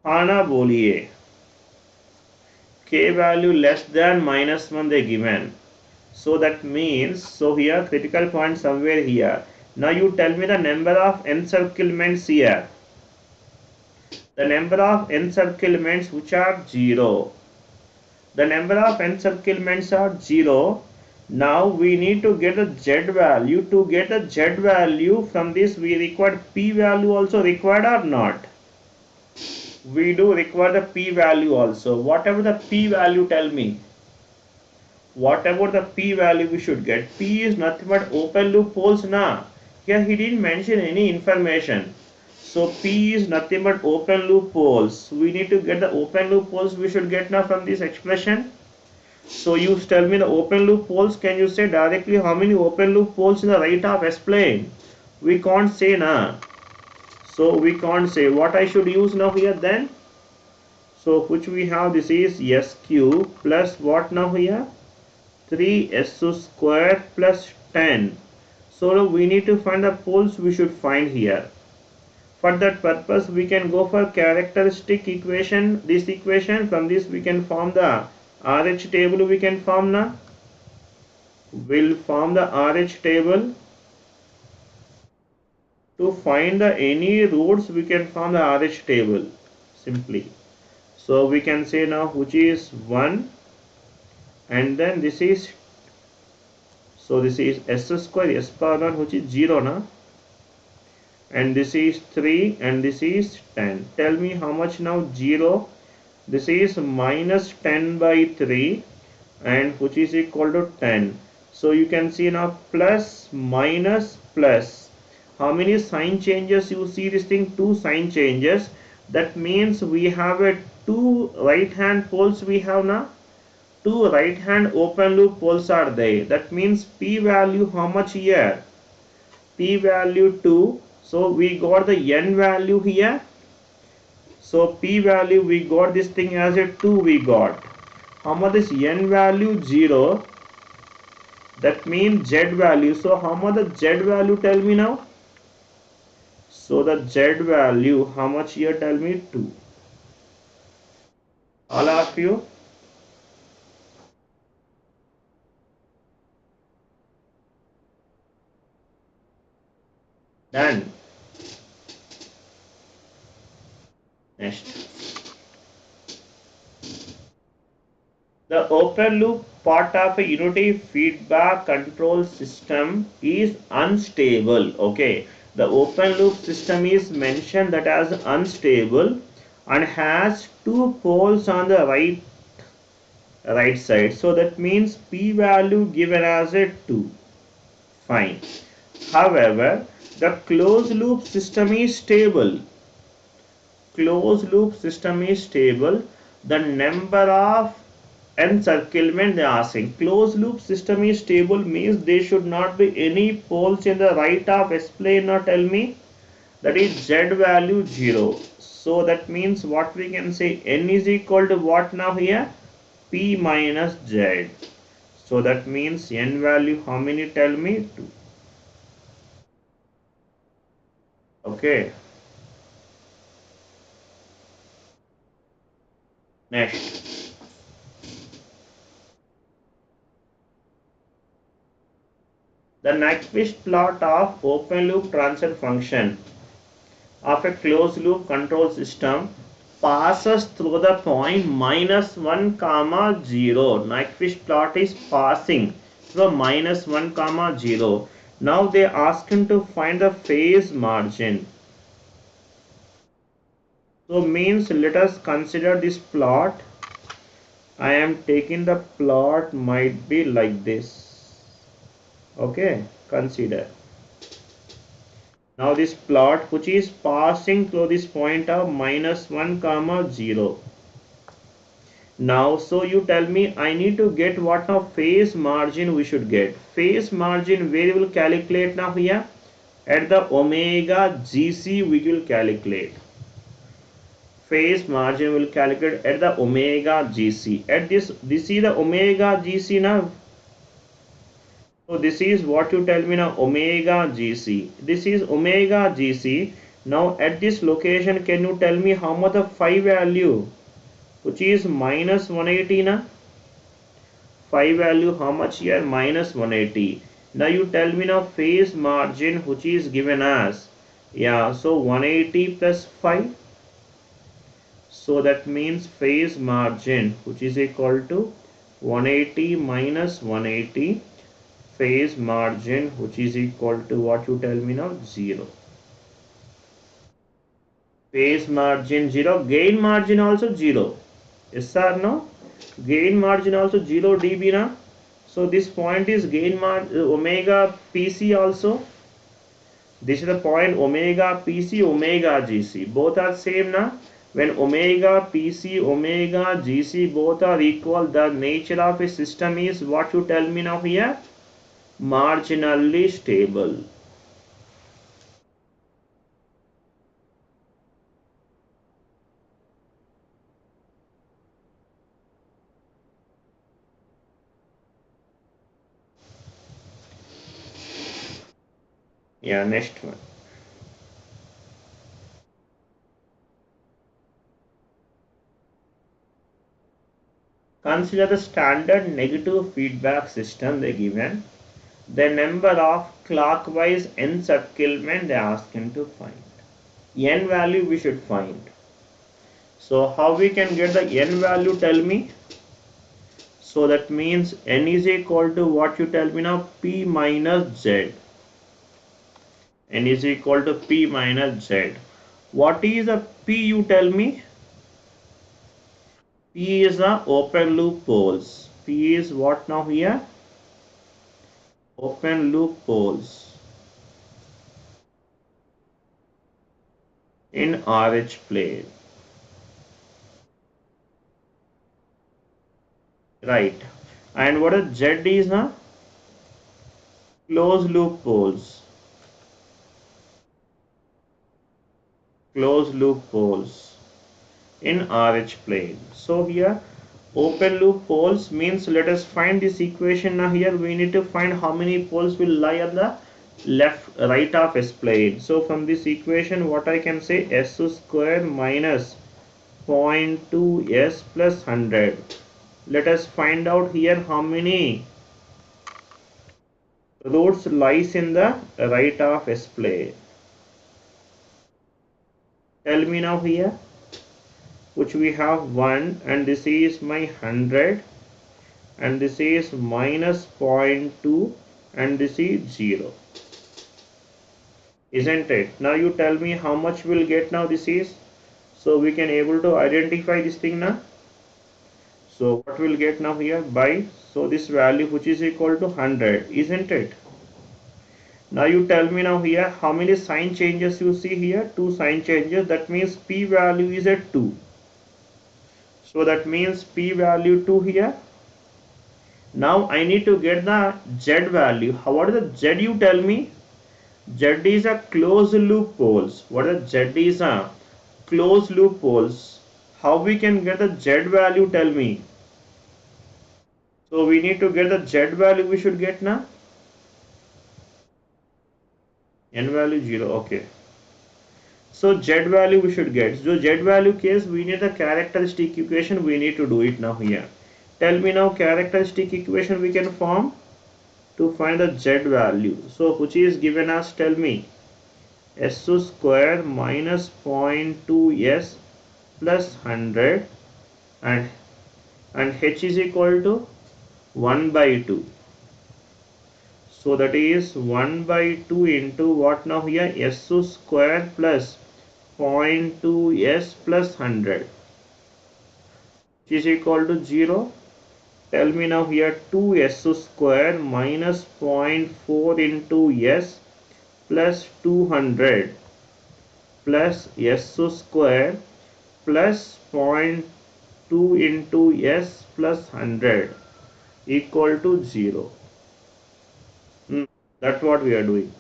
Speaker 1: Ana boliye. K value less than -1 they given. So that means, so here critical point somewhere here. Now you tell me the number of encirclements here. The number of encirclements which are 0. The number of encirclements are 0. Now we need to get a z value. To get a z value, from this we require p value also required or not? We do require the p value also. Whatever the p value, tell me. Whatever the p value we should get. P is nothing but open loop poles na. Here he didn't mention any information. So P is nothing but open loop poles. We need to get the open loop poles we should get now from this expression. So you tell me the open loop poles. Can you say directly how many open loop poles in the right of S plane? We can't say na. So we can't say. What I should use now here then? So which we have, this is SQ plus what now here? 3S square plus 10. So we need to find the poles we should find here. For that purpose we can go for characteristic equation. This equation, from this we can form the RH table. We can form now. We'll form the RH table. To find the any roads we can form the RH table simply. So we can say now which is 1, and then this is, so this is S square S power 1 which is 0 now, and this is 3 and this is 10. Tell me how much now? 0. This is minus 10 by 3 and which is equal to 10. So you can see now plus minus plus. How many sign changes you see this thing? 2 sign changes. That means we have a 2 right hand poles we have now. 2 right hand open loop poles are there. That means p value how much here? P value 2. So we got the n value here. So p value we got this thing as a 2 we got. How much is n value? 0. That means z value. So how much the z value, tell me now? So the z value how much here, tell me? 2. All of you? Done. Next. The open loop part of a unity feedback control system is unstable. Okay, the open loop system is mentioned that as unstable and has 2 poles on the right side. So that means p value given as a 2. Fine. However, the closed loop system is stable. Closed loop system is stable. The number of encirclement they are asking. Closed loop system is stable means there should not be any poles in the right of S plane. Now tell me, that is z value 0. So that means what we can say, n is equal to what now here? P minus z. So that means n value how many, tell me? 2. Okay. Next. The Nyquist plot of open loop transfer function of a closed loop control system passes through the point -1 comma 0. Nyquist plot is passing through -1 comma 0. Now they ask him to find the phase margin. So means let us consider this plot. I am taking the plot might be like this. Okay, consider. Now this plot which is passing through this point of -1 comma 0. Now so you tell me I need to get what now phase margin we should get. Phase margin where we will calculate now here? At the omega GC we will calculate. Phase margin will calculate at the omega GC. At this is the omega GC now. So this is what you tell me now, omega GC. This is omega GC. Now at this location, can you tell me how much the phi value, which is -180 na? Phi value how much here? -180. Now you tell me now phase margin which is given as, yeah, so 180 plus 5. So that means phase margin which is equal to 180 minus 180. Phase margin which is equal to what you tell me now? 0. Phase margin 0. Gain margin also 0. Yes or no? Gain margin also 0 dB na. So this point is gain margin omega PC also. This is the point omega PC omega GC. Both are same na. When omega PC omega GC both are equal, the nature of a system is what you tell me now here? Marginally stable. Yeah, next one. Consider the standard negative feedback system they given. The number of clockwise encirclement they ask him to find. N value we should find. So how we can get the n value, tell me? So that means n is equal to what you tell me now? P minus z. N is equal to P minus z. What is a P you tell me? P is the open loop poles. P is what now here? Open loop poles in RH plane. Right. And what is Z is na? Closed loop poles. Closed loop poles in RH plane. So here open loop poles means, let us find this equation. Now here we need to find how many poles will lie on the right of S plane. So from this equation what I can say, S square minus 0.2 S plus 100. Let us find out here how many roads lies in the right of S plane. Tell me now here, which we have 1 and this is my 100 and this is minus 0.2 and this is 0, isn't it? Now you tell me how much we'll get now this is. So we can able to identify this thing now. So what we'll get now here by, so this value which is equal to 100, isn't it? Now you tell me now here how many sign changes you see here? 2 sign changes. That means P value is at 2. So that means P value 2 here. Now I need to get the Z value. What is the Z you tell me? Z is a closed loop poles. What is Z is a closed loop poles. How we can get the Z value, tell me? So we need to get the Z value we should get now. N value 0, okay. So Z value we should get. So Z value case we need the characteristic equation, we need to do it now here. Tell me now characteristic equation we can form to find the Z value. So which is given as, tell me, S square minus 0.2 S plus 100 and H is equal to 1 by 2. So that is 1 by 2 into what now here? S square plus 0.2 S plus 100, which is equal to 0. Tell me now here 2S square minus 0.4 into S plus 200 plus S square plus 0.2 into S plus 100 equal to 0. That's what we are doing.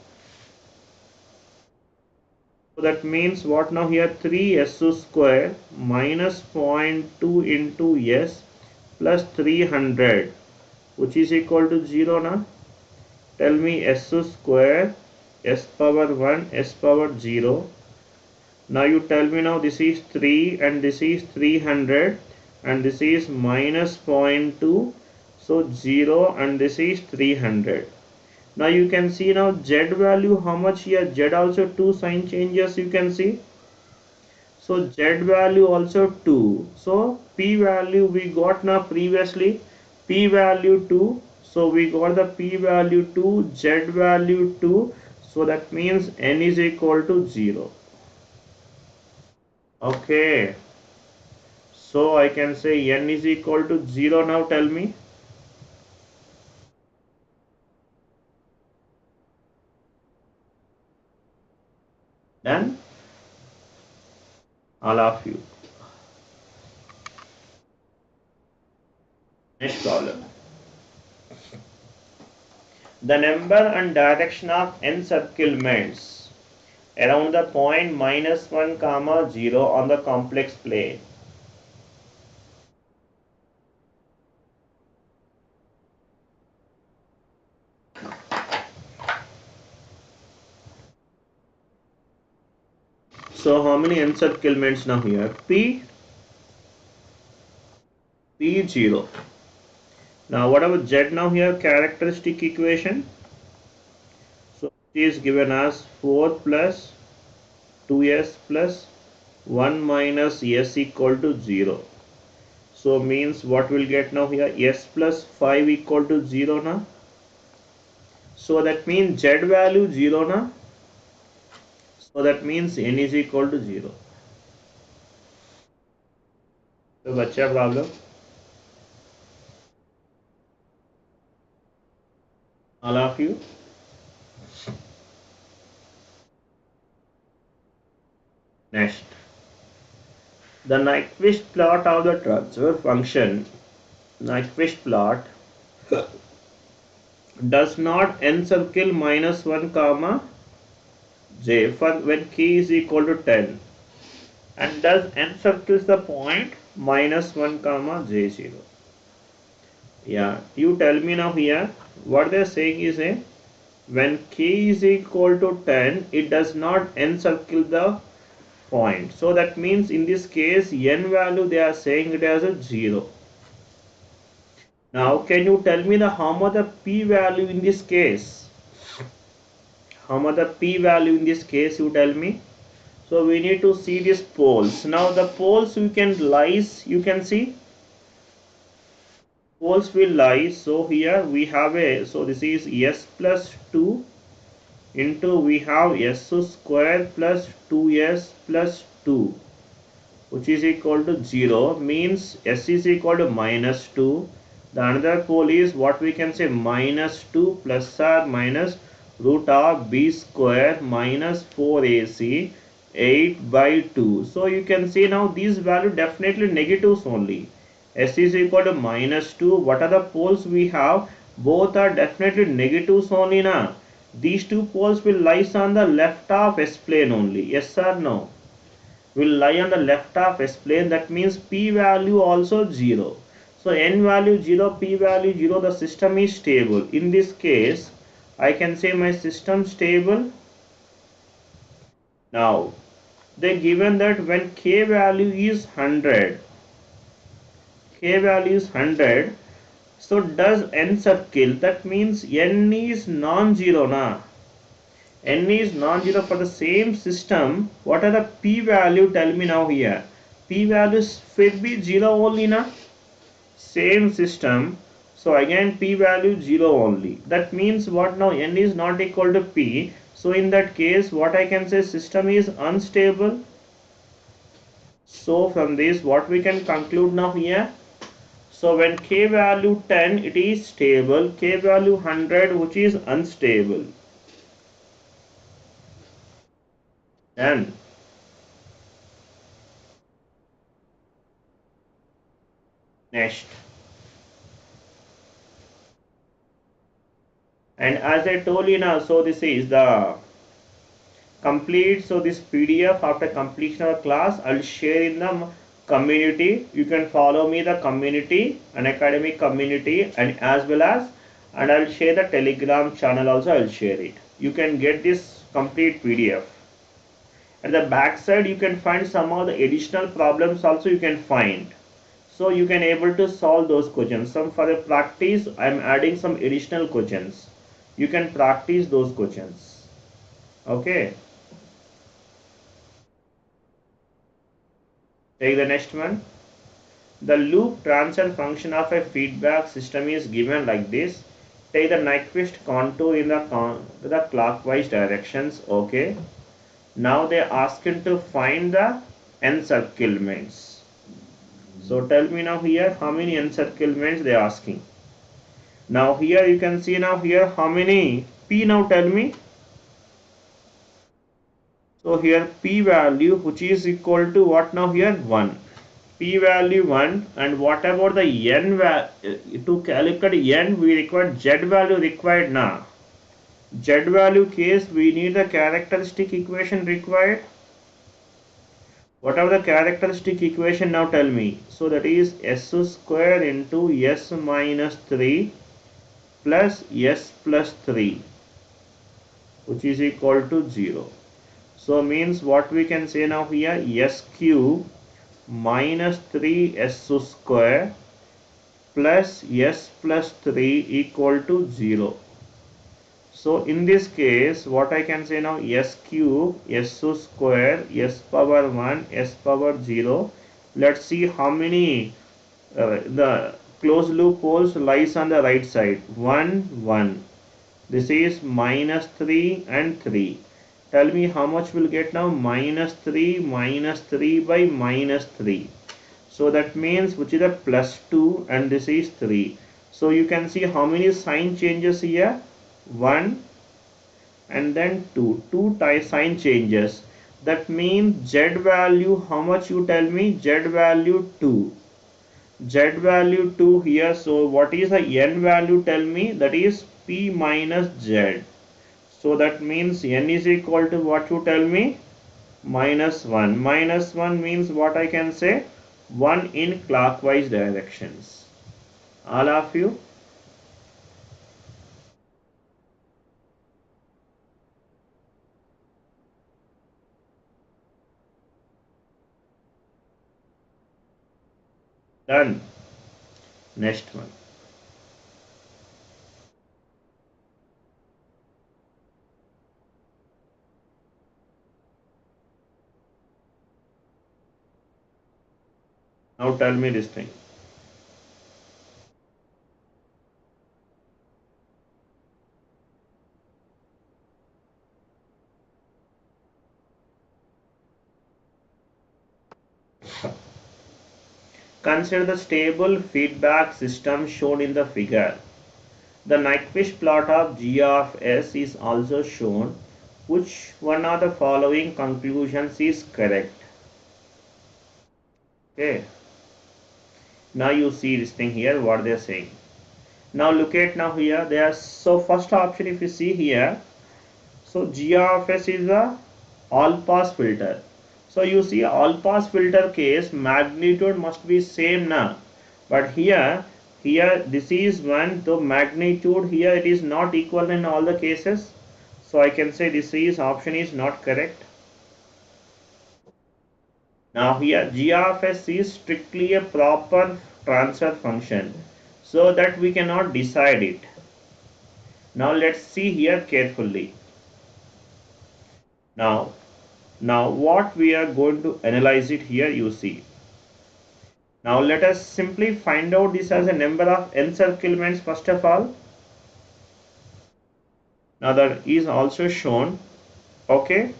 Speaker 1: So that means what now here, 3S square minus 0.2 into S plus 300, which is equal to 0 now. Tell me S square, S power 1, S power 0. Now you tell me now this is 3 and this is 300 and this is minus 0.2. So 0 and this is 300. Now you can see now Z value how much here, Z also 2 sign changes you can see. So Z value also 2. So P value we got now previously, P value 2. So we got the P value 2, Z value 2. So that means N is equal to 0. Okay. So I can say N is equal to 0 now, tell me. Done? All of you. Next problem. The number and direction of encirclements around the point minus 1 comma 0 on the complex plane. So how many encirclements now here? P0. Now what about Z now here? Characteristic equation. So it is given as 4 plus 2s plus 1 minus s equal to 0. So means what we'll get now here, s plus 5 equal to 0 now. So that means z value 0 now. So that means n is equal to 0. So bachcha problem. All of you. Next. The Nyquist plot of the transfer function, Nyquist plot, does not encircle minus 1 comma j for when k is equal to 10 and does encircles the point minus 1 comma j0. Yeah, you tell me now here what they're saying is when k is equal to 10 it does not encircle the point. So that means in this case n value they are saying it as a 0. Now can you tell me the how much the p value in this case? How much the p value in this case you tell me? So we need to see these poles. Now the poles we can lies, you can see poles will lie. So here we have so this is s plus 2 into we have s square plus 2s plus 2, which is equal to 0, means s is equal to minus 2. The another pole is what we can say minus 2 plus or minus root of b square minus 4ac 8 by 2. So you can see now these value definitely negatives only. S is equal to minus 2. What are the poles we have? Both are definitely negatives only now. These two poles will lie on the left of S plane only. Yes or no? Will lie on the left of S plane. That means P value also 0. So N value 0, P value 0. The system is stable. In this case, I can say my system stable. Now, they given that when K value is 100, K value is 100. So does N circle? That means N is non-zero na. N is non-zero for the same system. What are the P value? Tell me now here. P values will be 0 only na. Same system. So again P value 0 only. That means what now? N is not equal to P. So in that case what I can say, system is unstable. So from this what we can conclude now here? So when k value 10 it is stable, k value 100 which is unstable. Done. Next. And as I told you now, so this is the complete. So this PDF after completion of class, I'll share in the community. You can follow me the community, Unacademy community, and as well as, and I'll share the Telegram channel also. I'll share it. You can get this complete PDF. At the back side, you can find some of the additional problems also you can find. So you can able to solve those questions. Some for the practice, I am adding some additional questions. You can practice those questions. Okay. Take the next one. The loop transfer function of a feedback system is given like this. Take the Nyquist contour in the clockwise directions. Okay. Now they ask you to find the encirclements. So tell me now here how many encirclements they are asking. Now here you can see now here how many P, now tell me. So here P value which is equal to what now here 1. P value 1, and what about the N value? To calculate N we require Z value required now. Z value case we need the characteristic equation required. What are the characteristic equation now tell me? So that is S square into S minus 3 plus S plus 3 which is equal to 0. So means what we can say now here, S cube minus 3S square plus S plus 3 equal to 0. So in this case what I can say now, S cube, S square, S power 1, S power 0. Let's see how many the closed loop holes lies on the right side. 1, 1. This is minus 3 and 3. Tell me how much we'll get now. Minus 3 by minus 3. So that means which is a plus 2 and this is 3. So you can see how many sign changes here. 1 and then 2. 2 sign changes. That means Z value how much you tell me? Z value 2. Z value 2 here. So what is the N value tell me? That is P minus Z. So that means N is equal to what you tell me? Minus 1. Minus 1 means what I can say? 1 in clockwise directions. All of you? Done. Next one. Now tell me this thing. Consider the stable feedback system shown in the figure. The Nyquist plot of G of S is also shown. Which one of the following conclusions is correct? Okay. Now you see this thing here, what they are saying. Now look at now here. They are, so first option if you see here. So G of S is a all pass filter. So you see all pass filter case magnitude must be same now. But here this is one, the magnitude here it is not equal in all the cases. So I can say this is option is not correct. Now here G of S is strictly a proper transfer function, so that we cannot decide it. Now let's see here carefully. Now what we are going to analyze it here, you see. Now let us simply find out this as a number of encirclements first of all. Now that is also shown. Okay.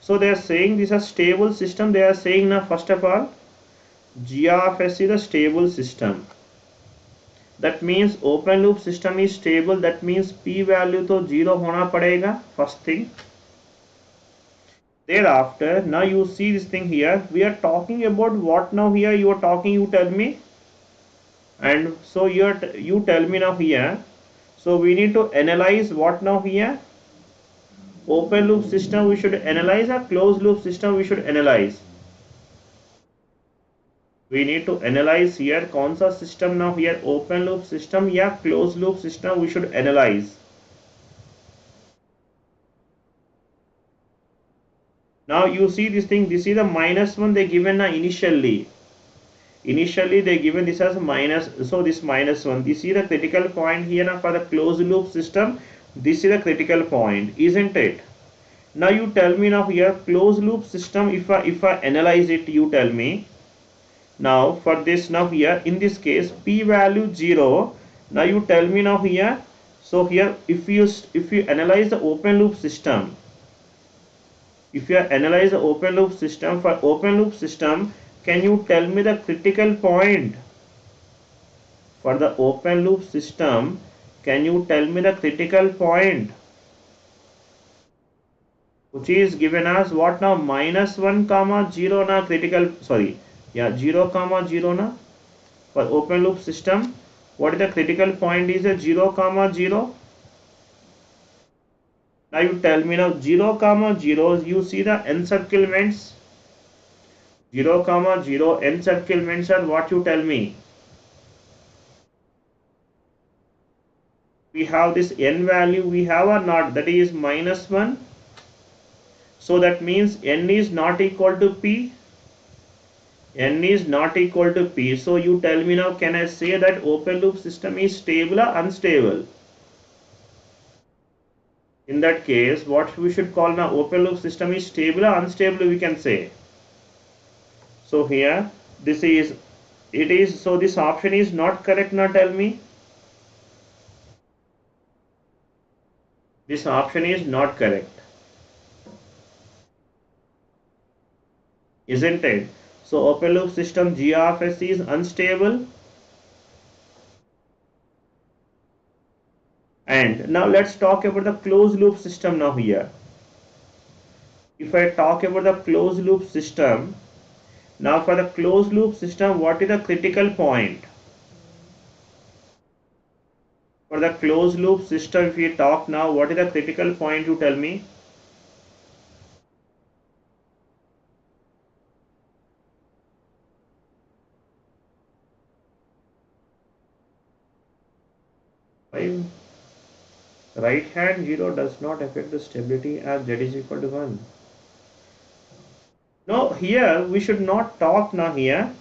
Speaker 1: So they are saying this is a stable system. They are saying now first of all G of S is a stable system. That means open loop system is stable. That means P value to 0 होना पड़ेगा. First thing. Thereafter, now you see this thing here. We are talking about what now here? You are talking. You tell me, and so you tell me now here. So we need to analyze what now here? Open loop system we should analyze, or closed loop system we should analyze? We need to analyze here कौन सा system now here, open loop system या closed loop system we should analyze. Now you see this thing, this is the -1 they given initially. Initially they given this as minus, so this -1, this is the critical point here now for the closed loop system. This is the critical point, isn't it? Now you tell me now here closed loop system, if I analyze it, you tell me. Now for this now here, in this case p value 0. Now you tell me now here. So here if you analyze the open loop system, if you analyze the open loop system, for open loop system, can you tell me the critical point? For the open loop system, can you tell me the critical point, which is given as what now? -1 comma 0 na critical, sorry, yeah, 0 comma 0 na. For open loop system, what is the critical point? Is a 0 comma 0. Now you tell me now 0 comma 0, you see the encirclements. 0 comma 0 encirclements are what you tell me? We have this n value, we have or not, that is -1. So that means n is not equal to p. N is not equal to p. So you tell me now, can I say that open loop system is stable or unstable? In that case, what we should call now, open loop system is stable or unstable, we can say. So here this is, it is, so this option is not correct now, tell me. This option is not correct, isn't it? So open loop system G of S is unstable. And now let's talk about the closed loop system now here. If I talk about the closed loop system, now for the closed loop system, what is the critical point? For the closed loop system, if we talk now, what is the critical point, you tell me? Right hand 0 does not affect the stability as z is equal to 1. No, here we should not talk now here.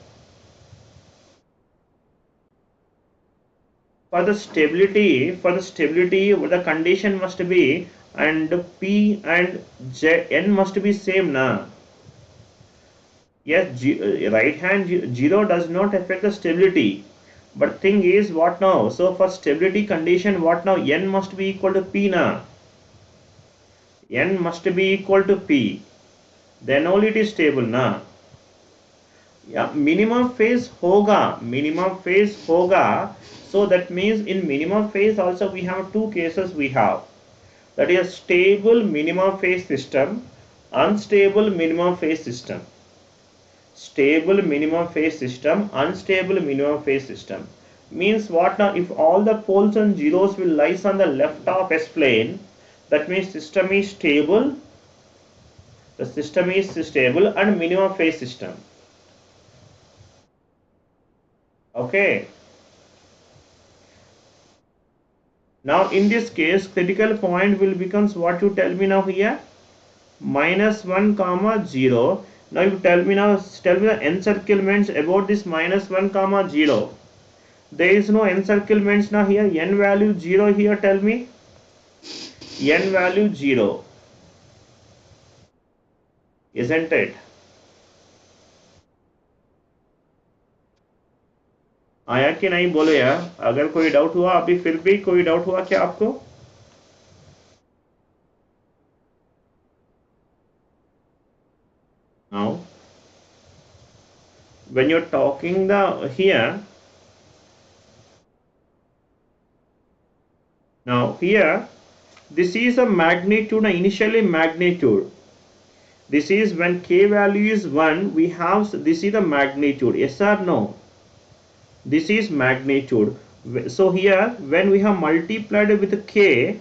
Speaker 1: For the stability, the condition must be, and p and j, n must be same na. Yes, right hand 0 does not affect the stability. But thing is what now? So for stability condition, what now? N must be equal to p na. N must be equal to p. Then only it is stable na. Yeah, minimum phase hoga. Minimum phase hoga. So that means in minimum phase also we have two cases we have. That is stable minimum phase system, unstable minimum phase system. Stable minimum phase system, unstable minimum phase system. Means what now? If all the poles and zeros will lies on the left of S plane, that means system is stable. The system is stable and minimum phase system. Okay. Now in this case, critical point will becomes what you tell me now here? -1 comma 0. Now you tell me now, tell me the encirclements about this -1 comma 0. There is no encirclements now here. N value 0 here, tell me. N value 0. Isn't it? आया कि नहीं बोलो यार. अगर कोई doubt हुआ, अभी फिर भी कोई डाउट हुआ क्या आपको? Now when you're talking the here, now here this is a magnitude, initially magnitude. This is when k value is 1, we have, this is the magnitude, yes or no? This is magnitude. So here when we have multiplied with k,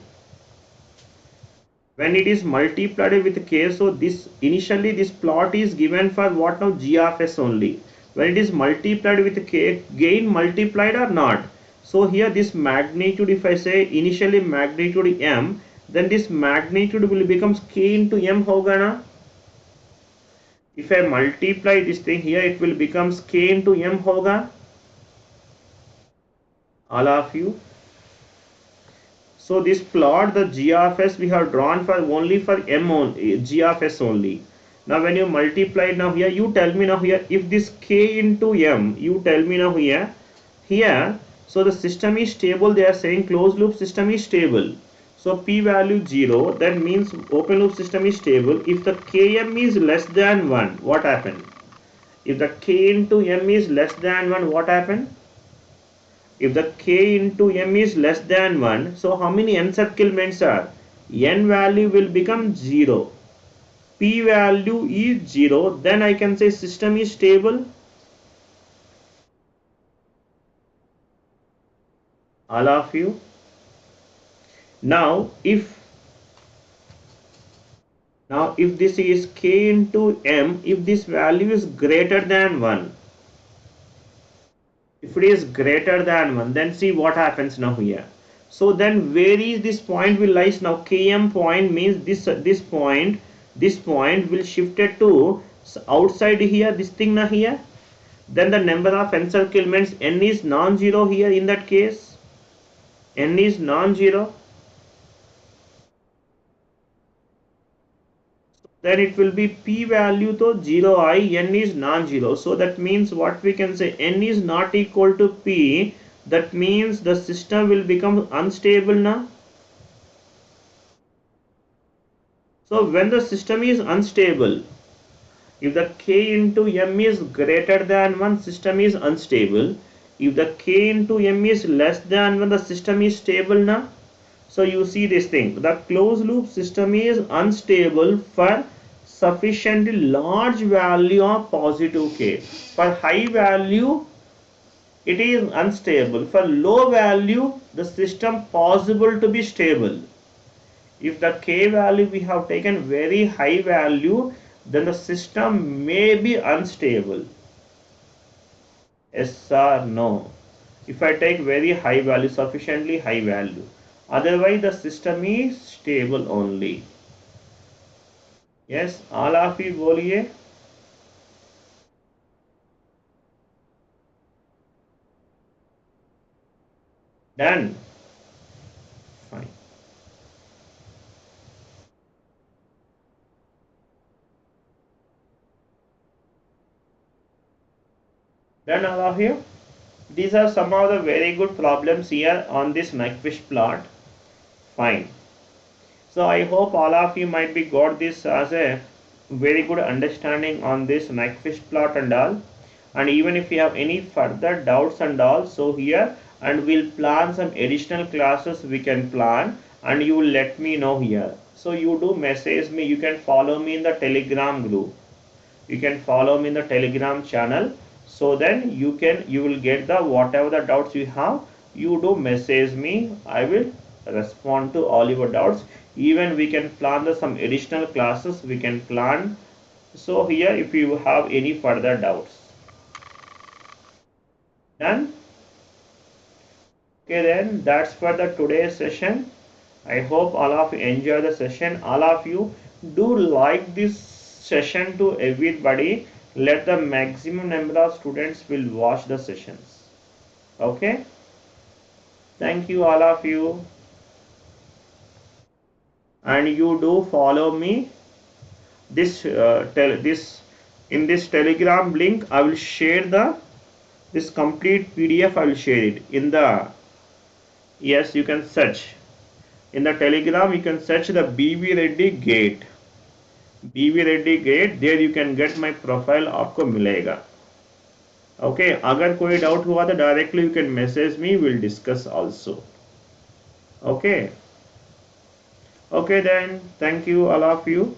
Speaker 1: when it is multiplied with k, so this initially this plot is given for what now, g of s only. When it is multiplied with k, gain multiplied or not. So here this magnitude, if I say initially magnitude m, then this magnitude will becomes k into m hoga na. If I multiply this thing here, it will becomes k into m hoga, all of you. So this plot, the g of s we have drawn for only for m only, g of s only. Now when you multiply, now here you tell me now here, if this k into m, you tell me now here, so the system is stable, they are saying closed loop system is stable. So p value 0, that means open loop system is stable. If the km is less than 1, what happened? If the k into m is less than 1, what happened? If the k into m is less than 1, so how many encirclements are? N value will become 0. P value is 0. Then I can say system is stable. All of you. Now if this is k into m, if this value is greater than 1, if it is greater than 1, then see what happens now here. So then where is this point will lies now? Km point means this point will shifted to outside here, this thing now here. Then the number of encirclements n is non-zero here in that case. N is non-zero. Then it will be p value to 0 I, n is non-zero. So that means what we can say, n is not equal to p. That means the system will become unstable now. So when the system is unstable, if the k into m is greater than 1, system is unstable. If the k into m is less than 1, the system is stable now. So you see this thing, the closed loop system is unstable for sufficiently large value of positive k. For high value it is unstable. For low value the system possible to be stable. If the k value we have taken very high value, then the system may be unstable. Yes or no? If I take very high value, sufficiently high value, otherwise the system is stable only. Yes, all of you boliye. Done. Fine. Done, all of you. These are some of the very good problems here on this Nyquist plot. Fine. So I hope all of you might be got this as a very good understanding on this Nyquist plot and all. And even if you have any further doubts and all, so here, and we'll plan some additional classes we can plan, and you will let me know here. So you do message me, you can follow me in the Telegram group, you can follow me in the Telegram channel. So then you will get the whatever the doubts you have, you do message me, I will respond to all your doubts. Even we can plan some additional classes we can plan. So here if you have any further doubts. Done? Okay, then that's for the today's session. I hope all of you enjoy the session. All of you do like this session to everybody. Let the maximum number of students will watch the sessions. Okay? Thank you all of you. And you do follow me. This in this Telegram link I will share this complete PDF. I will share it in the, yes, you can search in the Telegram, you can search the BV Reddy GATE. BV Reddy GATE, there you can get my profile, आपको मिलेगा. Okay, अगर कोई doubt हुआ तो directly you can message me, we'll discuss also. Okay. Okay then, thank you all of you.